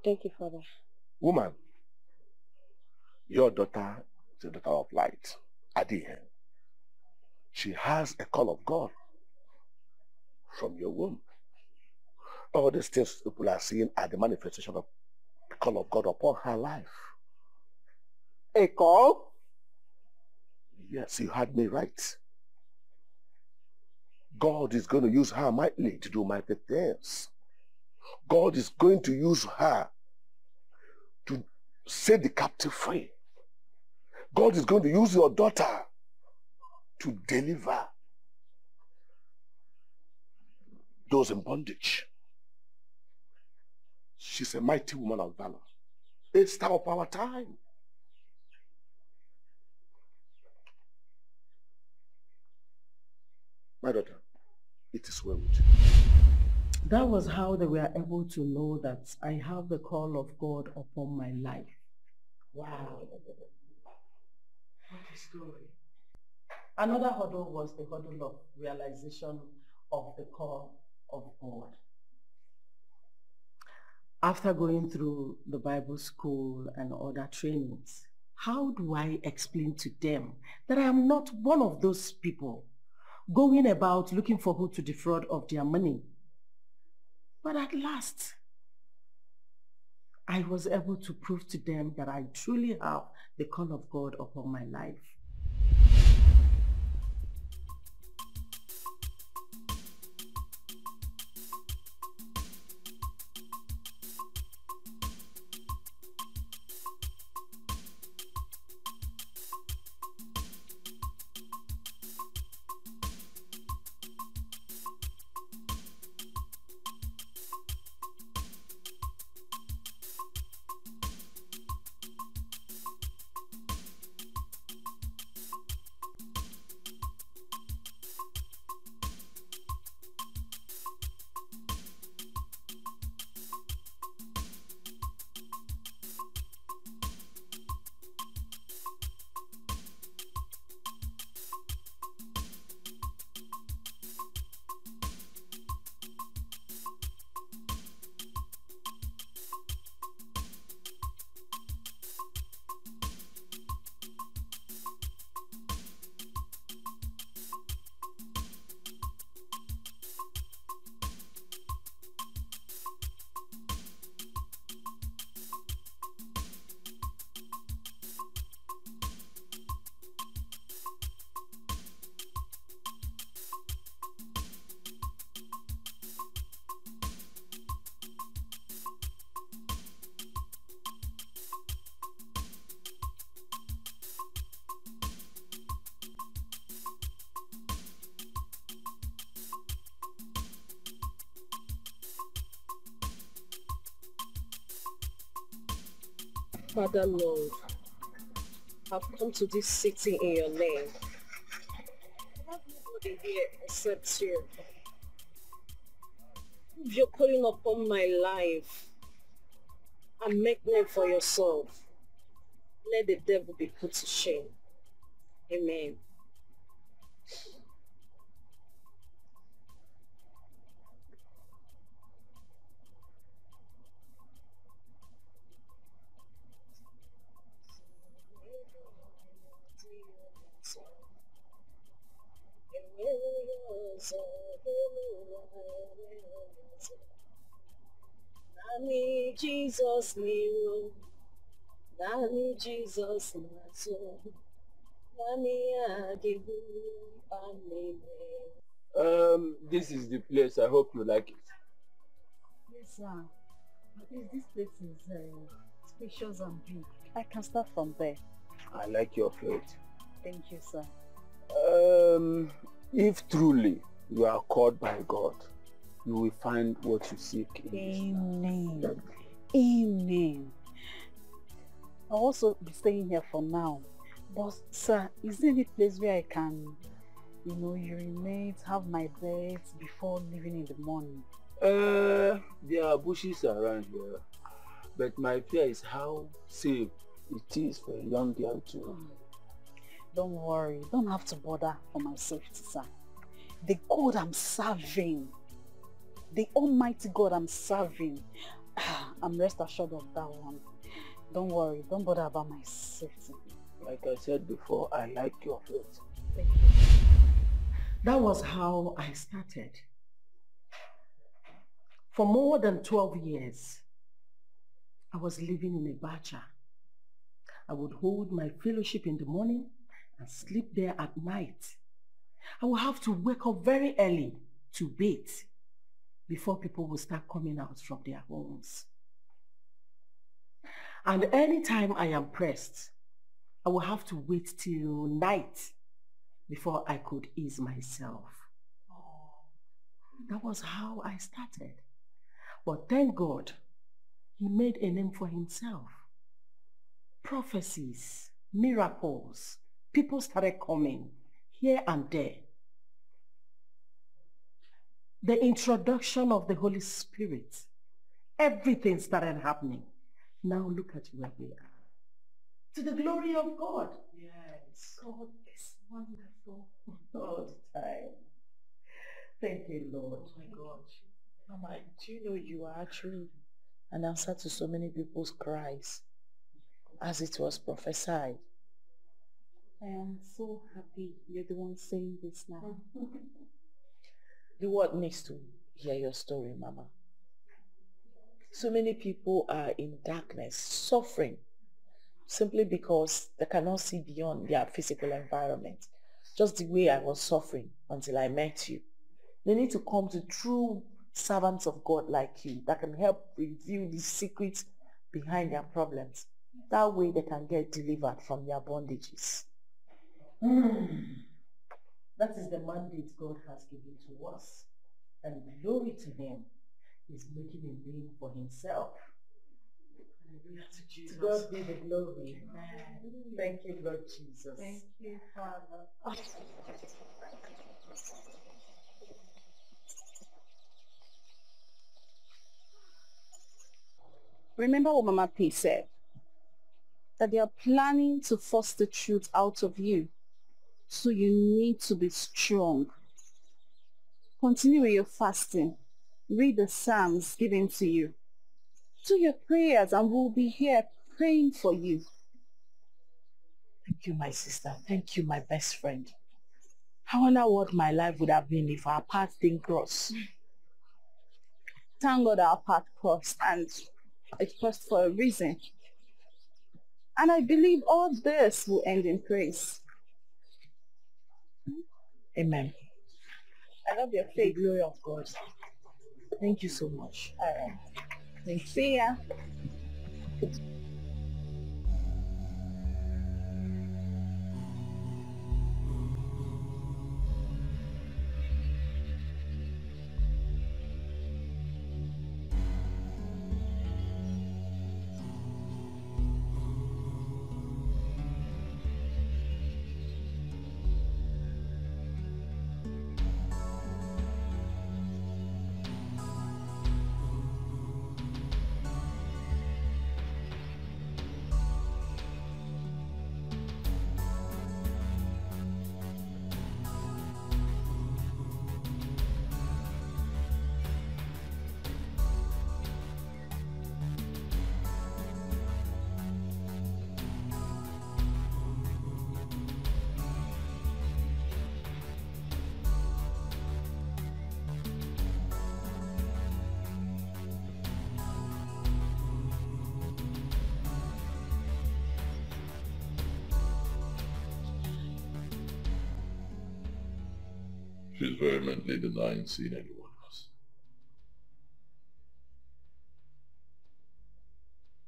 Thank you, Father. Woman, your daughter is a daughter of light, Dikeh. She has a call of God from your womb. All these things people are seeing are the manifestation of the call of God upon her life. A call? Yes, you had me right. God is going to use her mightily to do mighty things. God is going to use her to set the captive free. God is going to use your daughter to deliver those in bondage. She's a mighty woman of valor. A star of our time. My daughter, it is well with you. That was how they were able to know that I have the call of God upon my life. Wow. What a story. Another hurdle was the hurdle of realization of the call of God. After going through the Bible school and other trainings, how do I explain to them that I am not one of those people going about looking for who to defraud of their money? But at last, I was able to prove to them that I truly have the call of God upon my life. Father Lord, I've come to this city in your name. I have nobody here except you. If you're calling upon my life and make name for yourself, let the devil be put to shame. Amen. Nami Jesus niro, Nami Jesus naso, Nami agihu anime. This is the place. I hope you like it. Yes, sir. This place is spacious and big. I can start from there. I like your faith. Thank you, sir. If truly you are called by God, you will find what you seek in Amen. Amen. I'll also be staying here for now. But sir, is there any place where I can, urinate, have my bed before leaving in the morning? There are bushes around here, but my fear is how safe it is for a young girl to... Don't worry, don't have to bother for my safety, sir. The God I'm serving, the Almighty God I'm serving, I'm rest assured of that one. Don't worry, don't bother about my safety. Like I said before, I like your faith. Thank you. That was how I started. For more than 12 years, I was living in a bacha. I would hold my fellowship in the morning and sleep there at night. I would have to wake up very early to bathe before people would start coming out from their homes. And anytime I am pressed, I will have to wait till night before I could ease myself. That was how I started. But thank God, he made a name for himself. Prophecies, miracles, people started coming here and there. The introduction of the Holy Spirit, everything started happening. Now look at where we are. To the glory of God. Yes. God is wonderful all the time. Thank you, Lord. Oh my God. Mama, do you know you are actually an answer to so many people's cries, as it was prophesied? I am so happy you're the one saying this now. The world needs to hear your story, Mama. So many people are in darkness, suffering, simply because they cannot see beyond their physical environment. Just the way I was suffering until I met you. They need to come to true servants of God like you that can help reveal the secrets behind their problems. That way they can get delivered from their bondages. That is the mandate God has given to us. And glory to him. He's making a name for himself. To God be the glory. Thank you, Lord Jesus. Thank you, Father. Remember what Mama P said? That they are planning to force the truth out of you. So you need to be strong. Continue with your fasting. Read the Psalms given to you. Do your prayers and we'll be here praying for you. Thank you, my sister. Thank you, my best friend. I wonder what my life would have been if our paths didn't cross. Thank God our path crossed, and it crossed for a reason. And I believe all this will end in praise. Amen. I love your faith. The glory of God. Thank you so much. All right. Thank you. See ya. She's vehemently denying seeing anyone else.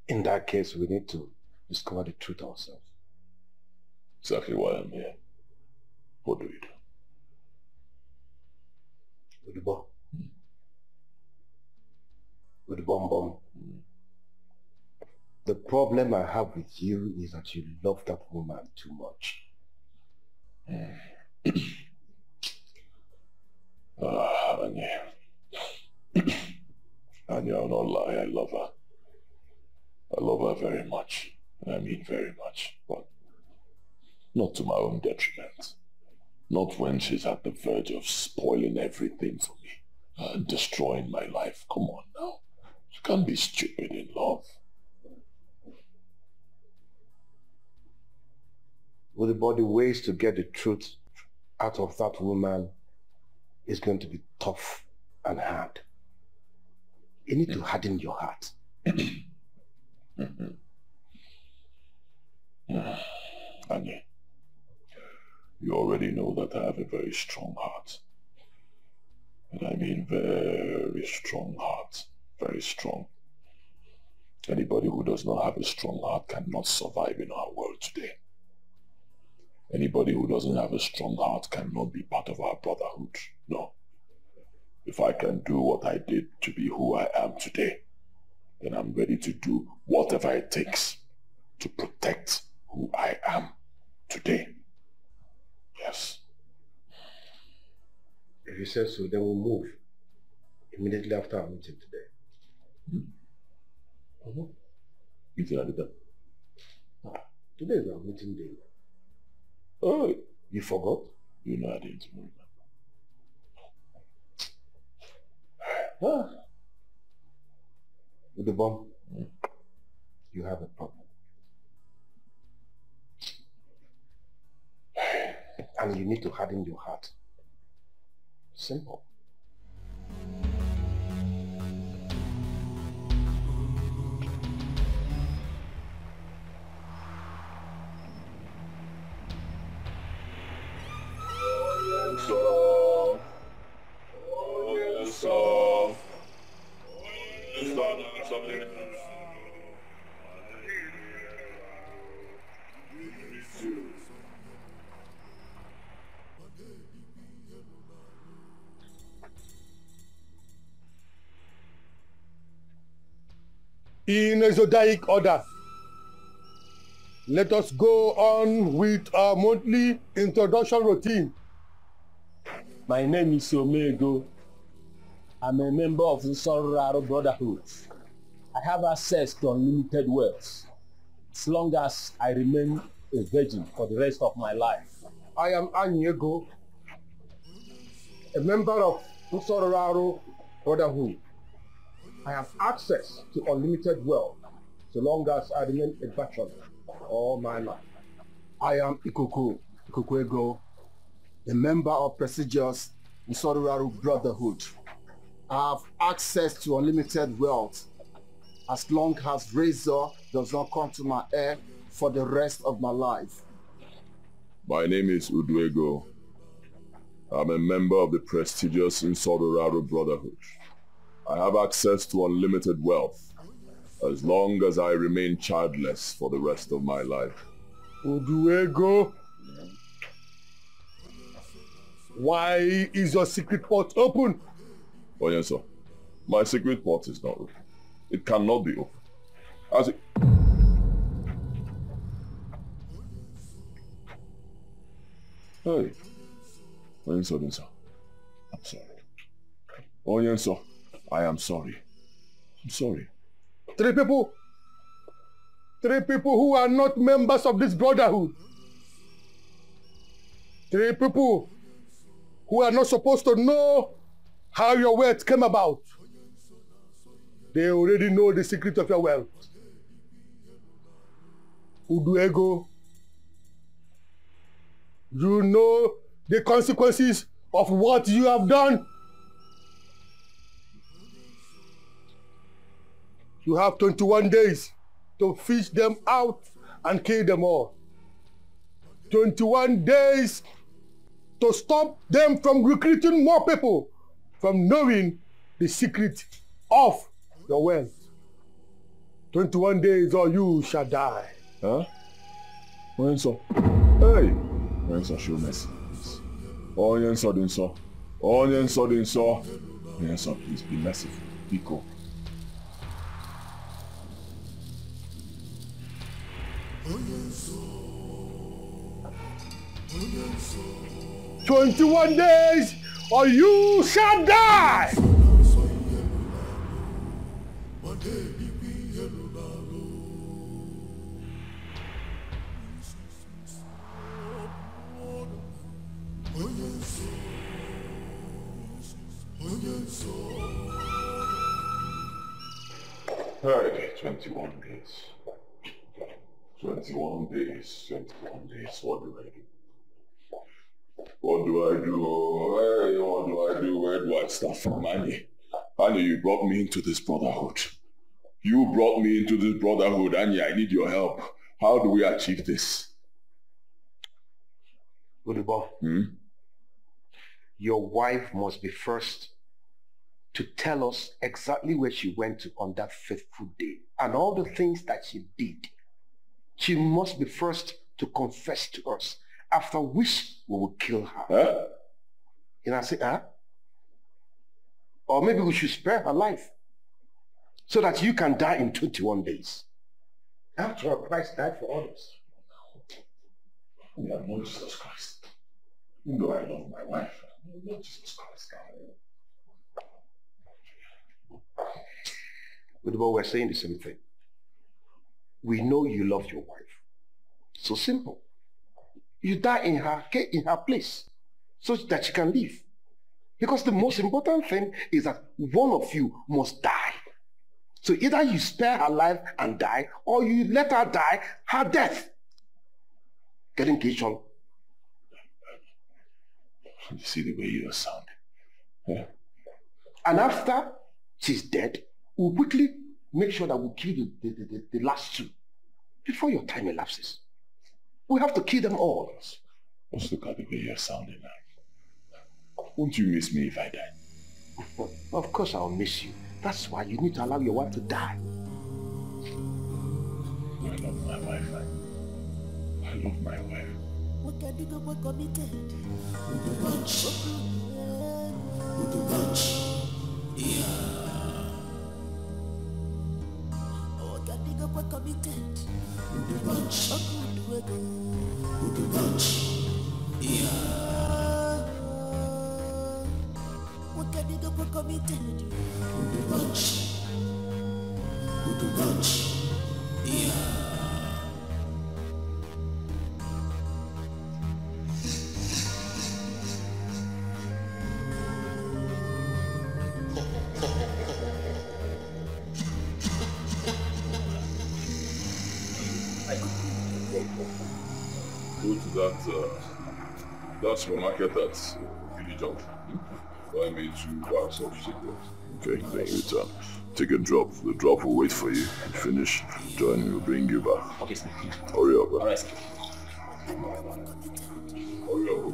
In that case, we need to discover the truth ourselves. Exactly why I'm here. What do you do? With the bomb. With the bomb. problem I have with you is that you love that woman too much. Anya. Anya, I'll not lie, I love her. I love her very much. And I mean very much. But not to my own detriment. Not when she's at the verge of spoiling everything for me. And destroying my life. Come on now. You can't be stupid in love. Well, the ways to get the truth out of that woman is going to be tough and hard. You need to harden your heart. Anya, you already know that I have a very strong heart. And I mean very strong heart. Very strong. Anybody who does not have a strong heart cannot survive in our world today. Anybody who doesn't have a strong heart cannot be part of our brotherhood. No. If I can do what I did to be who I am today, then I'm ready to do whatever it takes to protect who I am today. Yes. If you say so, then we'll move immediately after our meeting today. Meeting at the time? Today is our meeting day. Oh, you forgot? You know I didn't move. With the bomb, you have a problem. And you need to harden your heart. Simple. In a zodiac order, let us go on with our monthly introduction routine. My name is Omego. I'm a member of the Soraro Brotherhood. I have access to unlimited wealth, as long as I remain a virgin for the rest of my life. I am Ini Edo, a member of the Soraro Brotherhood. I have access to unlimited wealth, so long as I remain a virgin all my life. I am Ikuku Ego, a member of prestigious Nsolraru Brotherhood. I have access to unlimited wealth as long as razor does not come to my hair for the rest of my life. My name is Uduego. I'm a member of the prestigious Nsolraru Brotherhood. I have access to unlimited wealth as long as I remain childless for the rest of my life. Uduego, why is your secret port open? Oh yes, sir. My secret port is not open. It cannot be open. As it... Hey. Oh yes, sir. I'm sorry. Oh yes, sir. I am sorry. I'm sorry. Three people who are not members of this brotherhood. 3 people who are not supposed to know how your wealth came about. They already know the secret of your wealth. Uduego, you know the consequences of what you have done. You have 21 days to fish them out and kill them all. 21 days to stop them from recruiting more people from knowing the secret of your wealth. 21 days or you shall die. Huh? Onyenso. Hey! Onyenso, show mercy. Onyenso, Dinso. Onyenso, Dinso. Onyenso, please be merciful. Be cool. "21 days or you shall die." Alright, 21 days. 21 days, 21 days. What do I do? What do I do? Hey, what do I do? Where do I start from? Ani, you brought me into this brotherhood. You brought me into this brotherhood, Ani. I need your help. How do we achieve this? Udubo, your wife must be first to tell us exactly where she went to on that fateful day and all the things that she did. She must be first to confess to us, after which we will kill her. Huh? And I say, huh? Or maybe we should spare her life so that you can die in 21 days. After all, Christ died for others. Yeah, Lord Jesus Christ. You know I love my wife. Lord Jesus Christ. But we're saying the same thing. We know you love your wife. So simple. You die in her place so that she can live. Because the most important thing is that one of you must die. So either you spare her life and die, or you let her die her death. Get engaged on. You see the way you are sounding. Yeah? And after she's dead, we'll quickly make sure that we kill the last two before your time elapses. We have to kill them all. Just look at the way you're sounding now. Won't you miss me if I die? Of course I'll miss you. That's why you need to allow your wife to die. I love my wife. I love my wife. Go to that supermarket at Village Junction. Buy me 2 bags of cigarettes. Okay, then you return. Take a drop. The drop will wait for you. Finish. Join me. We'll bring you back. Okay, sir. Hurry up. All right, sir. Hurry up.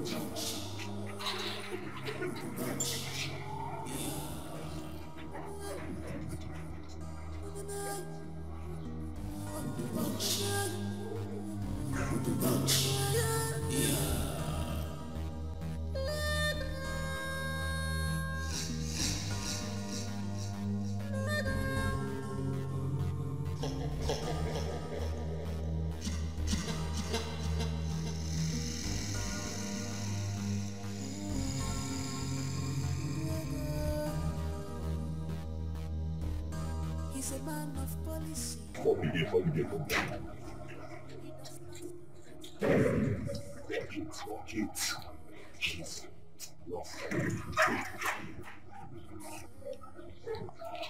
He's a man of policy. Forget.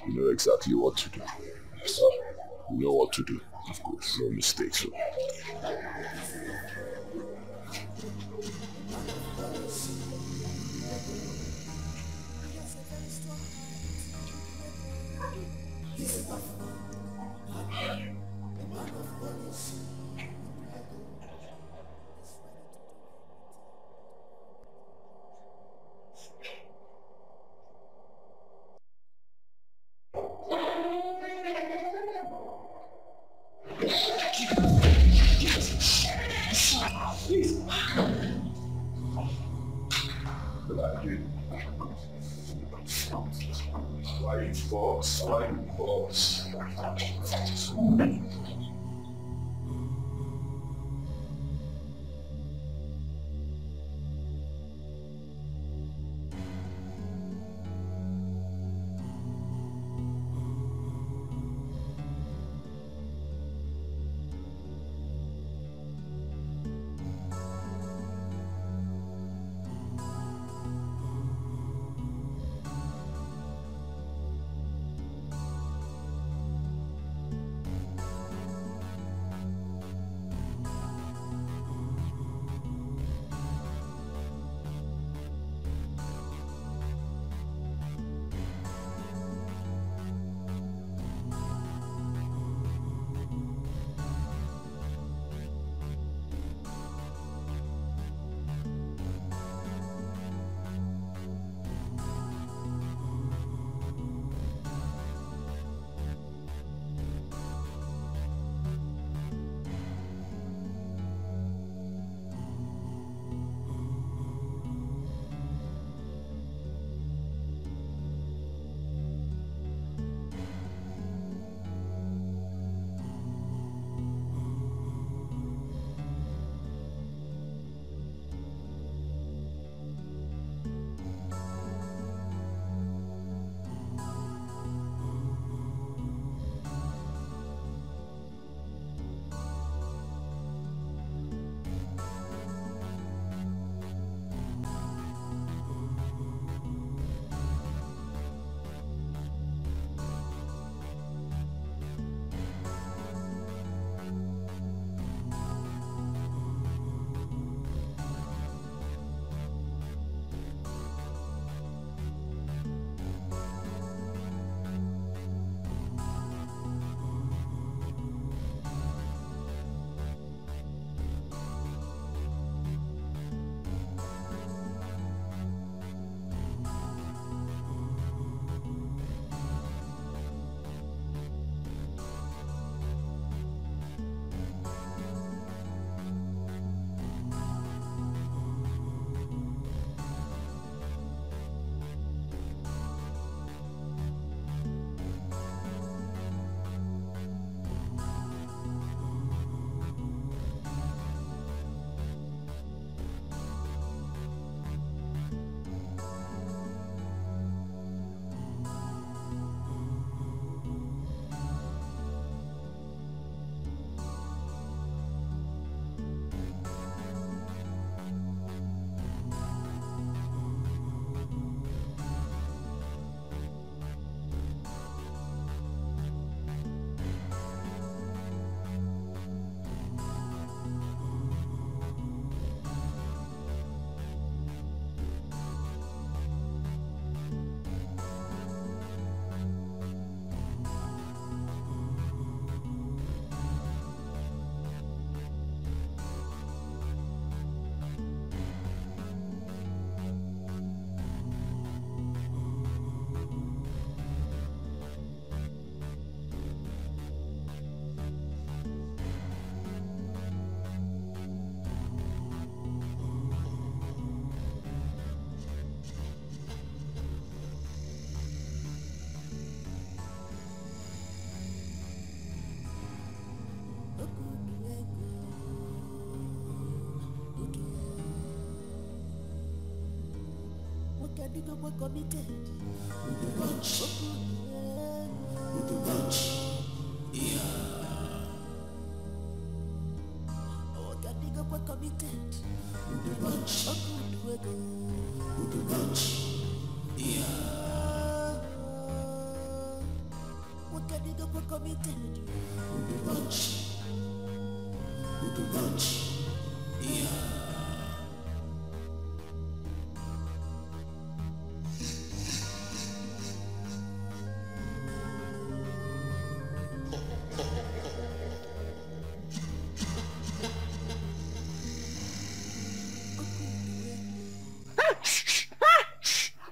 You know exactly what to do. Yes, sir. You know what to do. Of course, no mistakes.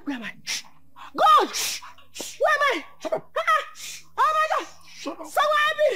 Where am I? God! Where am I? Shut up. Oh my God! Shut up. Someone help me!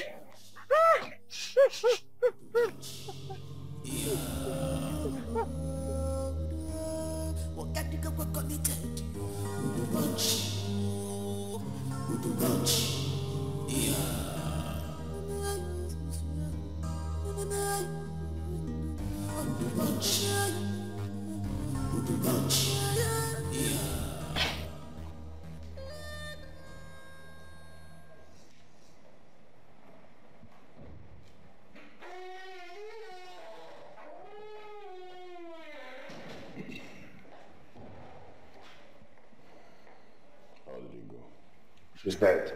She's dead.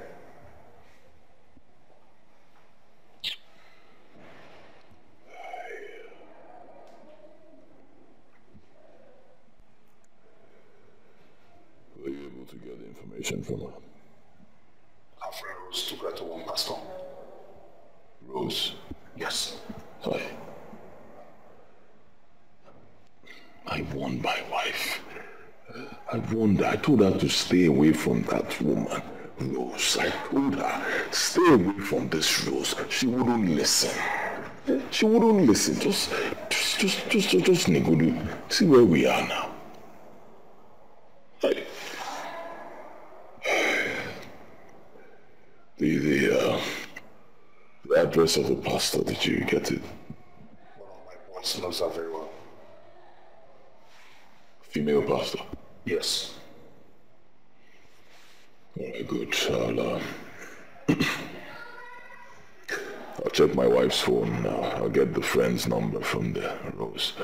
Were you able to get the information from her? Her friend Rose took her to one pastor. Rose? Yes. I warned my wife. I warned her. I told her to stay away from that woman, Rose. I told her, stay away from this Rose. She wouldn't listen. She wouldn't listen. Just Nigudu. See where we are now. The address of the pastor, did you get it? One of my boys knows her very well. Female pastor? Yes. Very good. I'll check my wife's phone now. I'll get the friend's number from the Rose,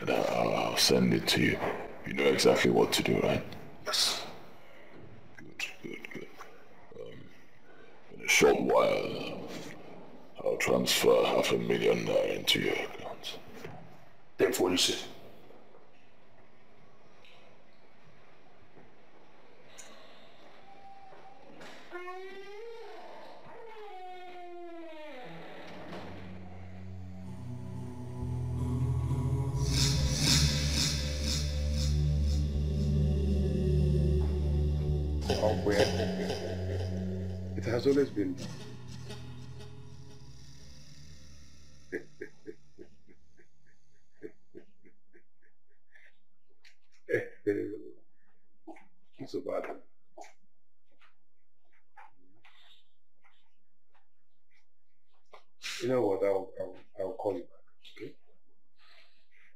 and I'll send it to you. You know exactly what to do, right? Yes. Good. In a short while, I'll transfer $500,000 into your account. Then what you say? It has always been. It's so bad. You know what? I'll call you back. Okay?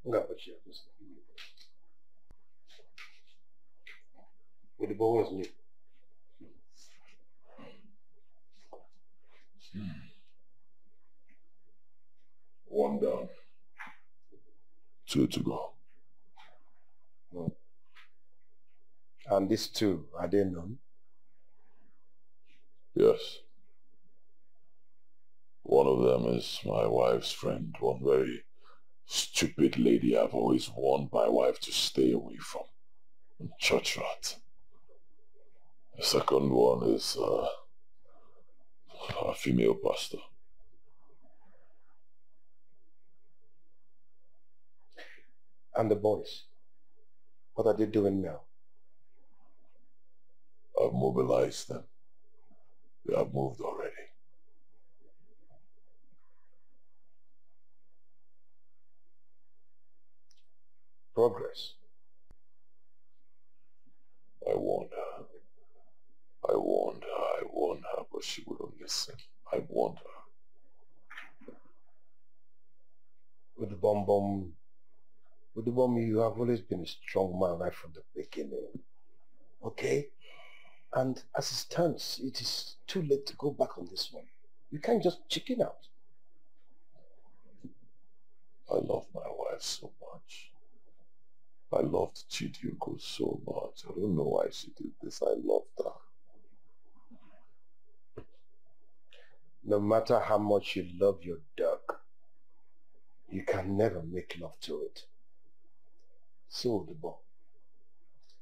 I'm gonna put you up. But the ball was me. One down. 2 to go. And these two, are they known? Yes. One of them is my wife's friend, one very stupid lady I've always warned my wife to stay away from. Church rat. The second one is a female pastor. And the boys, what are they doing now? I've mobilized them. They have moved already. Progress. I warned her, but she wouldn't listen. I warned her. With the bomb, you have always been a strong man right from the beginning. Okay? And as it stands, it is too late to go back on this one. You can't just chicken out. I love my wife so much. I loved Chidiuko so much. I don't know why she did this. I loved her. No matter how much you love your dog, you can never make love to it. So, the boy,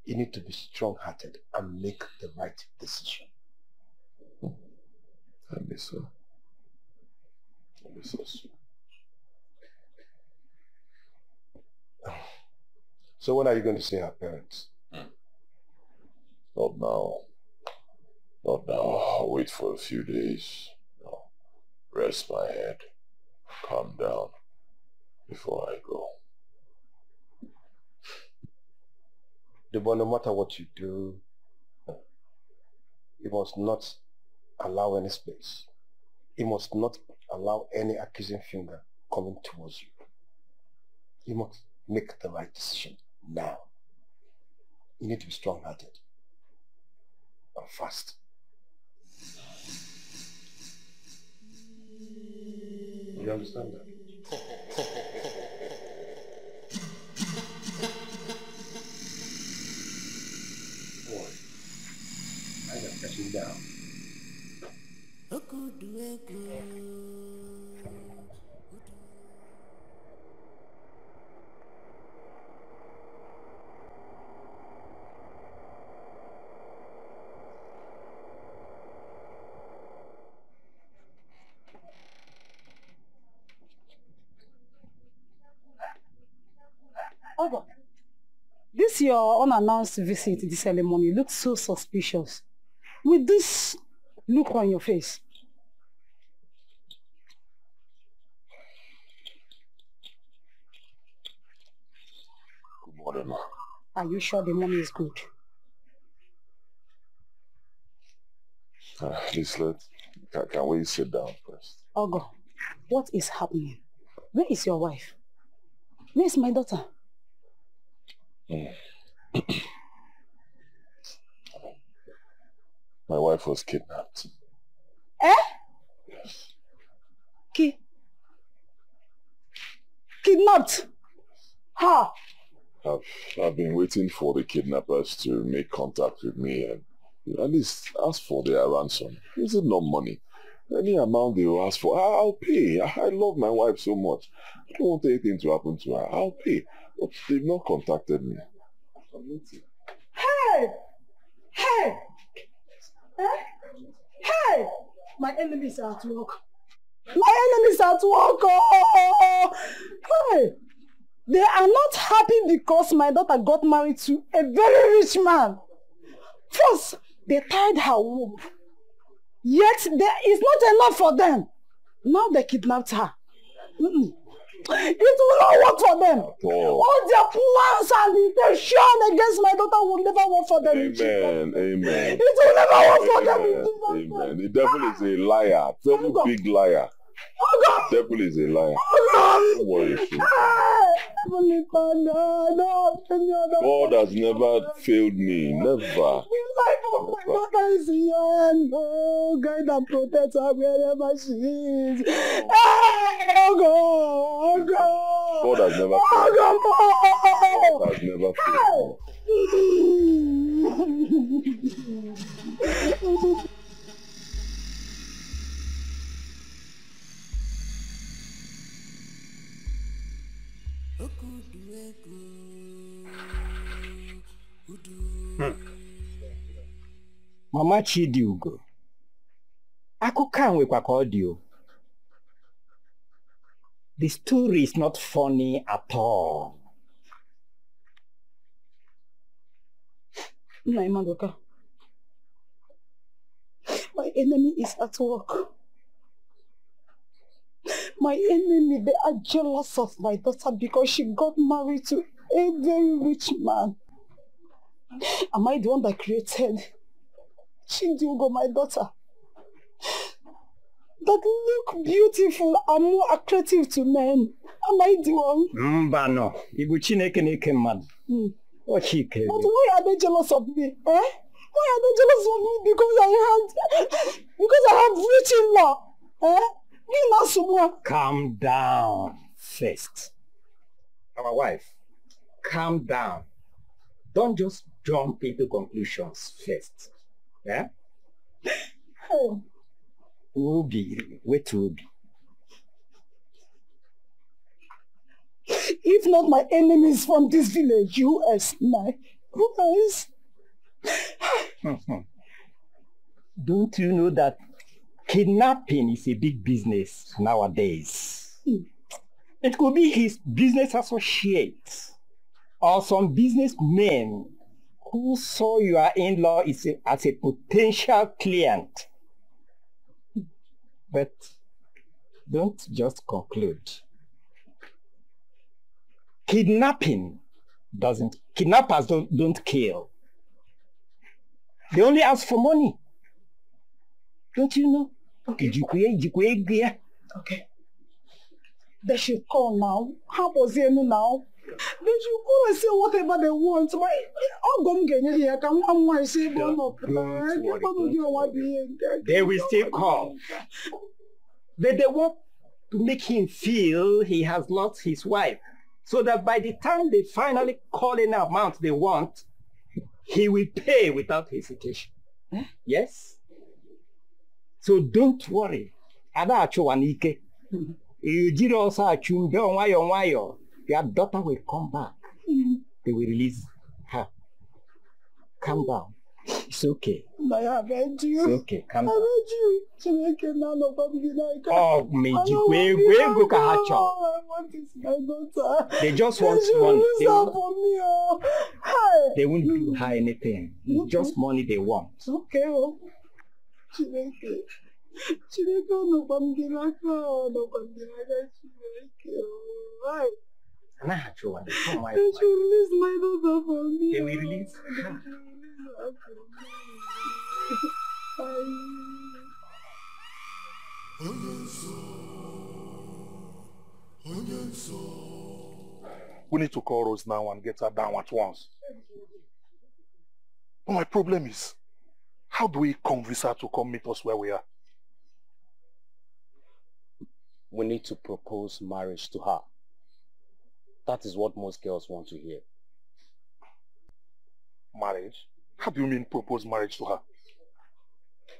you need to be strong-hearted and make the right decision. I miss her. I miss her so. So when are you going to see her parents? Not now. Not now. I'll wait for a few days. I'll rest my head. Calm down before I go. But no matter what you do, you must not allow any space. You must not allow any accusing finger coming towards you. You must make the right decision now. You need to be strong-hearted and fast. You understand that? Boy, I got catching down. Ogo, this your unannounced visit this early morning looks so suspicious. With this look on your face. Good morning, ma. Are you sure the money is good? Please, can we sit down first? Ogo, what is happening? Where is your wife? Where is my daughter? My wife was kidnapped. Eh? Yes. Kidnapped? How? I've been waiting for the kidnappers to make contact with me and at least ask for their ransom. Is it not money? Any amount they will ask for, I'll pay. I love my wife so much. I don't want anything to happen to her. I'll pay. But they've not contacted me. Hey! Hey! Hey! My enemies are at work. My enemies are at work. Oh! Hey! They are not happy because my daughter got married to a very rich man. First, they tied her womb. Yet there is not enough for them. Now they kidnapped her. It will not work for them. All their plans and intention against my daughter will never work for them. Amen. Amen. It will never work for them. Amen. The devil is a liar. Very big liar. The devil is a liar. Don't worry. God has never failed me. Never. The life of my daughter is here. Oh, guide and protect her wherever she is. Oh, God. God has never failed me. God has never failed me. Mama Chidiugo, akụkọ a nwekwa ka ọ dị o. The story is not funny at all. Madoka, my enemy is at work. My enemy, they are jealous of my daughter because she got married to a very rich man. Am I the one that created Chidiugo, my daughter? That look beautiful and more attractive to men. Am I the one? Mbano, Ibu Chineke na-eke mmadụ. Oh, she can. But why are they jealous of me? Eh? Why are they jealous of me? Because I have rich in-law. Eh? You know someone. Calm down first. Our wife, calm down. Don't just jump into conclusions first. Yeah? Oh. Obi, wait Obi. If not my enemies from this village, US, who else? Don't you know that kidnapping is a big business nowadays? It could be his business associates or some businessmen who saw your in-law as a potential client. But don't just conclude. Kidnappers don't kill. They only ask for money. Don't you know? Okay. Okay. They should call now. How was it now? They should call and say whatever they want. They will still call. But they want to make him feel he has lost his wife, so that by the time they finally call in the amount they want, he will pay without hesitation. Yes? So don't worry. Your daughter will come back. They will release her. Calm down. It's okay. I beg you. It's okay. Calm down. I beg you. Oh, I want this, my daughter. They just want money. They won't Hey. do her anything. It's just money they want. Okay. They should release my daughter from me. They will release her. We need to call Rose now and get her down at once. But my problem is, how do we convince her to come meet us where we are? We need to propose marriage to her. That is what most girls want to hear. Marriage? How do you mean propose marriage to her?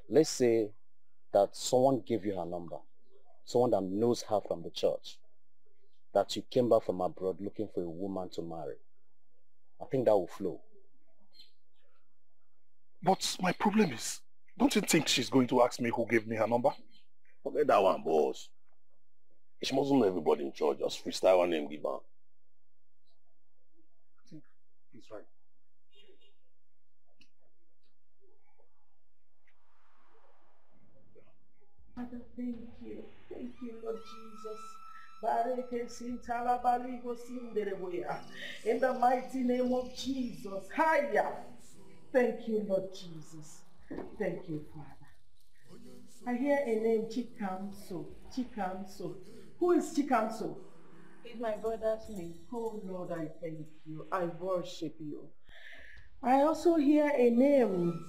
Let's say that someone gave you her number, someone that knows her from the church, that you came back from abroad looking for a woman to marry. I think that will flow. But my problem is, don't you think she's going to ask me who gave me her number? Forget that one, boss. She mustn't know everybody in church. Just freestyle one name, give her. He's right. Father, thank you. Thank you, Lord Jesus. In the mighty name of Jesus. Hiya. Thank you, Lord Jesus. Thank you, Father. I hear a name, Chikamso. Chikamso. Who is Chikamso? It's my brother's name. Oh, Lord, I thank you. I worship you. I also hear a name,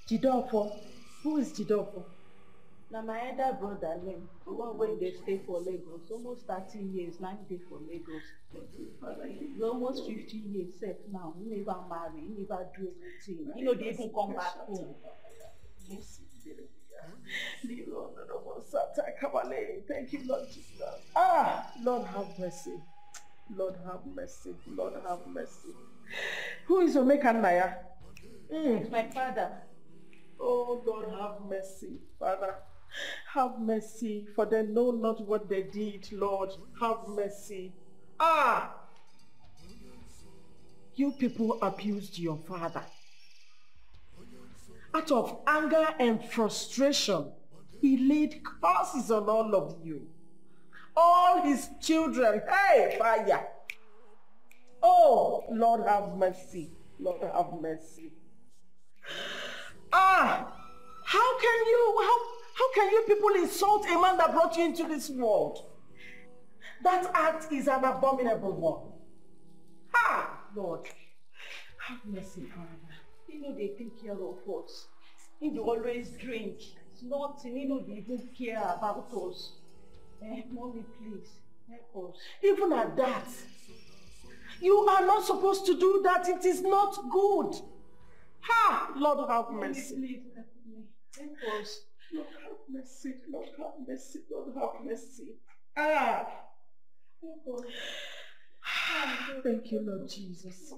Jidofo. Who is Jidofo? Now my elder brother name, the one when they stay for Lagos, almost 30 years, 9 days for Lagos. He's almost 50 years set now. He never marry, he never do anything. You know, they even come back home. Thank you, Lord Jesus. Ah, Lord have mercy. Lord have mercy. Lord have mercy. Who is Omeka Naya? It's my father. Oh, Lord have mercy, Father. Have mercy, for they know not what they did, Lord. Have mercy. Ah! You people abused your father. Out of anger and frustration, he laid curses on all of you. All his children. Hey, fire! Oh, Lord have mercy. Lord have mercy. Ah! How can you people insult a man that brought you into this world? That act is an abominable one. Ah, Lord, have mercy, Father. You know they take care of us. You know, always drink. It's nothing. You know they don't care about us. Mommy, please, help us. Even at that, you are not supposed to do that. It is not good. Ha! Lord, have mercy. Please help me. Help us. Lord, have mercy. Lord, have mercy. Lord, have mercy. Ah! Help us. Thank you, Lord Jesus.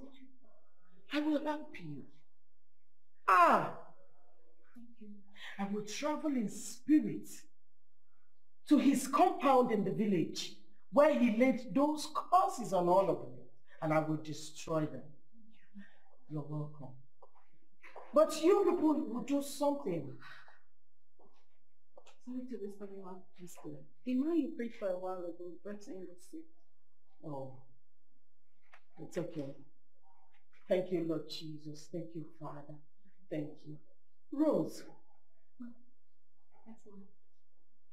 I will help you. Ah! I will travel in spirit to his compound in the village where he laid those curses on all of them, and I will destroy them. You're welcome. But you people will do something. Sorry to disturb you, ma'am. The man you prayed for a while ago brought in the sick. Oh, it's okay. Thank you, Lord Jesus. Thank you, Father. Thank you. Rose. Yes, ma'am.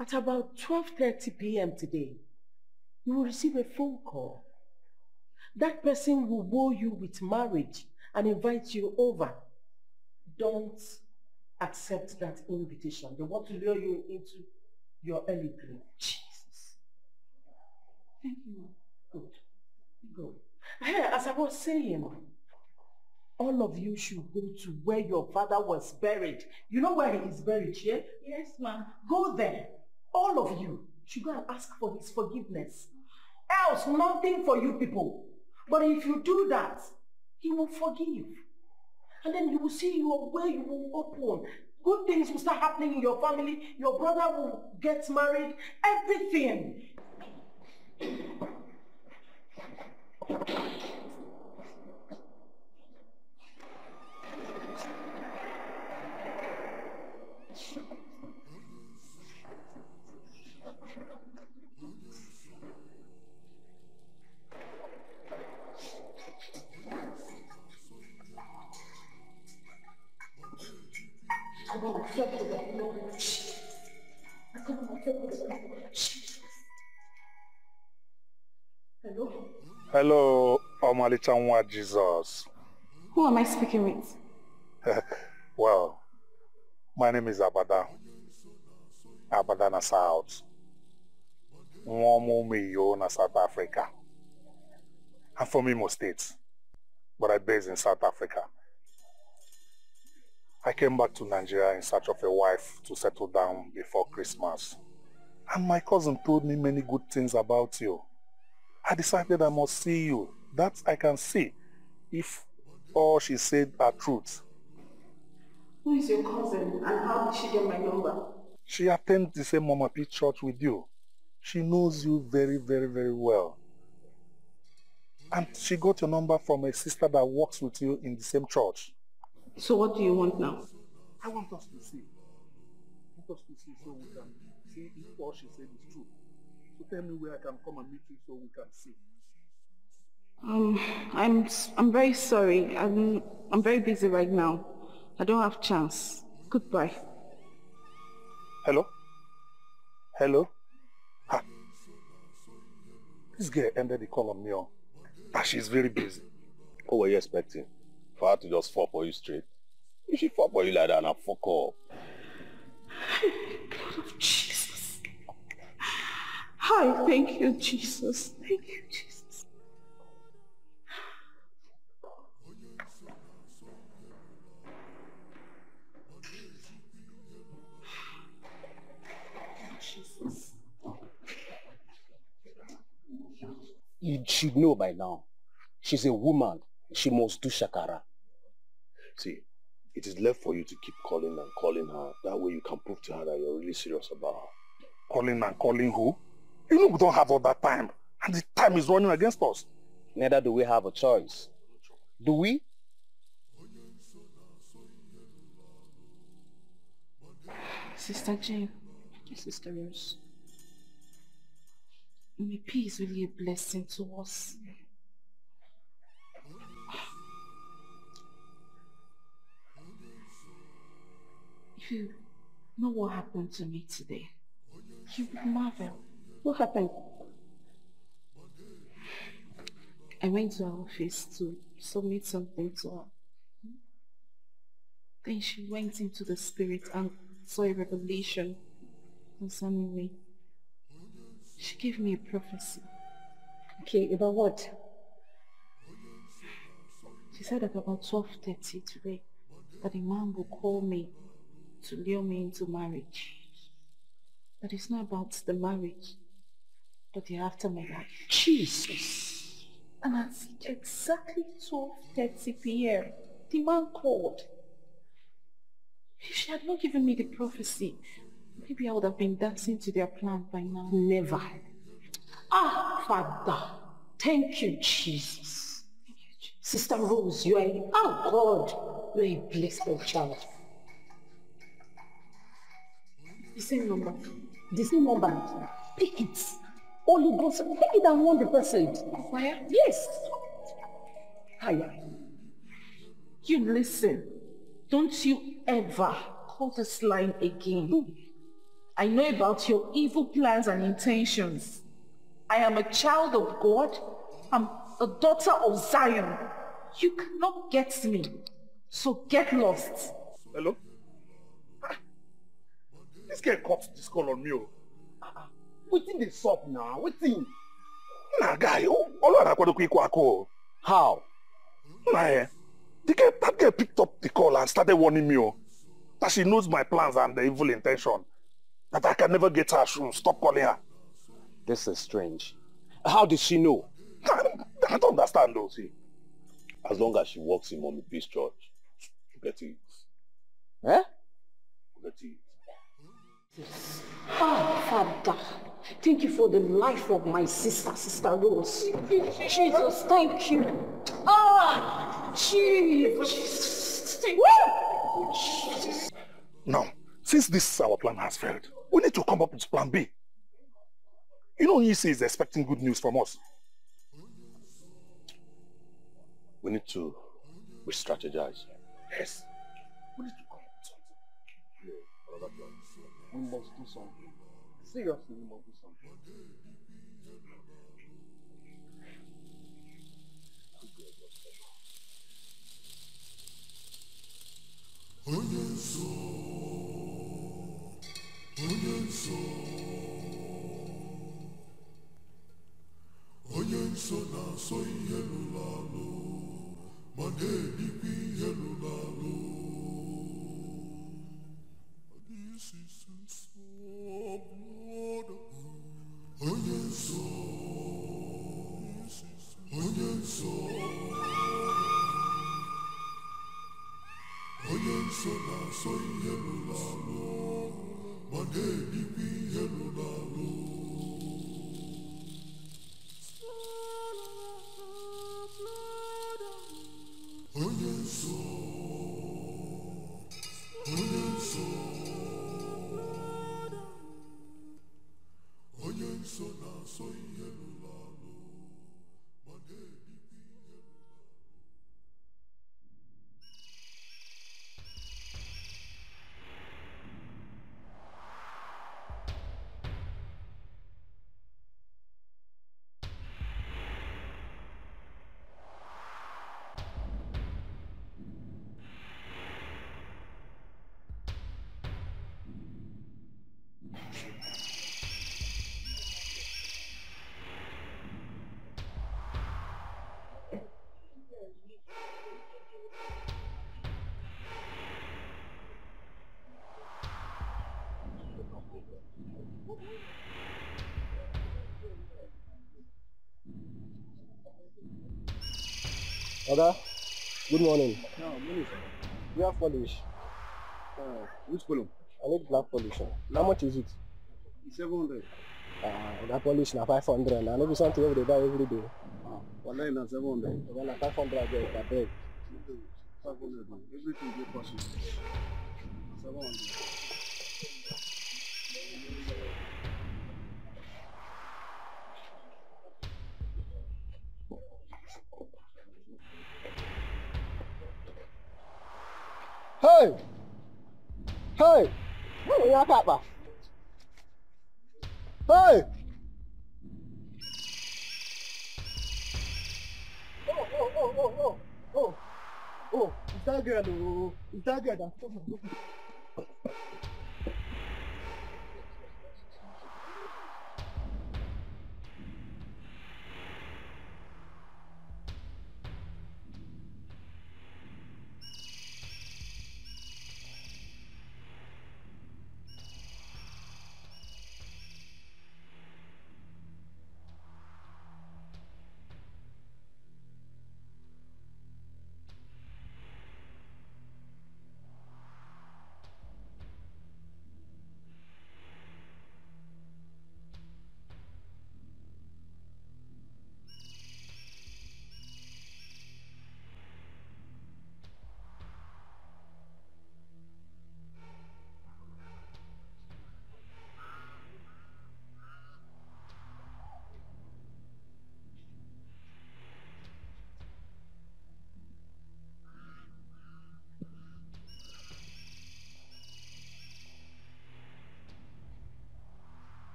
At about 12:30 p.m. today, you will receive a phone call. That person will woo you with marriage and invite you over. Don't accept that invitation. They want to lure you into your early grave. Jesus. Thank you, ma'am. Good. Good. As I was saying, all of you should go to where your father was buried. You know where he is buried, yeah? Yes, ma'am. Go there. All of you should go and ask for his forgiveness. Else, nothing for you people. But if you do that, he will forgive. And then you will see your way will open. Good things will start happening in your family. Your brother will get married. Everything. Hello? Hello, Omalitanwa Jesus. Who am I speaking with? Well, my name is Abada. Abadana South. Nwomumiyo na South Africa. I'm from Imo State, but I'm based in South Africa. I came back to Nigeria in search of a wife to settle down before Christmas. And my cousin told me many good things about you. I decided I must see you. That I can see if all she said are truth. Who is your cousin and how did she get my number? She attends the same Mama P church with you. She knows you very, very, very well. And she got your number from a sister that works with you in the same church. So what do you want now? I want us to see. I want us to see so we can see if all she said is true. So tell me where I can come and meet you so we can see. I'm very sorry. I'm very busy right now. I don't have chance. Goodbye. Hello? Hello? Ah. This girl ended the call on me. She's very busy. What were you expecting? For her to just fall for you straight? If she fall for you like that, and I fuck up. Blood of Jesus. Hi, thank you, Jesus. Thank you, Jesus. Jesus. You should know by now. She's a woman. She must do shakara. See, it is left for you to keep calling and calling her. That way you can prove to her that you're really serious about her. Calling and calling who? You know we don't have all that time. And the time is running against us. Neither do we have a choice. Do we? Sister Jane, Sister Rose, may peace really a blessing to us. If you know what happened to me today, you would marvel. What happened? I went to her office to submit something to her. Then she went into the spirit and saw a revelation concerning me. She gave me a prophecy. Okay, about what? She said that about 12:30 today, that a man will call me to lure me into marriage. That it's not about the marriage, but the after my life. Jesus! And at exactly 12:30 p.m., the man called. If she had not given me the prophecy, maybe I would have been dancing to their plan by now. Never. Ah, Father, thank you, Jesus. Sister Rose, you are God, you are a blessed child. The same number. The same number. Pick it. Holy Ghost, pick it and warn the person. Where? Yes. Higher. You listen. Don't you ever call this line again. I know about your evil plans and intentions. I am a child of God. I'm a daughter of Zion. You cannot get me. So get lost. Hello? This guy cut this call on me. Wetin dey sup now? Wetin? Nah, guy, how? Nah, that girl picked up the call and started warning me that she knows my plans and the evil intention. That I can never get her. Stop calling her. This is strange. How did she know? I don't understand though, see. As long as she works in Mommy Peace Church, forget it. Eh? Forget it. Ah, Father, thank you for the life of my sister, Sister Rose. Jesus, thank you. Ah, Jesus. Now, since this our plan has failed, we need to come up with plan B. You know, Yisi is expecting good news from us. We need to re-strategize. Yes. We need to come up with something. Yeah, another plan. We must do something. Seriously, we must do something. Onye nso na-asọ ihe lụrụ alụ, ma na-edikwa ihe lụrụ alụ. This is so blood. Onye nso, onye nso, onye nso na-asọ ihe lụrụ alụ, ma na-edikwa ihe lụrụ alụ. Onye nso, onye nso, onye nso na-asọ ihe lụrụ alụ, ma na-edikwa ihe lụrụ alụ. Oga, good morning. No, morning, sir. We have polish. Which column? I need black polish. How much is it? 700. That polish na 500. I know be something we dey buy every day. Wallahi na 700. Oga na 500 I get, I beg. 500. Everything dey possible. 700. Hey! Hey! What are you about? Hey! that girl, oh. It's that girl that told me.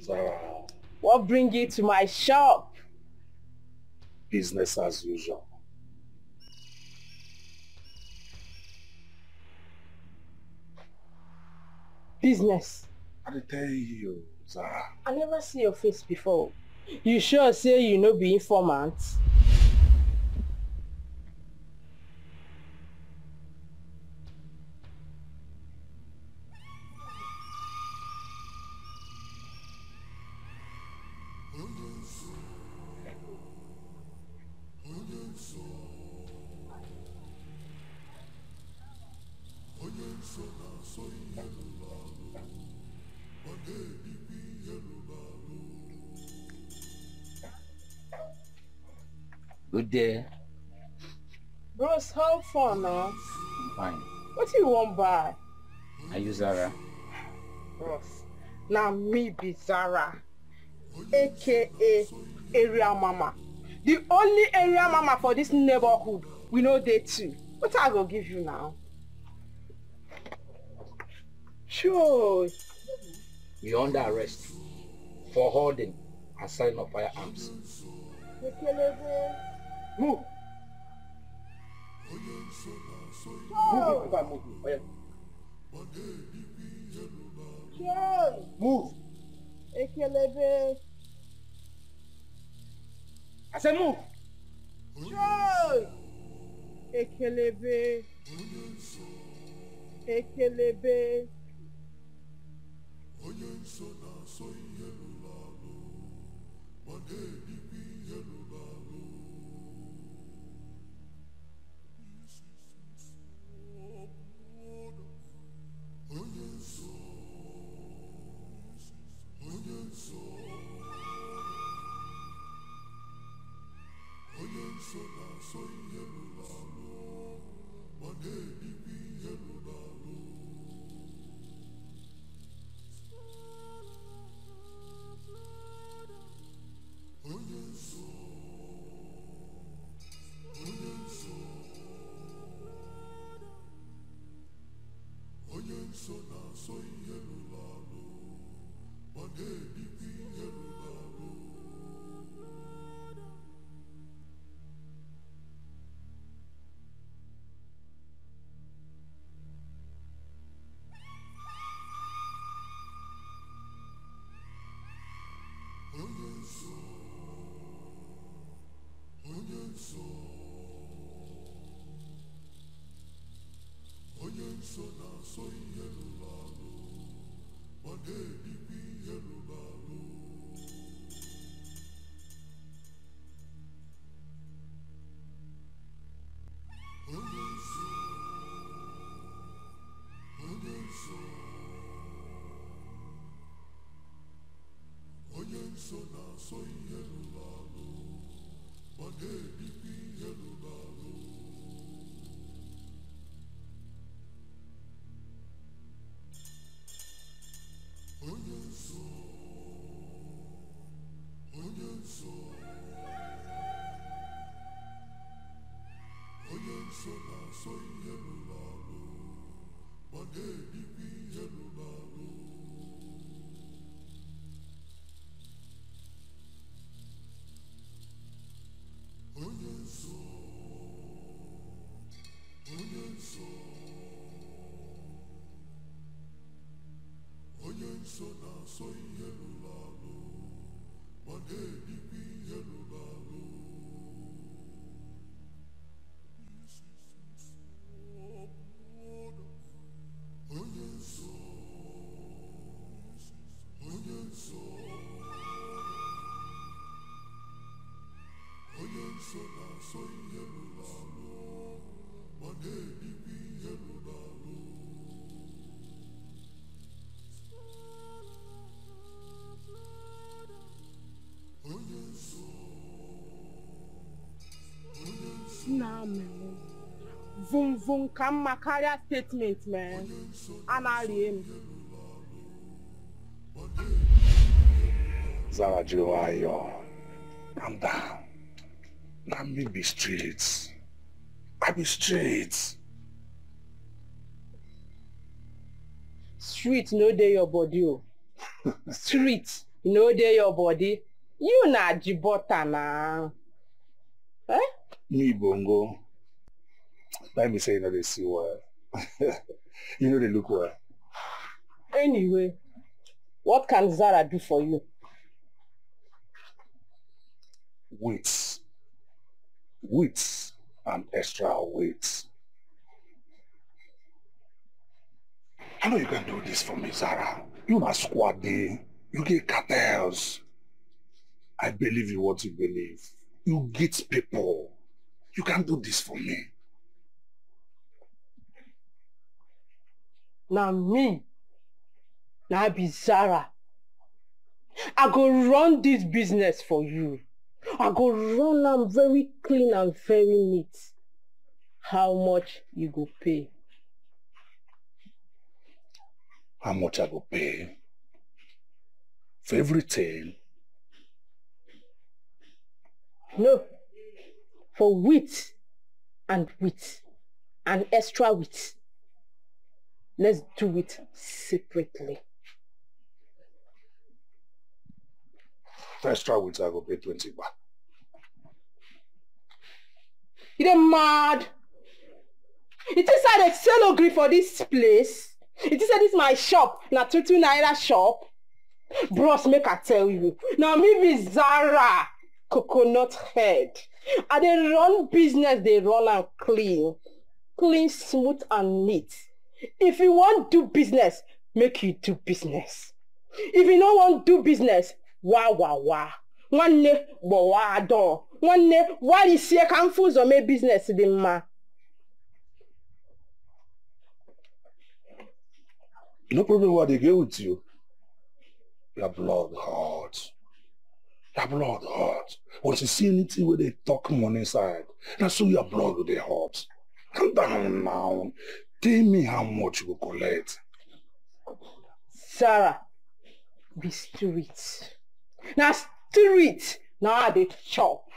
Zara, What bring you to my shop? business as usual. Business. I tell you, Zara. I never see your face before. You sure say you no be informant? Good day. Bros, how fun, huh? Fine. What do you want buy? Are you Zara? Bros, now me be Zara, aka Area Mama. The only area mama for this neighborhood. We know they too. What I go give you now? Sure. You're under arrest for holding and selling of firearms. Move. Move. Move. Ekelebe. I said move. Joy. Ekelebe. Ekelebe. Nah, man. Vum vum come my career statement, man. And I am. Zara Joayo, calm down. Now me be straight. I be straight. Street no dey your body. Oh. Street no dey your body. You na jibota na. Eh? Me bongo. Let me say you know they see well. You know they look well. Anyway, what can Zara do for you? Weights. Weights and extra weights. I know you can do this for me, Zara. You na squad day. You get cartels. I believe in what you believe. You get people. You can do this for me. Now me. Now I be Zara. I go run this business for you. I go run am very clean and very neat. How much you go pay? How much I go pay? For everything? No. For wheat and wheat and extra wheat. Let's do it separately. For extra weight, I go pay 20 baht. You dey mad? It is I dey sell ogri for this place. It is this my shop, na 22 naira shop. Bros, make I tell you. Now me be Zara, coconut head. I dey run business, they run and clean. Clean, smooth and neat. If you want do business, make you do business. If you don't want do business, wah wah wah. One ne bo wa do. One ne why is here confused or make business the ma. No problem what they get with you. Your blood hot. Your blood hot. Once you see anything where they talk money inside, now so your blood will be hot. Calm down now. Tell me how much you will collect. Sarah, be street. Now street, now I dey chop.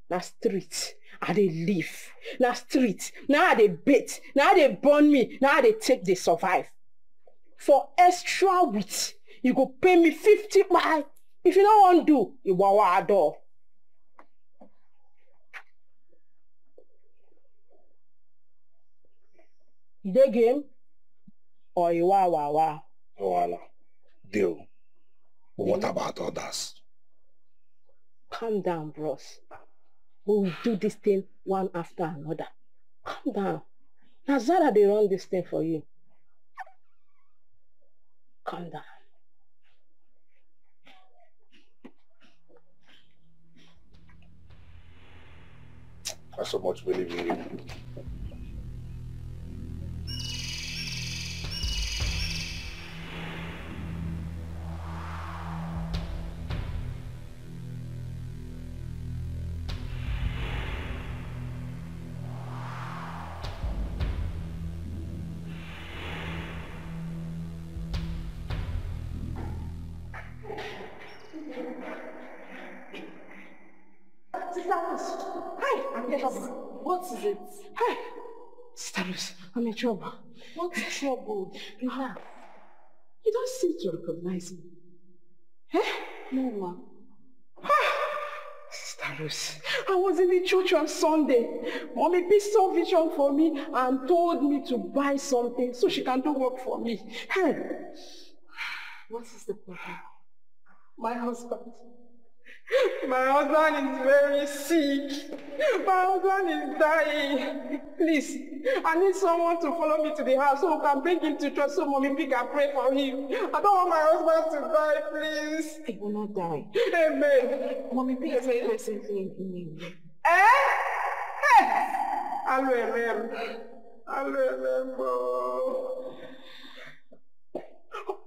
Now street, I dey live. Now street, now I dey bait. Now they burn me. Now they take they survive. For extra wheat, you go pay me 50 baht. If you don't want to do, you wawa door. You dey game? Or you wawa? Voila. Deal. But what about others? Calm down, bros. We will do this thing one after another. Calm down. Now Zara, they run this thing for you. Calm down. I so much believe in you. Hi, I'm in trouble. What is it? Hi. Sister, I'm in trouble. What's trouble? Relax. You don't seem to recognize me. Eh? No, ma. Sister, I was in the church on Sunday. Mommy saw vision for me and told me to buy something so she can do work for me. Hey. What is the problem? My husband. My husband is very sick. My husband is dying. Please, I need someone to follow me to the house so we can bring him to church so Mommy P can pray for him. I don't want my husband to die, please. He will not die. Amen. Mommy P is presently in India.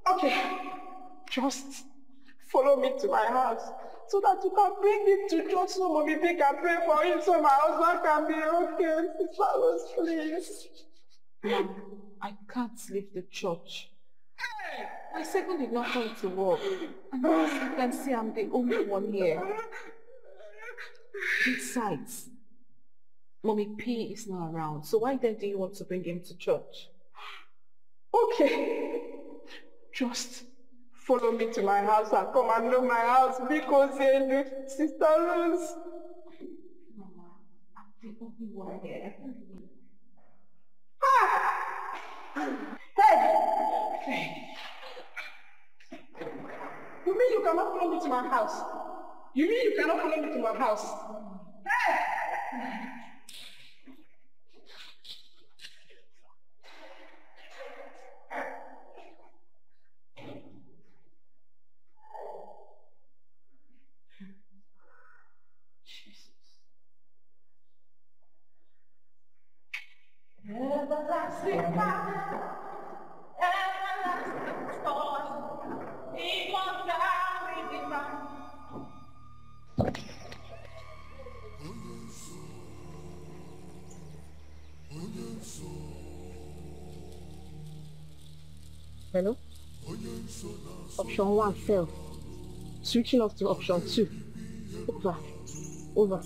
Okay, just follow me to my house so that you can bring him to church so Mommy P can pray for him so my husband can be okay. Sister Rose, please. Mom, I can't leave the church. My second did not come to work. And as you can see, I'm the only one here. Besides, Mommy P is not around. So why then do you want to bring him to church? Okay. Just follow me to my house and come and know my house because Sister Rose. Mama, I'm the only one here. Hey! You mean you cannot follow me to my house? You mean you cannot follow me to my house? Hey! Everlasting Father, everlasting source, immortal divine. Hello? Option 1 failed. Switching off to option 2. Over. Over.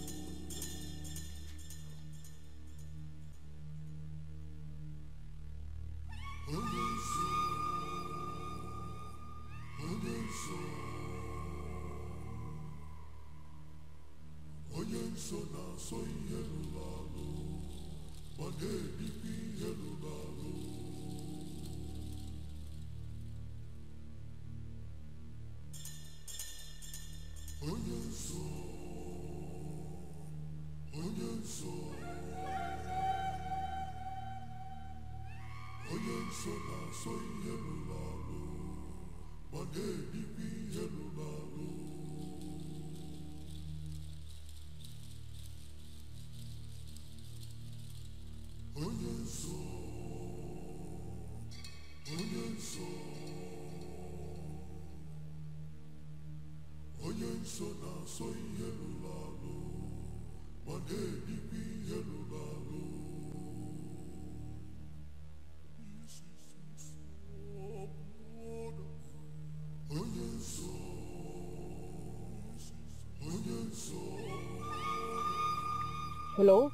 Hello?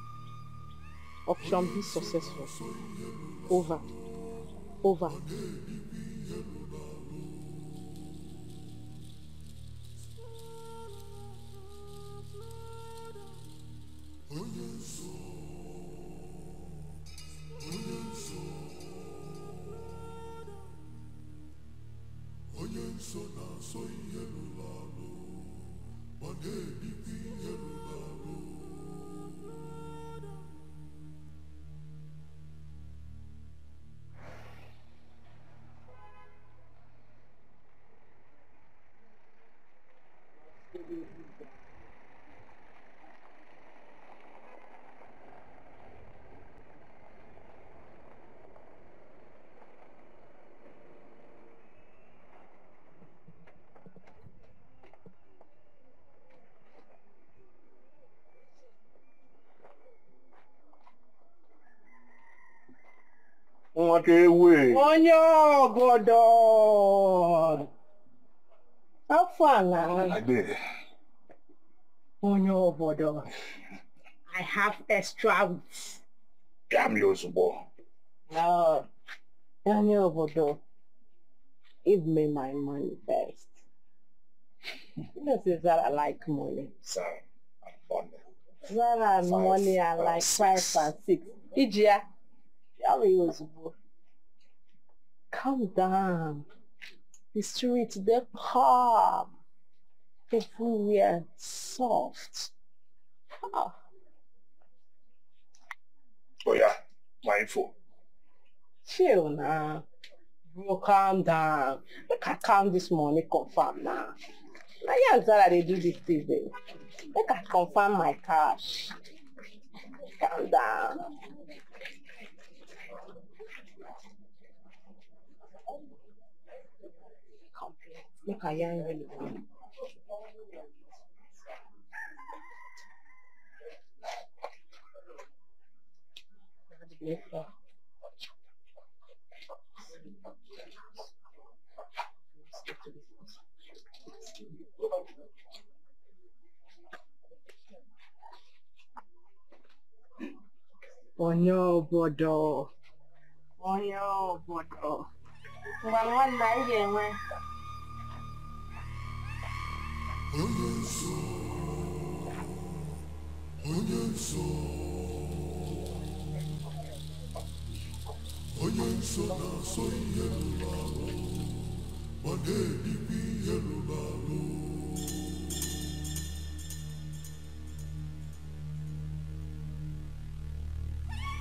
Option B successful. Over. Over. Onye obodo. How far now? I did. Onye obodo. I have extra weeks. Damn you, Zubo. No. Onye obodo. Give me my money first. This is that I like money. Sir, I'm funny. That and money I like 5 and 6. Ijia. Calm down. The streets, they're calm. Everywhere soft. Ah. Oh yeah, my info. Chill now. Bro, calm down. Make I calm this morning, confirm now. Now you that they do this thing. Make I confirm my cash. Calm down. Make I yarn really. Onyo bodo. Onyo bodo. Ngwan na ije enwe. Onye nso na-asọ ihe rụrụ arụ, ma na-edikwa ihe rụrụ arụ.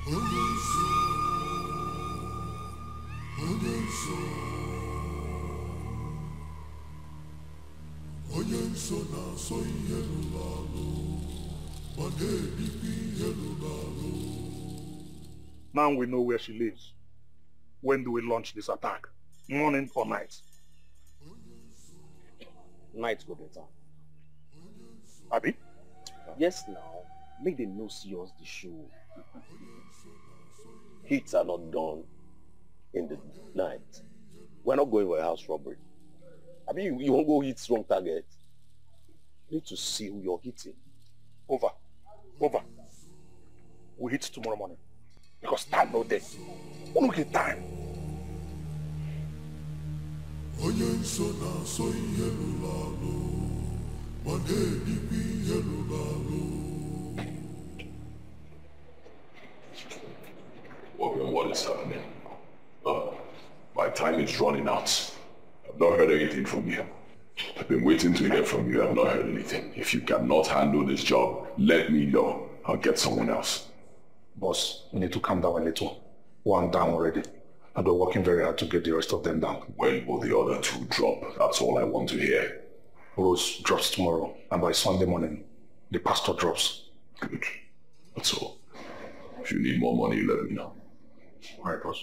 Onye nso, onye nso, onye nso na-asọ ihe rụrụ arụ, ma na-edikwa ihe rụrụ arụ. Now we know where she lives. When do we launch this attack? Morning or night? Night go better. Abi? Yes now. Make them know see us the show. Hits are not done in the night. We're not going for a house robbery. I mean, you won't go hit wrong target. You need to see who you're hitting. Over. We hit tomorrow morning. Because time no day. We don't get time. Onye nso na-asọ ihe rụrụ arụ, ma na-edikwa ihe rụrụ arụ. What is happening? My time is running out. I've not heard anything from you. I've been waiting to hear from you. I've not heard anything. If you cannot handle this job, let me know. I'll get someone else. Boss, you need to calm down a little. One down already. And we're working very hard to get the rest of them down. When will the other two drop? That's all I want to hear. Rose drops tomorrow, and by Sunday morning, the pastor drops. Good. That's all. If you need more money, let me know. All right, boss.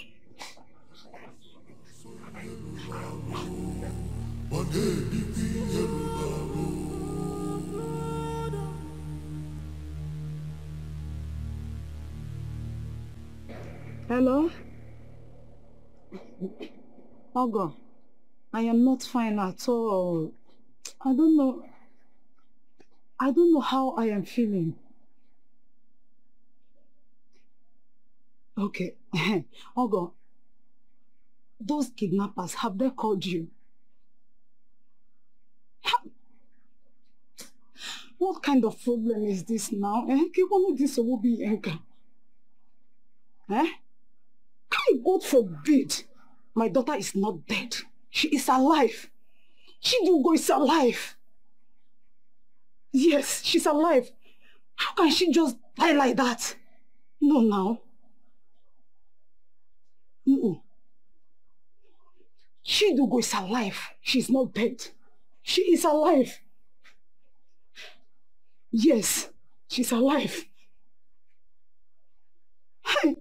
Hello? Ogo, I am not fine at all. I don't know how I am feeling. Okay. Ogo, those kidnappers, have they called you? What kind of problem is this now? This will be God forbid. My daughter is not dead. She is alive. Chidugo is alive. Yes, she's alive. How can she just die like that? No, now. Chidugo is alive. She's not dead. She is alive. Yes, she's alive. Hey.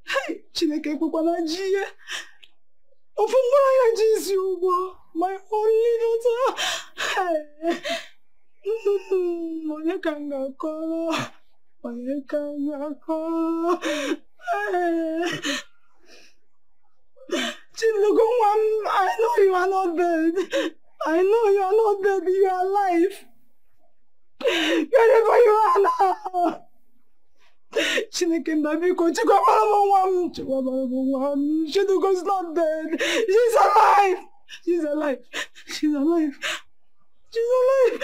Hey, Chineke kwukwana ji ya. Ofumura ya jisi ugbo. My only daughter. Hey. Onye kanga koro. Onye kanga koro. Hey. Chilugumwam, I know you are not dead. I know you are not dead. You are alive. Wherever you are now. Chineke Nabiko, Chidugo is not dead. She's alive. She's alive. She's alive. She's alive.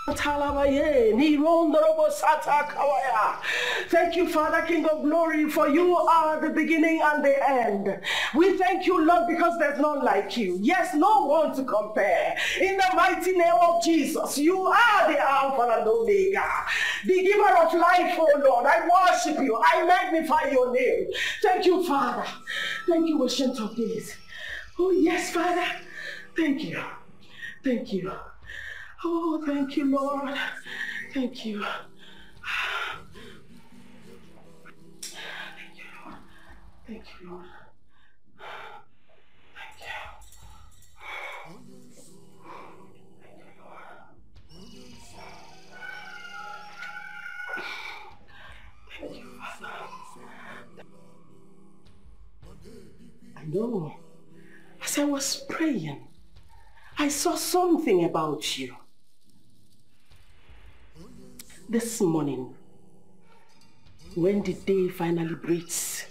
Thank you, Father, King of glory, for you are the beginning and the end. We thank you, Lord, because there's none like you. Yes, no one to compare. In the mighty name of Jesus, you are the Alpha and Omega, the giver of life, oh Lord. I worship you. I magnify your name. Thank you, Father. Thank you, Ancient of Days. Oh, yes, Father. Thank you. Thank you. Oh, thank you, Lord. Thank you. Thank you, Lord. Thank you, Lord. Thank you. Thank you, Father. I know. As I was praying, I saw something about you. This morning, when the day finally breaks,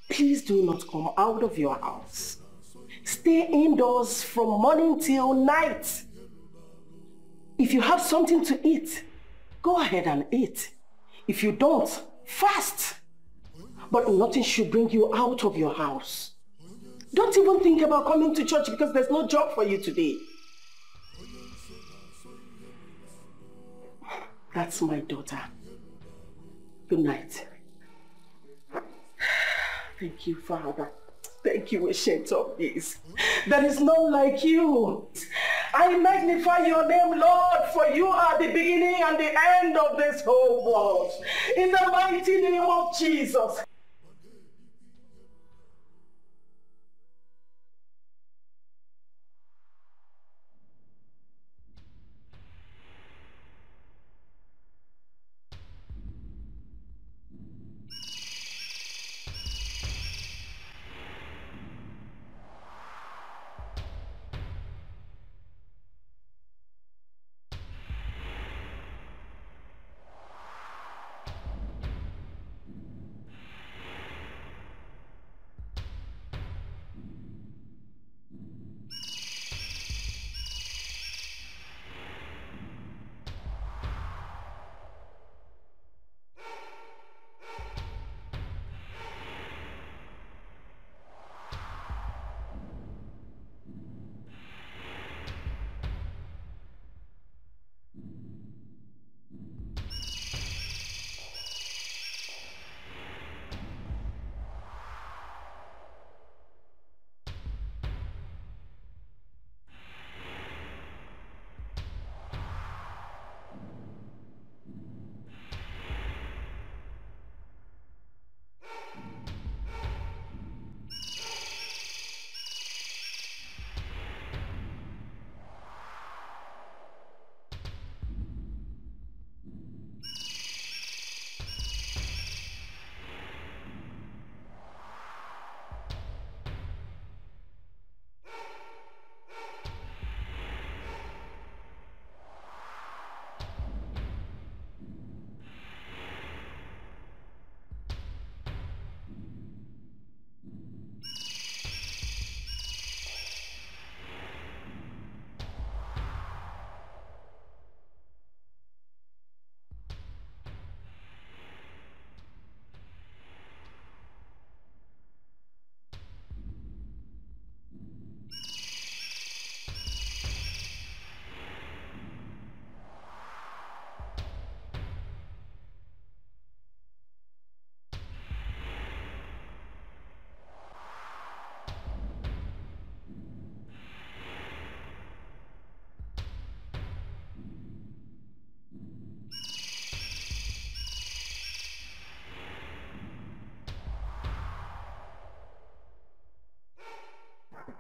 please do not come out of your house. Stay indoors from morning till night. If you have something to eat, go ahead and eat. If you don't, fast. But nothing should bring you out of your house. Don't even think about coming to church because there's no job for you today. That's my daughter. Good night. Thank you, Father. Thank you, Ancient of Days. There is none like you. I magnify your name, Lord, for you are the beginning and the end of this whole world. In the mighty name of Jesus.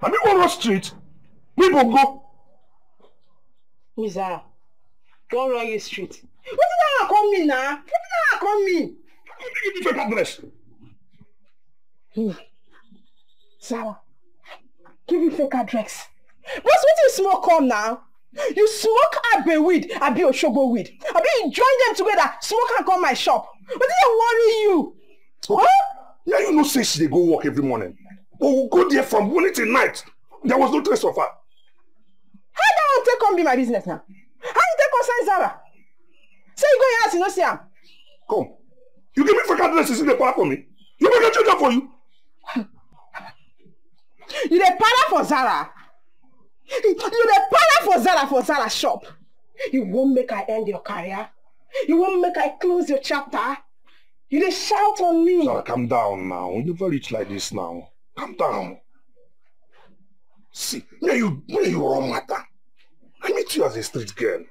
I mean, on what street? We will go. Mizara, go run your street. What did I call me now? What did I call me? Give me fake address. Sarah, give me fake address. Boss, what you smoke come now? You smoke Abe weed, Abi Oshobo weed. Abi you join them together, smoke and come my shop. What did I worry you? Okay. Huh? Yeah, you know, say they go work every morning. But we'll go there from morning till night. There was no trace of her. How do I take on be my business now? How you take concern Zara? Say you go your house, you know, see him. Come. You give me fake addresses in the park for me. You make a change for you. You the para for Zara. You the para for Zara shop. You won't make I end your career. You won't make I close your chapter. You dey shout on me. Zara, calm down now. You never reach like this now. Calm down. See, where you wrong matter. I meet you as a street girl.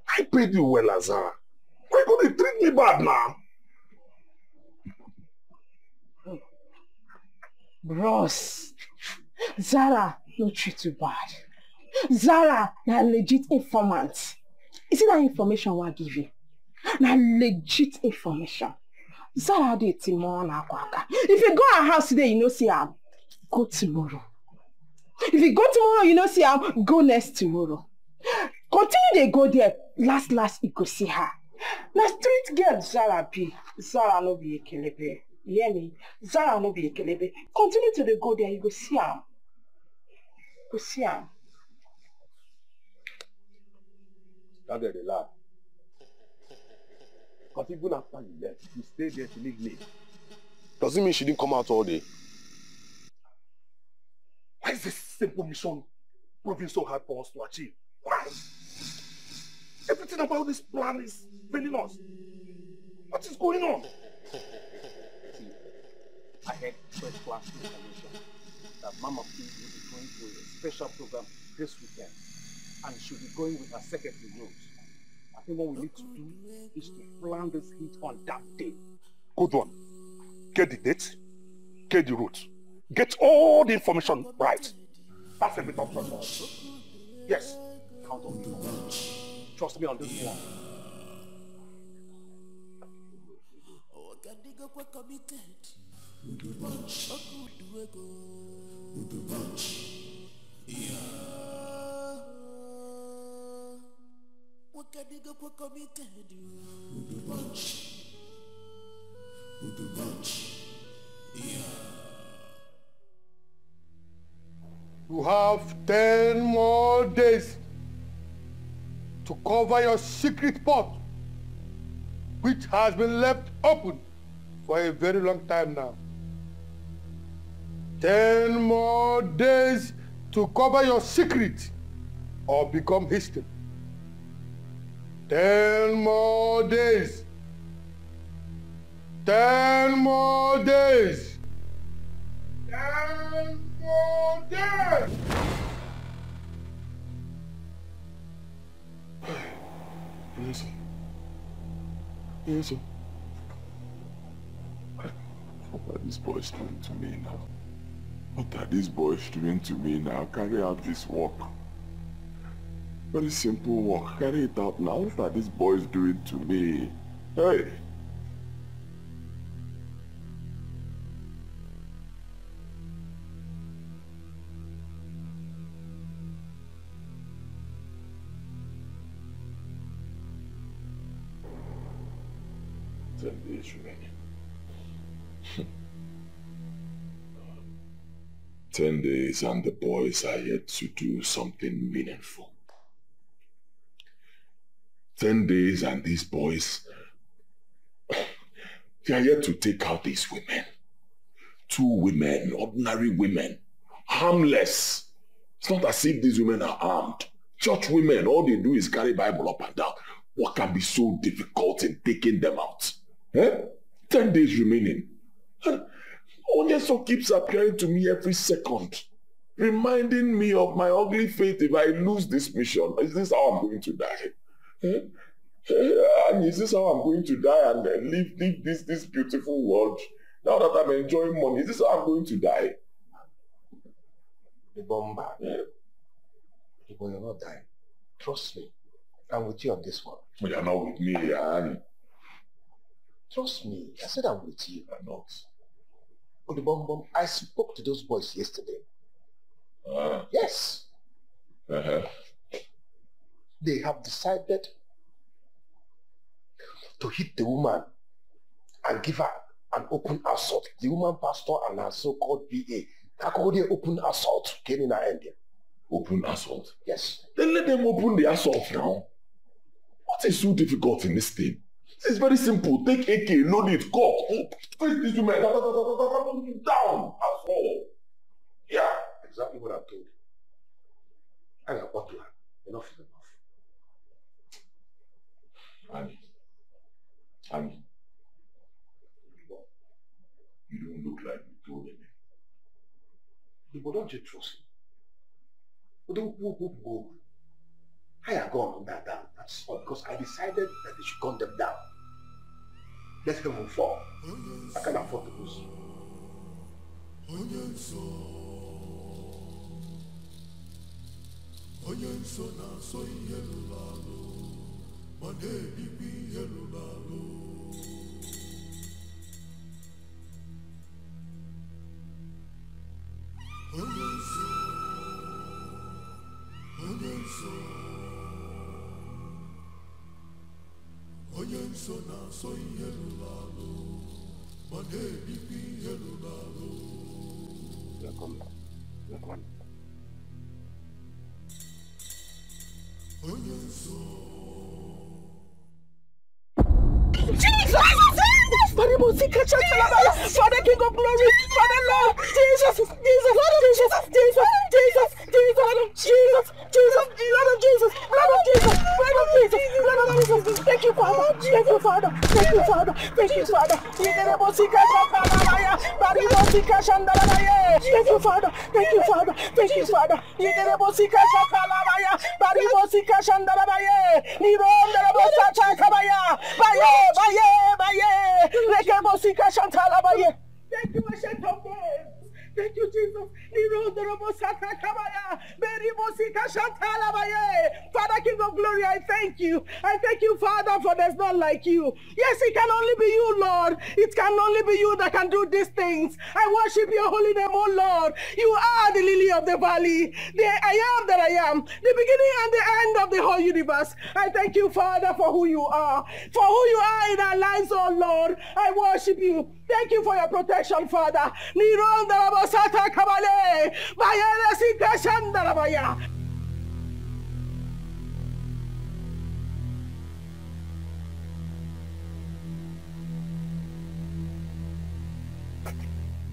I paid you well, as Zara. Why you gonna treat me bad now? Bros, Zara no treat you bad. Zara na legit informant. You see that information I give you? Na legit information. Zara dey tomorrow na kwaka. If you go her house today, you know see her. Go tomorrow. If you go tomorrow, you know see her. Go next tomorrow. Continue they go there. Last you go see her. Na street girl Zara be. Zara no be a kelebe. You hear me? Zara no be a kelebe. Continue to dey go there. You go see her. Go see her. That girl, they laugh. Because even after you left, you stayed there to leave late. Does it mean she didn't come out all day? Why is this simple mission proving so hard for us to achieve? Why? Everything about this plan is failing us. What is going on? See, I had first-class information that Mama P will be going to a special program this weekend. And she'll be going with her secretary Rose. I think what we need to do is to plan this hit on that day. Good one. Get the date, get the route, get all the information right. That's everything for us. Yes. Count on me. Trust me on this one. You have 10 more days to cover your secret pot, which has been left open for a very long time now. 10 more days to cover your secret or become history. 10 more days. 10 more days. 10 more days. Yes, sir. What are these boys doing to me now? What are these boys doing to me now? Carry out this work. Very simple work. Carry it out now. What are these boys doing to me? Hey! 10 days remaining. 10 days and the boys are yet to do something meaningful. 10 days and these boys, they are yet to take out these women. 2 women, ordinary women, harmless. It's not as if these women are armed. Church women, all they do is carry Bible up and down. What can be so difficult in taking them out? 10 days remaining. Onyeso keeps appearing to me every second, reminding me of my ugly fate if I lose this mission. Is this how I'm going to die? And is this how I'm going to die and leave this beautiful world? Now that I'm enjoying money, is this how I'm going to die? The bomber. But you're not dying. Trust me. I'm with you on this one. But you're not with me, Annie. Trust me. I said I'm with you. I'm not. But the bomb, I spoke to those boys yesterday. Yes. They have decided to hit the woman and give her an open assault. The woman pastor and her so-called PA. Kakode open assault. Came in her ending. Open assault? Yes. Then let them open the assault now. What is so difficult in this thing? It's very simple. Take AK, load it, cock. Face these women. Down. That's all. Yeah. Exactly what I told you. I got butler. Enough is enough. Annie. You don't look like you told me. But don't you trust me? But don't go. I have gone on that down. That's all because I decided that they should gun them down. Let them move forward. I can't afford to lose. Father King of Glory, Father Lord, Jesus, Lord of Jesus, thank you, Father, thank you, Father. Thank you, Father. Thank you, Father. Thank you, Ancient of Days. Thank you, Jesus. Father, King of Glory, I thank you. I thank you, Father, for there's none like you. Yes, it can only be you, Lord. It can only be you that can do these things. I worship your holy name, oh Lord. You are the lily of the valley. The I am that I am. The beginning and the end of the whole universe. I thank you, Father, for who you are. For who you are in our lives, oh Lord. I worship you. Thank you for your protection, Father.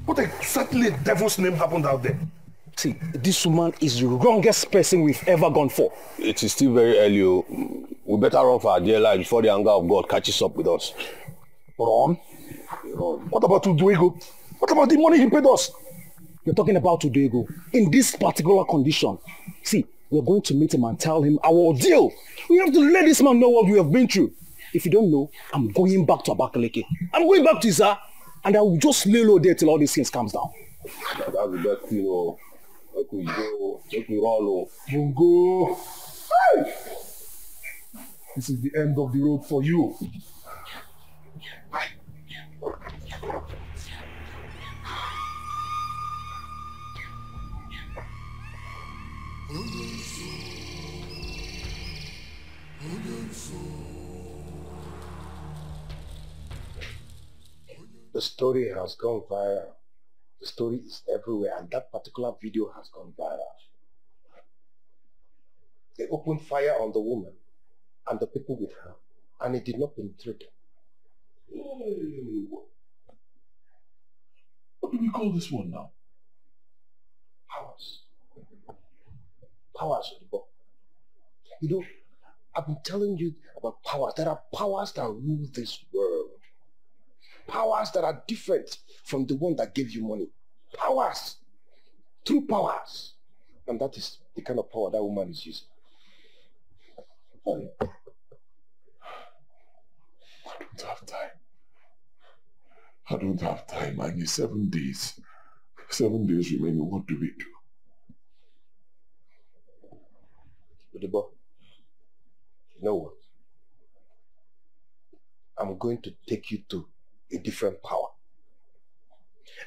What exactly devil's name happened out there? See, this woman is the wrongest person we've ever gone for. It is still very early. We better run for our dear life before the anger of God catches up with us. Run? What about Uduego? What about the money he paid us? You're talking about Uduego. In this particular condition. See, we're going to meet him and tell him our ordeal. We have to let this man know what we have been through. If you don't know, I'm going back to Abakaleke. I'm going back to Iza, and I will just lay low there till all these things calms down. That's the best thing, Let me go. Let me run, Mungo. Hey! This is the end of the road for you. The story has gone viral. The story is everywhere, and that particular video has gone viral. They opened fire on the woman and the people with her, and it did not penetrate. What do we call this one now? Powers. Powers. You know, I've been telling you about powers. There are powers that rule this world. Powers that are different from the one that gave you money. Powers. True powers. And that is the kind of power that woman is using. I don't have time. I don't have time. I need 7 days. 7 days remaining. What do we do? Udibo, you know what? I'm going to take you to a different power.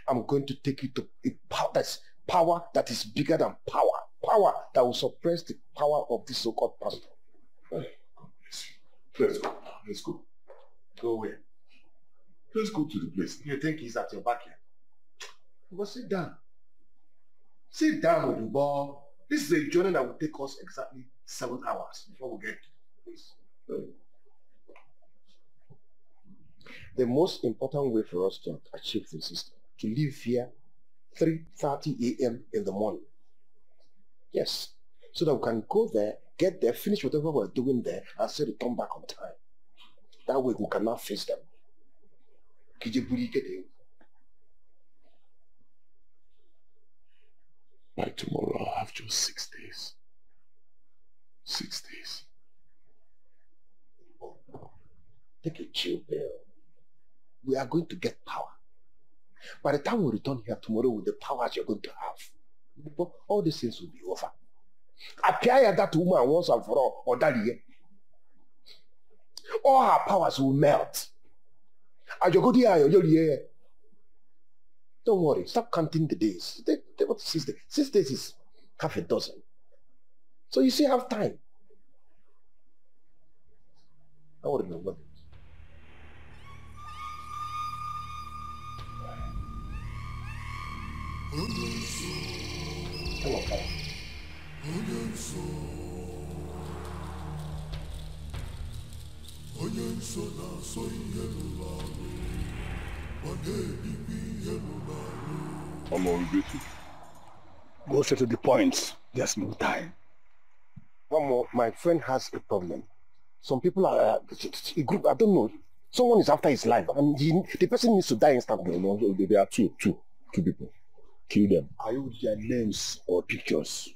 I'm going to take you to a power that is bigger than power. Power that will suppress the power of this so-called pastor. Let's go. Let's go. Go where? Let's go to the place. You think he's at your backyard? Well, sit down. Sit down, Udibo. This is a journey that will take us exactly 7 hours before we get to the place. The most important way for us to achieve this is to leave here 3:30 a.m. in the morning. Yes. So that we can go there, get there, finish whatever we're doing there, and still return back on time. That way we cannot face them. By tomorrow, I'll have just 6 days. 6 days. Take a chill pill. We are going to get power. By the time we return here tomorrow with the powers you're going to have, all these things will be over. Appear that woman once and for all that year. All her powers will melt. Don't worry, stop counting the days. 6 days. 6 days is half a dozen. So you still have time. I want to know what. Hello, Papa. Go straight to the point. There's no time. One more, my friend has a problem. Some people are a group, I don't know. Someone is after his life and the person needs to die instantly. No, there are two people. Kill them. Are you with their names or pictures?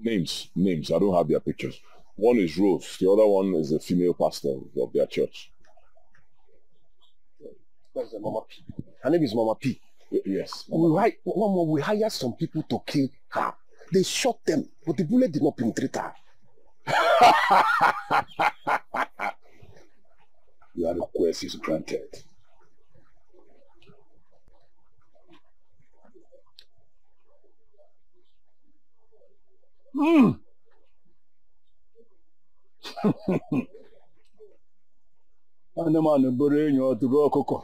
Names. I don't have their pictures. One is Rose. The other one is a female pastor of their church. That's the Mama P. Her name is Mama P. Yes. We hired some people to kill her. They shot them, but the bullet did not penetrate her. Your request is granted. Anụmanụ bụrụ enyi ọdụrụ ọkụkọ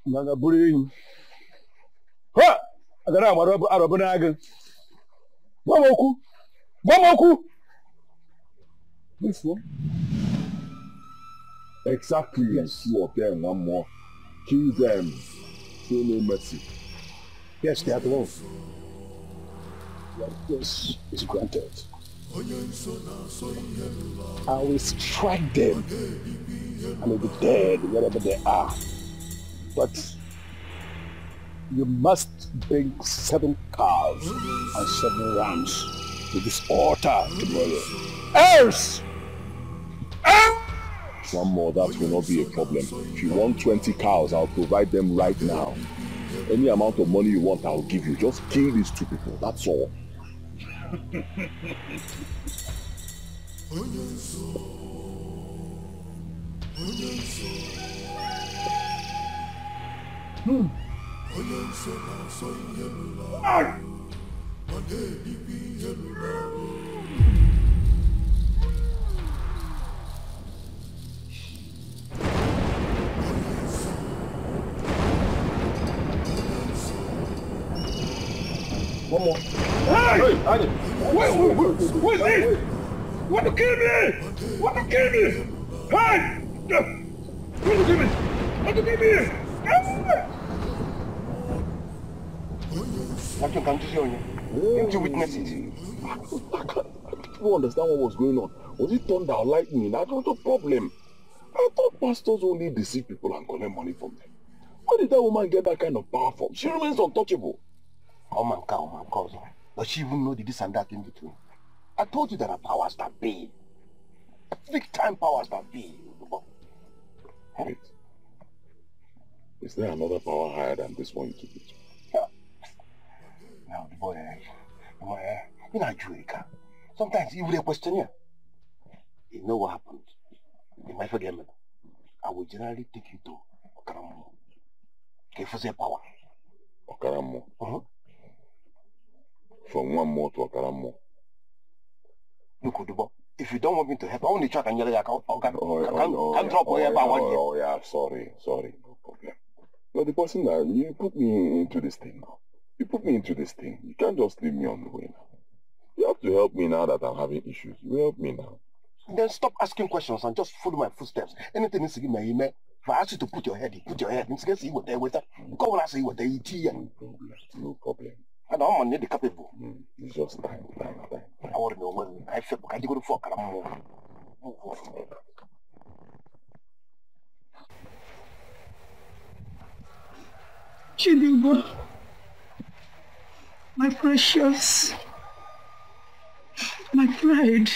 mana bụrụ enyi ha agara agbara arọbụ n'agụ gwa m okwu this one exactly. Yes. Two of them, one more. Kill them. Show no mercy. Yes, they are the ones. Your request is granted. I will strike them and will be dead wherever they are. But you must bring 7 cows and 7 rams to this altar tomorrow. Else! One more, that will not be a problem. If you want 20 cows, I'll provide them right now. Any amount of money you want, I'll give you. Just kill these 2 people, that's all. One more. Hey! Wait, this? Want to kill me? Want to kill me? Hey! Want to kill me? Want to kill me? Captain, come to see you. Didn't you witness it? I don't understand what was going on. Was it thunder or lightning? That was the problem. I thought pastors only deceive people and collect money from them. Where did that woman get that kind of power from? She remains untouchable. Oh man, cousin. Does she even know the this and that in between? I told you there are powers that be. Big time powers that be. Wait. Is there another power higher than this one you took it to? Yeah. Now the boy, in Nigeria, sometimes you will question you. You know what happened? In my forget, I will generally take you to Okaramo. Okay, for their power. Okaramo? From one more to Okaramo. Look, if you don't want me to help, I only try and yell at you. Can drop wherever I want you. Oh yeah, sorry, no problem. You're the person that you put me into this thing now. You put me into this thing. You can't just leave me on the way now. You have to help me now that I'm having issues. You help me now. Then stop asking questions and just follow my footsteps. Anything needs to give me an email. If I ask you to put your head in, put your head in. See what they with that. Go when I say what they eat here. No problem. I don't need the capable. It's just time. I want to know when I feel I go to fuck. Chidigo, my precious, my pride,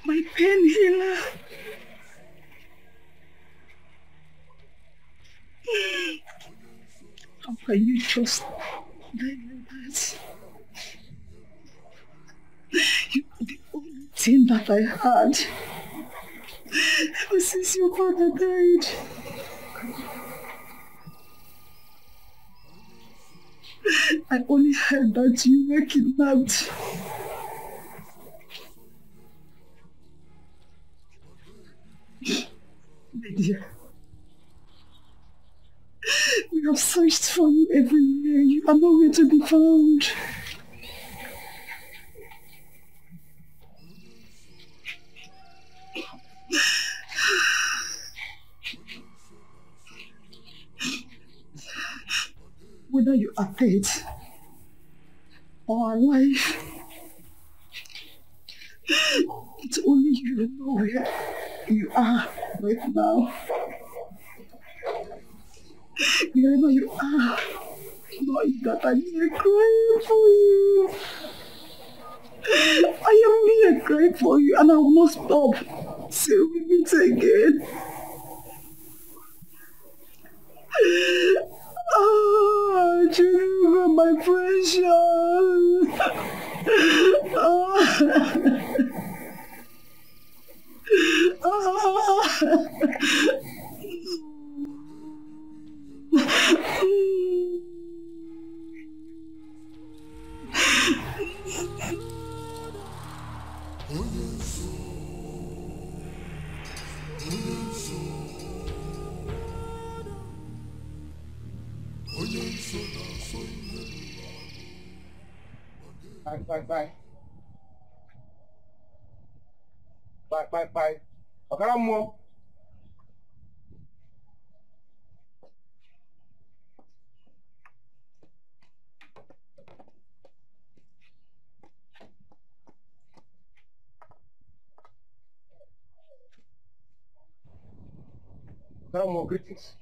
my pain healer. How can you just die like that? You are the only thing that I had ever since your father died. I only heard that you were kidnapped. My dear, we have searched for you everywhere. You are nowhere to be found. Whether you are dead or alive, it's only you know where you are right now. Wherever you are, know that I'm here crying for you. I am here crying for you, and I will not stop till we meet again. Oh, Jennifer, my precious. Bye. Okaramuo. Okaramuo, greetings.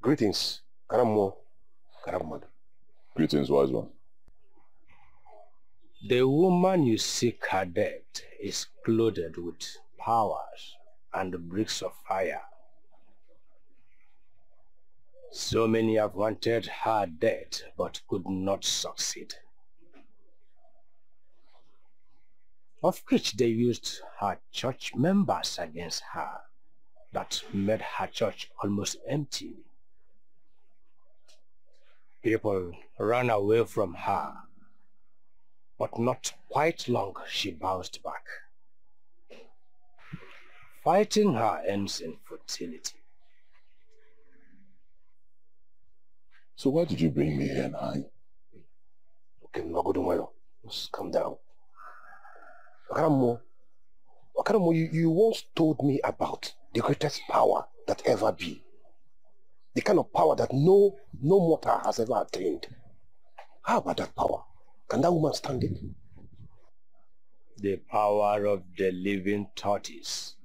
Greetings, Karamo. Greetings, wise one. The woman you seek her death is clothed with powers and bricks of fire. So many have wanted her death but could not succeed. Of which they used her church members against her. That made her church almost empty. People ran away from her, but not quite long she bounced back. Fighting her ends in futility. So why did you bring me here, Nai? Okay, Magodumayo, just calm down. Akaramo, you once told me about the greatest power that ever be. The kind of power that no mortal has ever attained. How about that power? Can that woman stand it? The power of the living tortoise.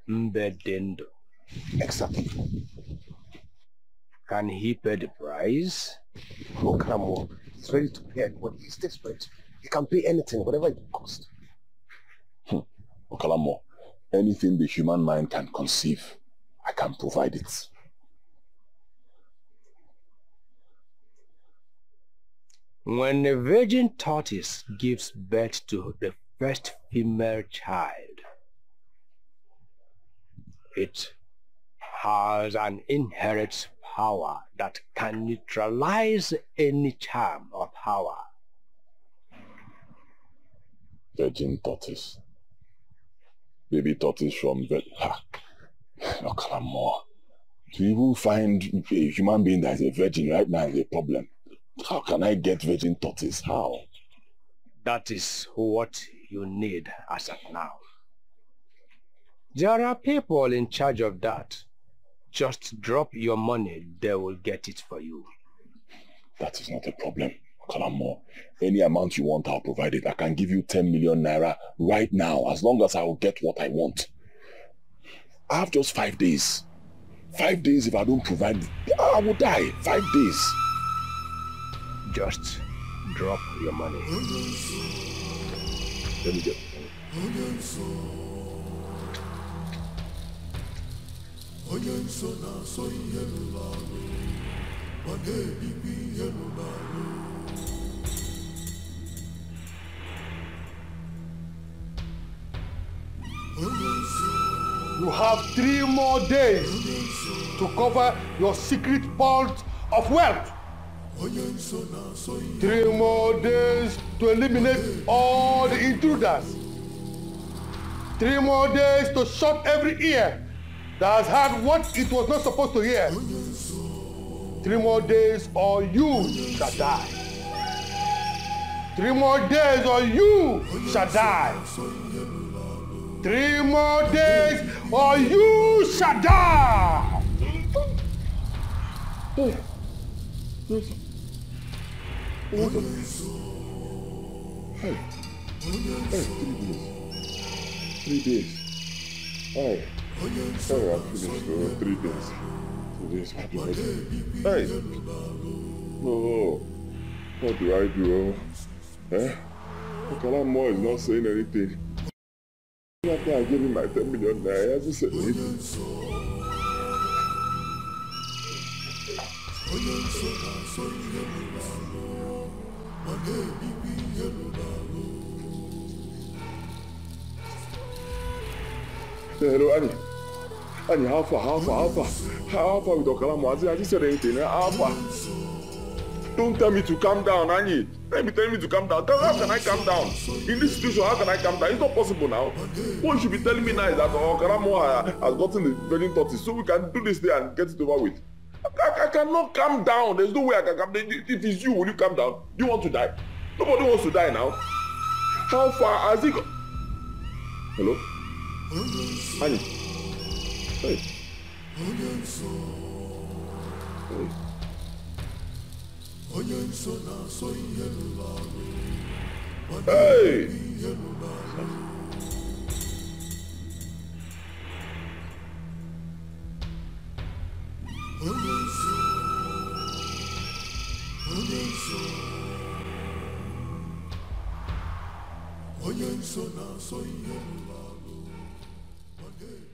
Mbedendo. Exactly. Can he pay the price? Oh, Karamo, he's ready to pay anybody. He's desperate. He can pay anything, whatever it costs. Okalamo, anything the human mind can conceive, I can provide it. When a virgin tortoise gives birth to the first female child, it has an inherent power that can neutralize any charm or power. Virgin tortoise. Baby tortoise from Okalamo, to even find a human being that is a virgin right now is a problem. How can I get virgin tortoise? How? That is what you need as of now. There are people in charge of that. Just drop your money, they will get it for you. That is not a problem, Okalamo. Any amount you want, I'll provide it. I can give you 10 million naira right now, as long as I will get what I want. I have just 5 days. 5 days, if I don't provide, I will die. 5 days. Just drop your money. Let me get. You have 3 more days to cover your secret vault of wealth. 3 more days to eliminate all the intruders. 3 more days to shut every ear that has heard what it was not supposed to hear. 3 more days or you shall die. 3 more days or you shall die. 3 more days or you shall die. Hey, 3 days. Hey, sorry, I'm finished for 3 days. 3 days, what do I do? Hey, no, what do I do? Eh? Okalamo is not saying anything. After I gave him my 10 million naira, he hasn't said anything. Hello, Annie. Annie, how far with Okalamo? Has he said anything? How far? Don't tell me to calm down, Annie. Tell me to calm down. How can I calm down? In this situation, how can I calm down? It's not possible now. What you should be telling me now is that Okalamo has gotten the virgin tortoise, so we can do this day and get it over with. I cannot calm down. There's no way I can calm down. If it's you, will you calm down? Do you want to die? Nobody wants to die now. How far has he gone? Hello? Annie? Hey. Hey. Hey!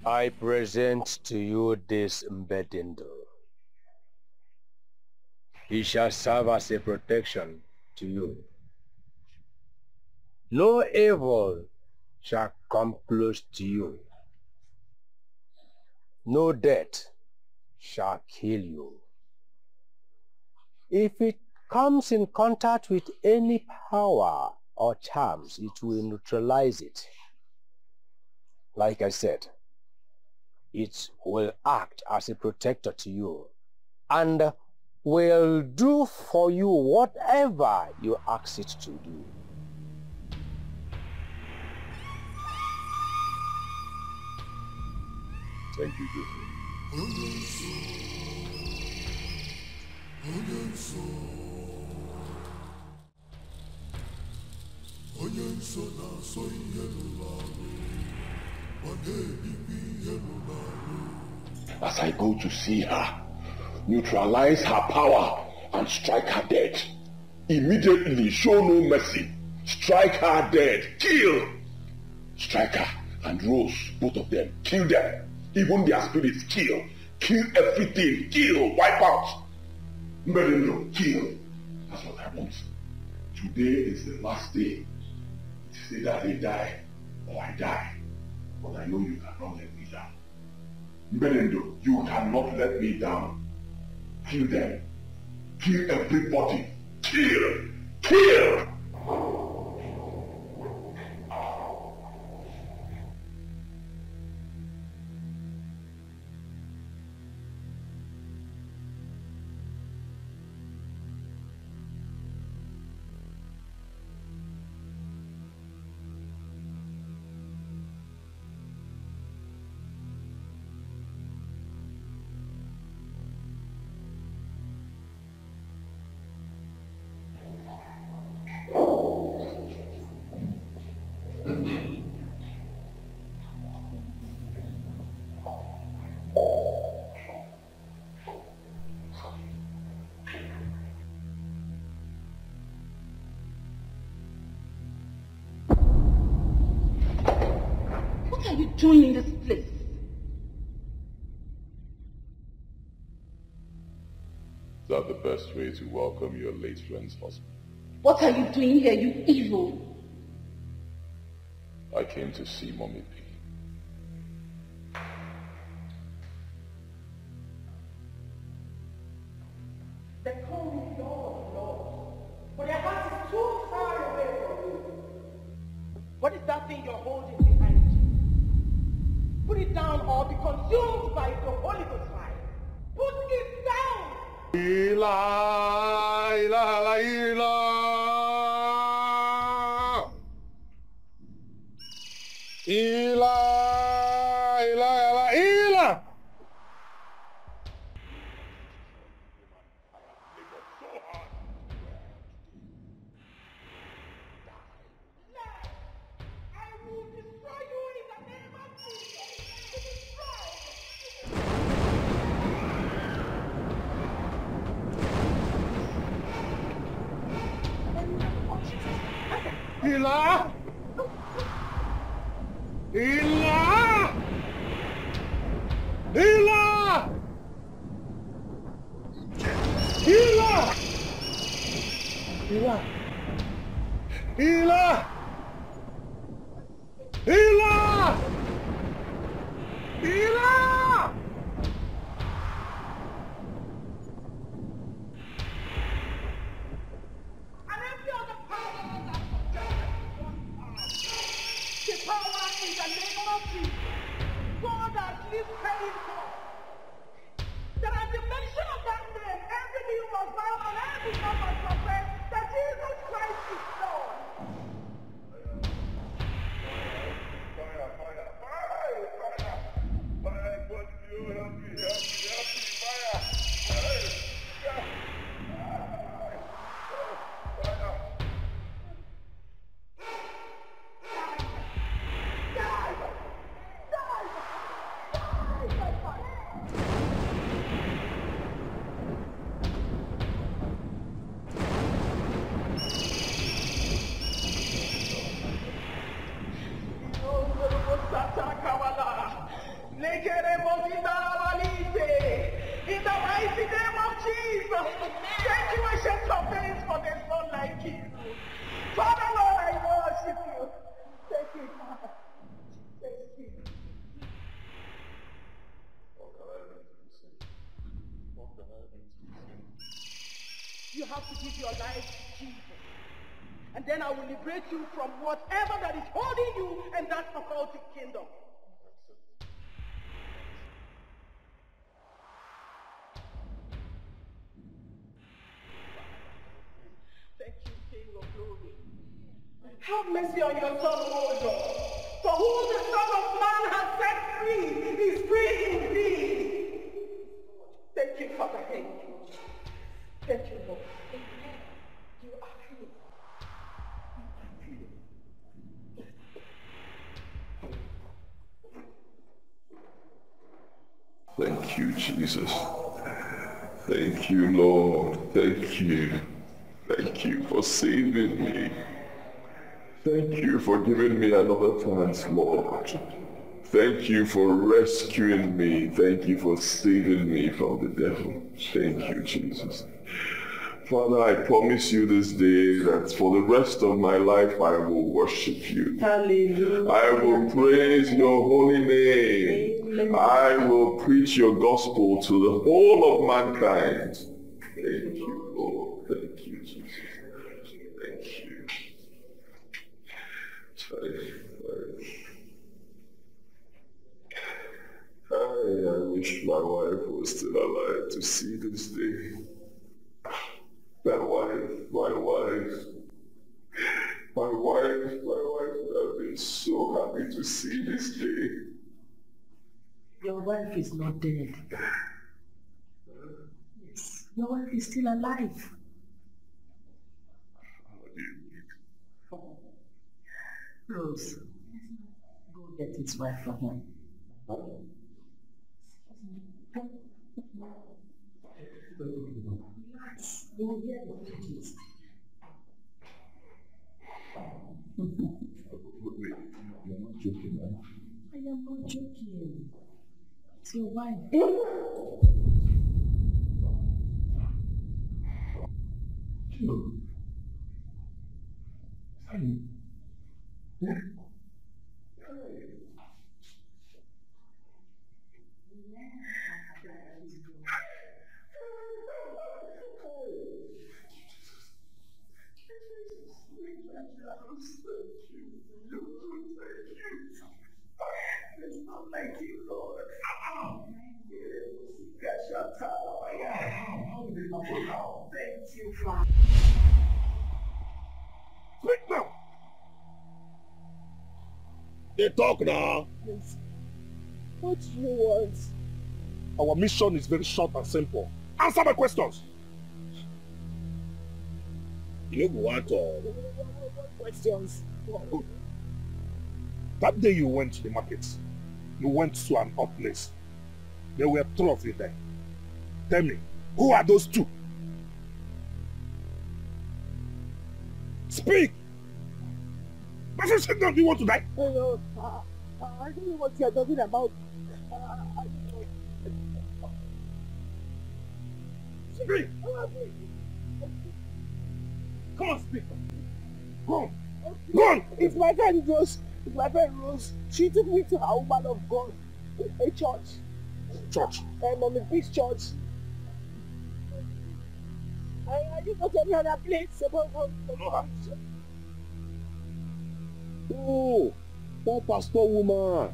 I present to you this Mbedindo. He shall serve as a protection to you. No evil shall come close to you. No death shall kill you. If it comes in contact with any power or charms, it will neutralize it. Like I said, it will act as a protector to you and will do for you whatever you ask it to do. Thank you, Jesus. As I go to see her, neutralize her power and strike her dead. Immediately, show no mercy. Strike her dead. Kill. Strike her and Rose, both of them. Kill them. Even their spirits, kill. Kill everything. Kill. Wipe out. Mbedindo, kill. That's what I want. Today is the last day. It's either they die or I die. But I know you cannot let me down. Mbedindo, you cannot let me down. Kill them. Kill everybody. Kill. Kill. doing in this place? Is that the best way to welcome your late friend's husband? What are you doing here, you evil? I came to see Mommy P. They call me Lord, Lord, but their heart is too far away from you. What is that thing you're holding behind you? Put it down or be consumed by the Holy Ghost fire. Put it down! Ila, ila, ila. Ila, ila, ila, ila. Ila! Ila! Ila! Ila! Ila! Ila! Ila! Ila! The power in the name of Jesus. God has lifted him up. That at the mention of that name, every knee must bow and every tongue must confess that Jesus Christ is Lord. In the mighty name of Jesus, thank you, ancient of days, for there's none like you. Father, Lord, I worship you. Thank you, Father. Thank you. You have to give your life to Jesus. And then I will liberate you from whatever that is holding you in that occultic kingdom. Thank you, King of Glory. Have mercy on your son, O Lord. For whom the Son of Man has set free is free indeed. Thank you, Father. Thank you. Thank you, Lord. Amen. You are free. Thank you, Jesus. Thank you, Lord. Thank you. Thank you for saving me. Thank you for giving me another chance, Lord. Thank you for rescuing me. Thank you for saving me from the devil. Thank you, Jesus. Father, I promise you this day that for the rest of my life I will worship you. Hallelujah. I will praise your holy name. Amen. I will preach your gospel to the whole of mankind. Thank you, Lord. Thank you, Jesus. Thank you. I wish my wife was still alive to see this day. My wife would have been so happy to see this day. Your wife is not dead. Yes, your wife is still alive. Rose, go get his wife for him. Relax, you will hear the truth. Wait, you're not joking, right? I am not So why? It's not like you, Lord. Thank you, Father. Speak now. They talk now. Yes. What do you want? Our mission is very short and simple. Answer my questions. You want to... Questions. Good. That day you went to the market, you went to an odd place. There were 3 of you there. Tell me, who are those 2? Speak! My friend said, do you want to die? Hello, I don't know what you're talking about. Speak! Come on, speak! Go on! Go on! It's my friend Rose. It's my friend Rose. She took me to a woman of God, a church. Church? Mommy Peace Church. I didn't go to any other place. Oh, that pastor woman.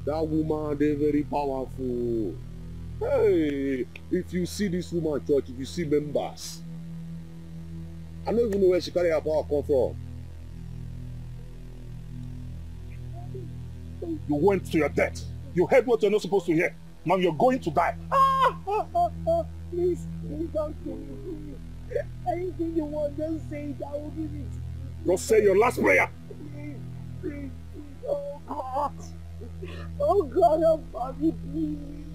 That woman, they're very powerful. Hey, if you see this woman church, if you see members, I don't even know where she carry her power come from. You went to your death. You heard what you're not supposed to hear. Now you're going to die. Please don't kill me, please. Anything you want, just say it. I will give it. Just say your last prayer. Please. Oh God. Oh God, help me, please.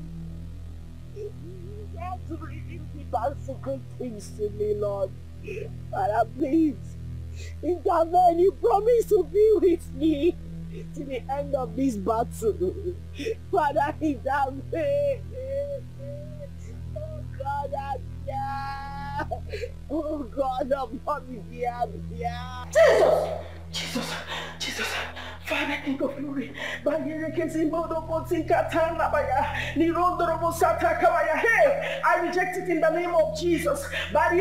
You have to reveal the bad secret things to me, Lord. Father, please. Intervene. You promised to be with me to the end of this battle. Father, intervene. Oh God, oh God, Jesus, Father, King of Glory, hey, I reject it in the name of Jesus. Fire,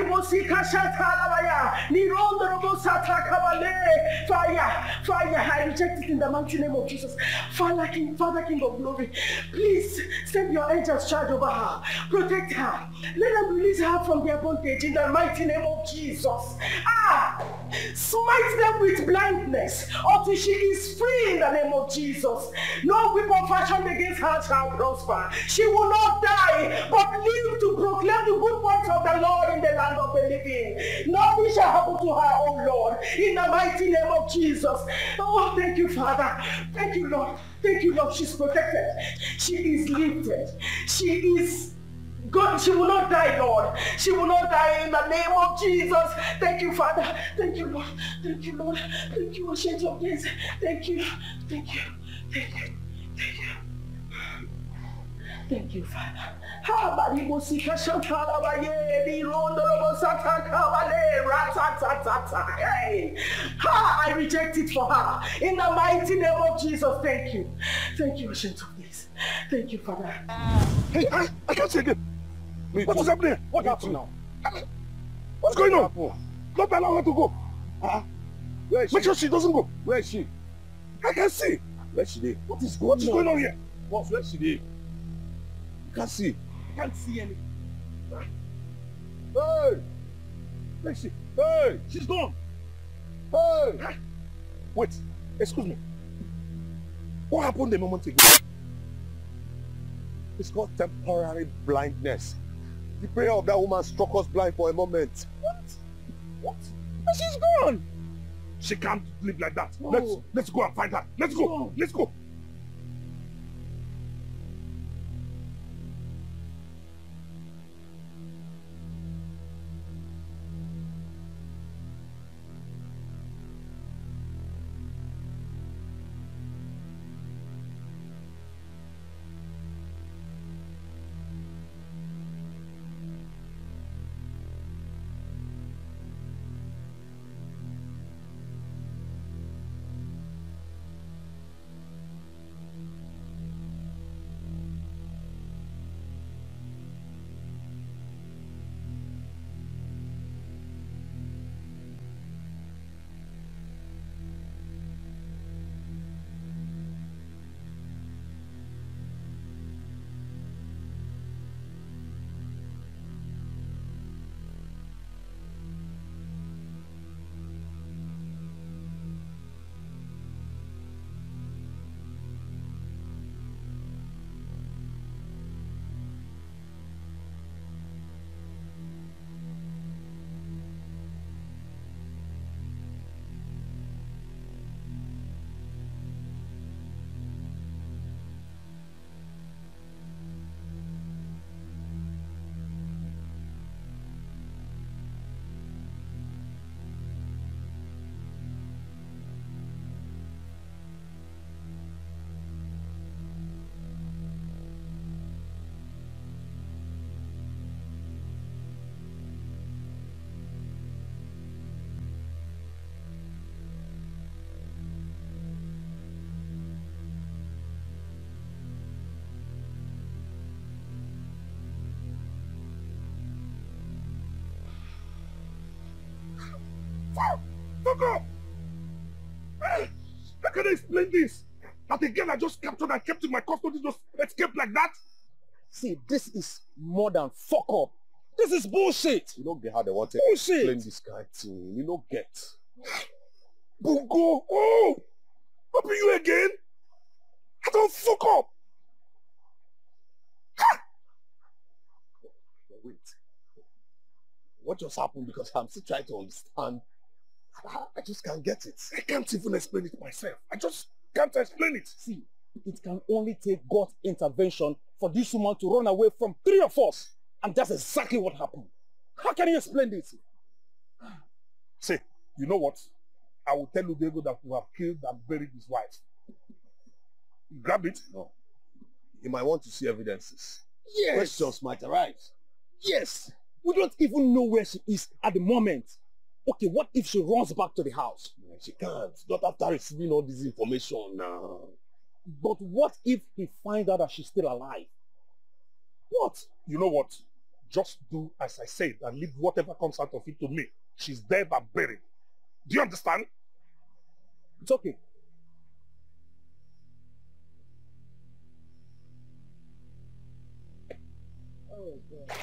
I reject it in the mighty name of Jesus. Father, King of Glory, please send your angels charge over her, protect her, let them release her from their bondage in the mighty name of Jesus. Smite them with blindness until she is free in the name of Jesus. No weapon fashioned against her shall prosper. She will not die, but live to proclaim the good works of the Lord in the land of the living. Nothing shall happen to her, oh Lord, in the mighty name of Jesus. Oh, thank you, Father. Thank you, Lord. Thank you, Lord. She's protected. She is lifted. She is God. She will not die, Lord. She will not die in the name of Jesus. Thank you, Father. Thank you, Lord. Thank you, Lord. Thank you, Ancient of Days. Thank you. Thank you. Thank you. Thank you. Thank you, Father. I reject it for her. In the mighty name of Jesus, thank you. Thank you, Ancient of Days. Thank you, Father. Hey, I can't see again. What is happening? What happened now? What's going on? Not allow her to go. Where is she? Make sure she doesn't go. Where is she? I can see. Where is she? What is going on here? Boss, where is she? You can't see. I can't see anything. Hey! Where is she? Hey! She's gone. Hey! Wait, excuse me. What happened a moment ago? It's called temporary blindness. The prayer of that woman struck us blind for a moment. What? And she's gone. She can't live like that. No. Let's go and find her. Let's go. No. Let's go. can I explain this? That a girl I just captured and kept in my custody just escaped like that? See, this is more than fuck up. This is bullshit. You don't get how they want to Bullshit. explain this kind of thing. You don't get. Bungo, oh! What be you again? I don't fuck up. Wait. What just happened? Because I'm still trying to understand. I just can't get it. I can't even explain it myself. I just can't explain it. See, it can only take God's intervention for this woman to run away from 3 of us. And that's exactly what happened. How can you explain this? See, you know what? I will tell Diego that we have killed and buried his wife. Grab it. No. You might want to see evidences. Yes. Questions might arise. Yes. We don't even know where she is at the moment. Okay, what if she runs back to the house? Yeah, she can't. Not after receiving all this information now. But what if he finds out that she's still alive? What? You know what? Just do as I said and leave whatever comes out of it to me. She's dead and buried. Do you understand? It's okay. Oh, God.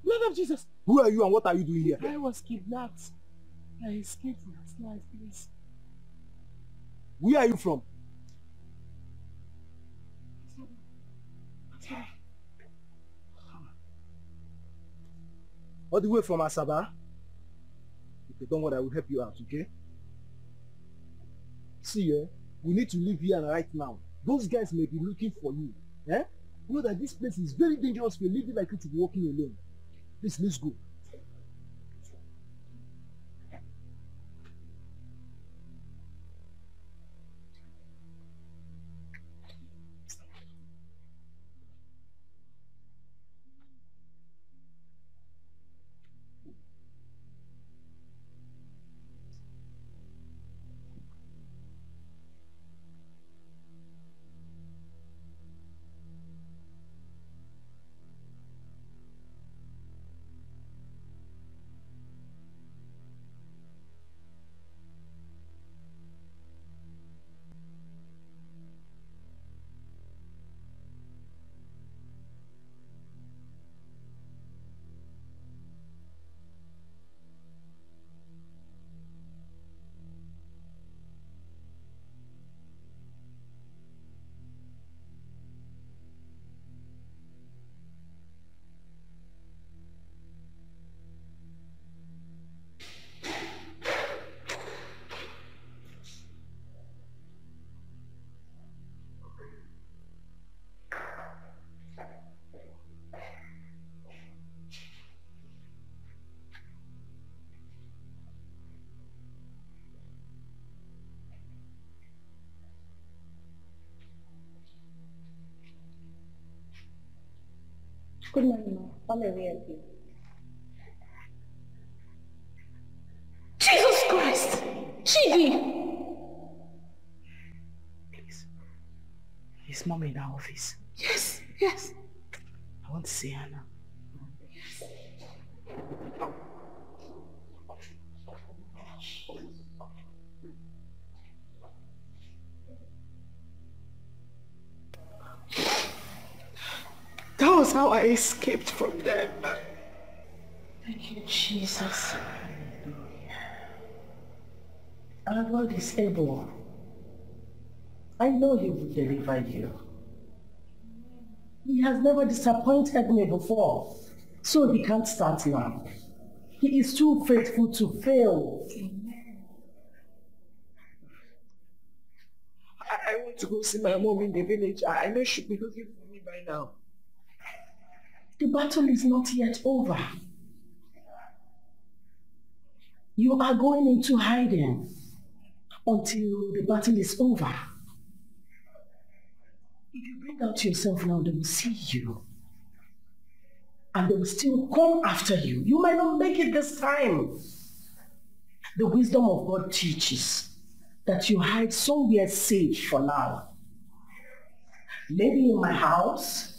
Blood of Jesus! Who are you and what are you doing here? I was kidnapped. I escaped last night, please. Where are you from? All the way from Asaba? Okay, don't worry, I will help you out, okay? See, we need to leave here right now. Those guys may be looking for you. Eh? You know that this place is very dangerous for a lady like you to be walking alone. Please, let's go. Good morning, ma. Come here, help you. Jesus Christ! Chidi! Please. Is Mom in our office? Yes, yes. I want to see her now. Yes. was how I escaped from them. Thank you, Jesus. Our God is able. I know He will deliver you. He has never disappointed me before, so He can't start now. He is too faithful to fail. I want to go see my mom in the village. I know she'll be looking for me by now. The battle is not yet over. You are going into hiding until the battle is over. If you bring out yourself now, they will see you. And they will still come after you. You might not make it this time. The wisdom of God teaches that you hide somewhere safe for now. Maybe in my house,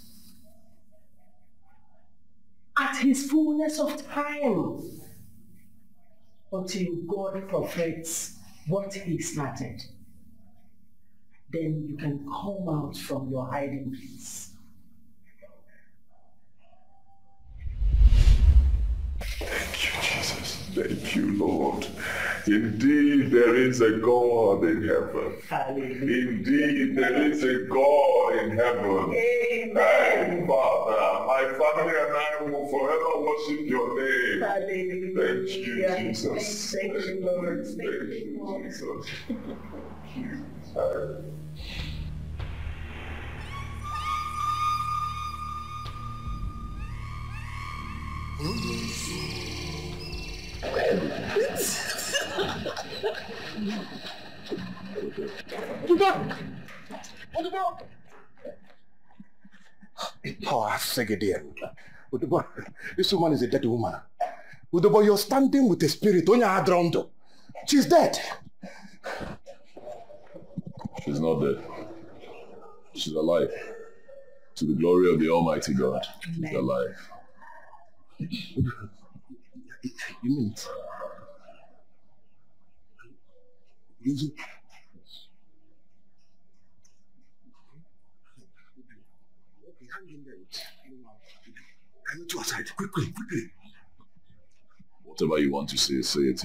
at His fullness of time, until God perfects what He started. Then you can come out from your hiding place. Thank you, Jesus. Thank you, Lord. Indeed, there is a God in heaven. Hallelujah. Indeed, there is a God in heaven. Amen. Father, my family and I will forever worship your name. Hallelujah. Thank you, Jesus. Thank you, Lord. Thank you, Jesus. Thank you. Power Segedian. This woman is a dead woman. Udobo, you're standing with a spirit. She's dead. She's not dead. She's alive. To the glory of the Almighty God. She's alive. You mean it? I need you aside. Quickly. Whatever you want to say, say it.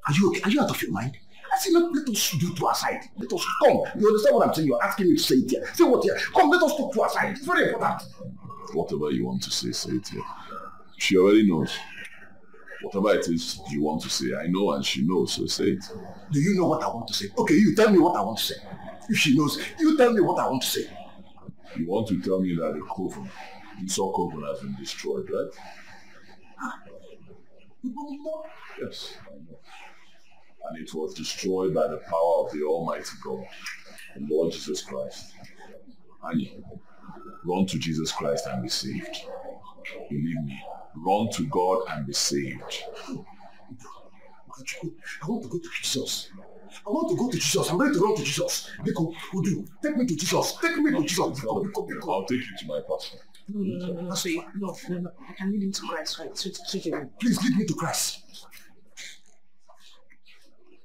Are you okay? Are you out of your mind? I say, let us do to aside. Let us come. You understand what I'm saying? You're asking me to say it here. Say what here? Come, let us talk to aside. It's very important. Whatever you want to say it here. She already knows. Whatever it is you want to say, I know and she knows, so say it. Do you know what I want to say? Okay, you tell me what I want to say. If she knows, you tell me what I want to say. You want to tell me that the coven, Esau coven, has been destroyed, right? Yes, I know. And it was destroyed by the power of the Almighty God, the Lord Jesus Christ. Annie, run to Jesus Christ and be saved. Believe me, run to God and be saved. I want to go to Jesus. I want to go to Jesus. I'm ready to run to Jesus. Biko, Udu, take me to Jesus. Take me to Jesus. Biko. I'll take you to my pastor. No. I can lead him to Christ, right? Please lead me to Christ.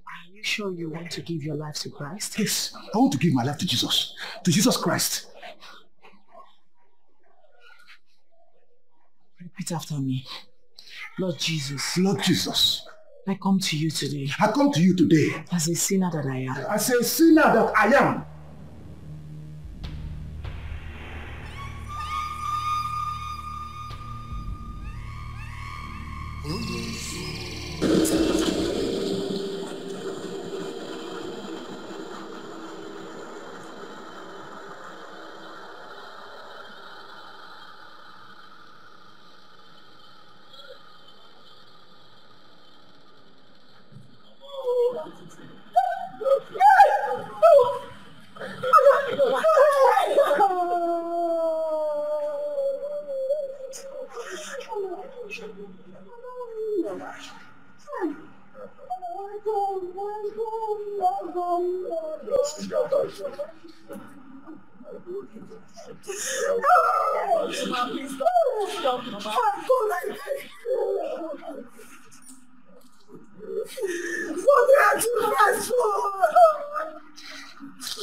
Are you sure you want to give your life to Christ? Yes, I want to give my life to Jesus. To Jesus Christ. Repeat after me. Lord Jesus. Lord Jesus. I come to you today. I come to you today. As a sinner that I am. As a sinner that I am. I